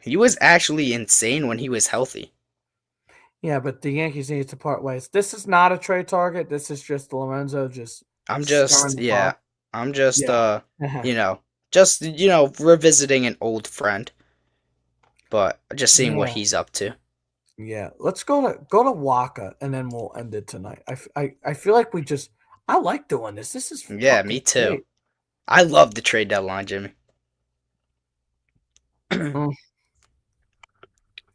He was actually insane when he was healthy. Yeah, but the Yankees need to part ways. This is not a trade target. This is just Lorenzo I'm just revisiting an old friend. but just seeing what Yeah. he's up to. Yeah. Let's go to Waka and then we'll end it tonight. I feel like I like doing this. This is Yeah, me fucking too. great. I love the trade deadline, Jimmy. Mm.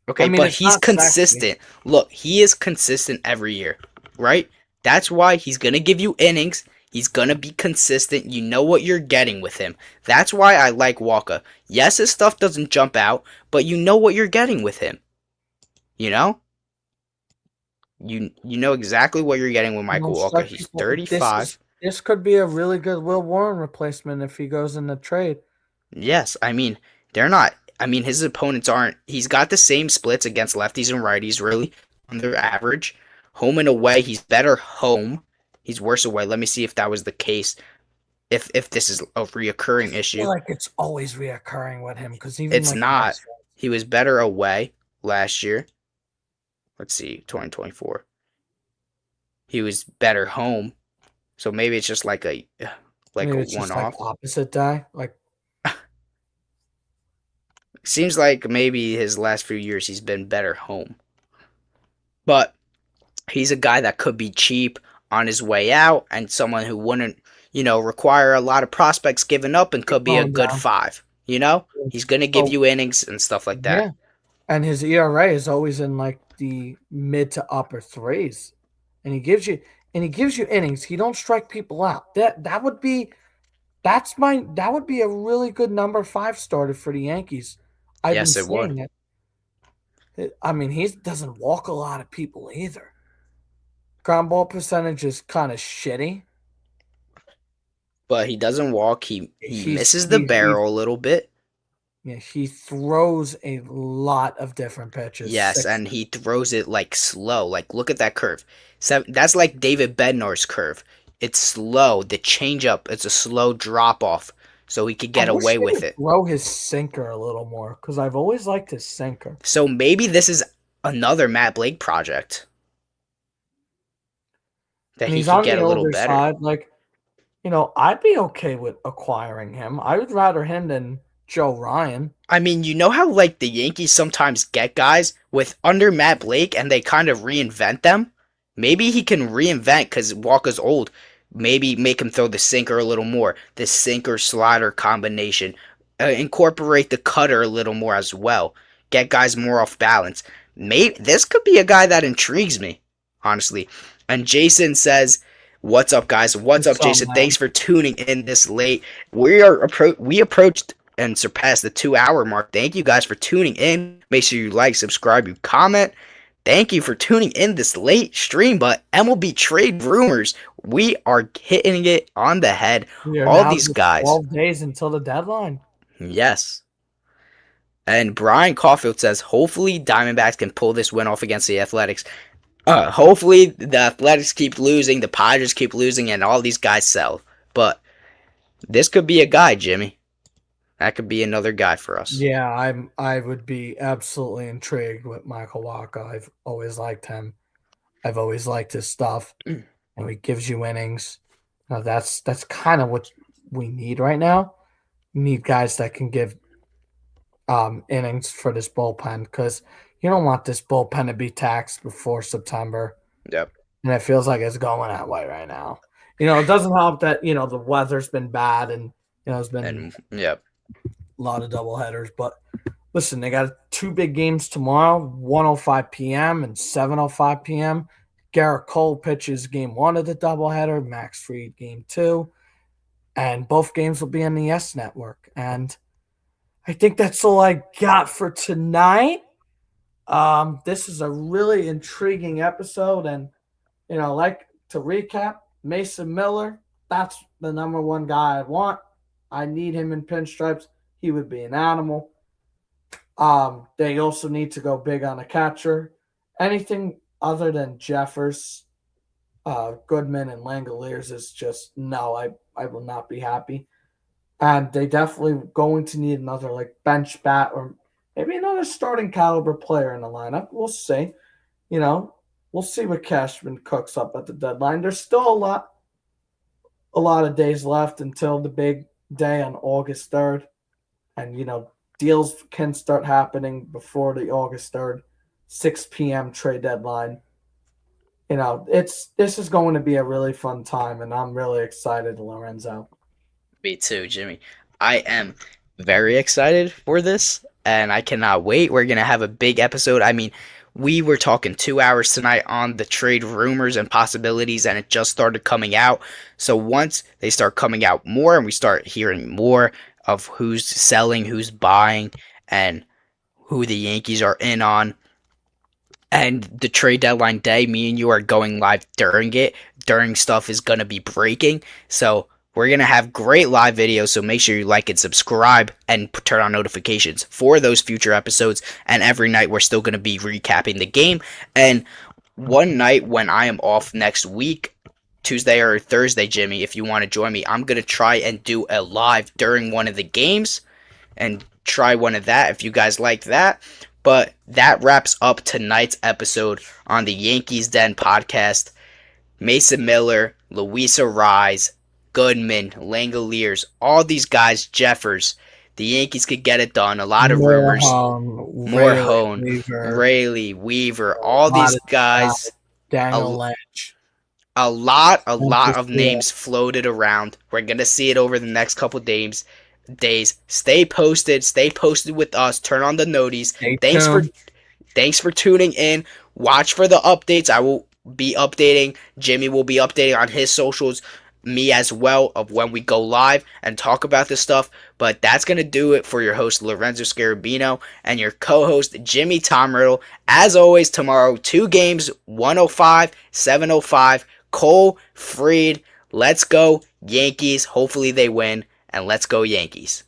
I Okay, mean, but it's he's not sexy. consistent. Look, he is consistent every year, right? That's why he's going to give you innings. He's going to be consistent. You know what you're getting with him. That's why I like Walker. Yes, his stuff doesn't jump out, but you know what you're getting with him. You know? You know exactly what you're getting with You Michael don't Walker. strike He's people. This is 35. this could be a really good Will Warren replacement if he goes in the trade. Yes, I mean, they're not. I mean, his opponents aren't. He's got the same splits against lefties and righties, really, on their average. Home and away, he's better home. He's worse away. Let me see if that was the case. If this is a I reoccurring feel issue. like it's always reoccurring with him because even It's like not. He was better away last year. Let's see, 2024. He was better home. So maybe it's just like a maybe it's one just like off. opposite die. Like Seems like maybe his last few years he's been better home. But he's a guy that could be cheap on his way out and someone who wouldn't, require a lot of prospects giving up and keep could be a going good down. five. He's going to give So you innings and stuff like that. yeah, and his ERA is always in like the mid to upper threes, and he gives you innings. He don't strike people out. That would be a really good number five starter for the Yankees. I've been Yes, it would. saying it. I mean, he doesn't walk a lot of people either. Ground ball percentage is kind of shitty. But he doesn't walk. He He's misses the he he barrel a little bit. yeah, he throws a lot of different pitches. Yes, Six. and he throws it like slow. Like look at that curve. That's like David Bednar's curve. It's slow. The changeup, it's a slow drop off, so he could I get wish away he with would it. throw his sinker a little more because I've always liked his sinker. So maybe this is another Matt Blake project that And he he's could on get the a little older better. side. Like, I'd be okay with acquiring him. I would rather him than Joe Ryan. I mean, you know how like the Yankees sometimes get guys with under Matt Blake and they kind of reinvent them? Maybe he can reinvent because Walker's old. Maybe make him throw the sinker a little more, the sinker slider combination. Incorporate the cutter a little more as well. Get guys more off balance. Maybe this could be a guy that intrigues me, honestly. And Jason says, "What's up, guys? What's up, What's up, Jason? man? Thanks for tuning in this late. We approached and surpassed the 2 hour mark. Thank you guys for tuning in. Make sure you like, subscribe, you comment. Thank you for tuning in this late stream, but MLB trade rumors, we are hitting it on the head. We are All now these just guys. 12 days until the deadline. Yes. And Brian Caulfield says, hopefully Diamondbacks can pull this win off against the Athletics. Hopefully the Athletics keep losing, the Padres keep losing, and all these guys sell. But this could be a guy, Jimmy. That could be another guy for us. Yeah, I would be absolutely intrigued with Michael Waka. I've always liked him. I've always liked his stuff, and he gives you innings. That's kind of what we need right now. We need guys that can give innings for this bullpen because you don't want this bullpen to be taxed before September, Yep. and it feels like it's going that way right now. It doesn't help that the weather's been bad and it's been And yep. a lot of doubleheaders. But listen, they got two big games tomorrow, 1:05 p.m. and 7:05 p.m. Garrett Cole pitches game one of the doubleheader, Max Fried game two, and both games will be on the S Network. And I think that's all I got for tonight. This is a really intriguing episode, and like to recap, Mason Miller, that's the number one guy I want. I need him in pinstripes. He would be an animal. They also need to go big on a catcher. Anything other than Jeffers, Goodman, and Langeliers is just no. I will not be happy. And they definitely going to need another like bench bat or maybe another starting caliber player in the lineup. We'll see. We'll see what Cashman cooks up at the deadline. There's still a lot of days left until the big day on August 3rd. And deals can start happening before the August 3rd, 6 p.m. trade deadline. This is going to be a really fun time, and I'm really excited, Lorenzo. Me too, Jimmy. I am very excited for this, and I cannot wait. We're going to have a big episode. I mean, we were talking 2 hours tonight on the trade rumors and possibilities, and it just started coming out. So once they start coming out more and we start hearing more of who's selling, who's buying, and who the Yankees are in on, and the trade deadline day, me and you are going live during it. During stuff is going to be breaking. So we're going to have great live videos. So make sure you like and subscribe and turn on notifications for those future episodes. And every night we're still going to be recapping the game. And one night when I am off next week, Tuesday or Thursday, Jimmy, if you want to join me, I'm going to try and do a live during one of the games and try one of that if you guys like that. But that wraps up tonight's episode on the Yankees Den podcast. Mason Miller, Luisa Rise, Goodman, Langeliers, all these guys, Jeffers. The Yankees could get it done. A lot of rumors. Morejon, Rayleigh, Weaver, all these guys. Daniel Lynch. A lot of names floated around. We're going to see it over the next couple days. Stay posted with us. Turn on the noties. Thanks for tuning in. Watch for the updates. I will be updating. Jimmy will be updating on his socials, me as well, of when we go live and talk about this stuff. But that's going to do it for your host Lorenzo Scarabino and your co-host Jimmy Tom Riddle. As always, tomorrow 2 games, 1:05, 7:05. Cole, Fried, let's go Yankees. Hopefully they win. And let's go Yankees.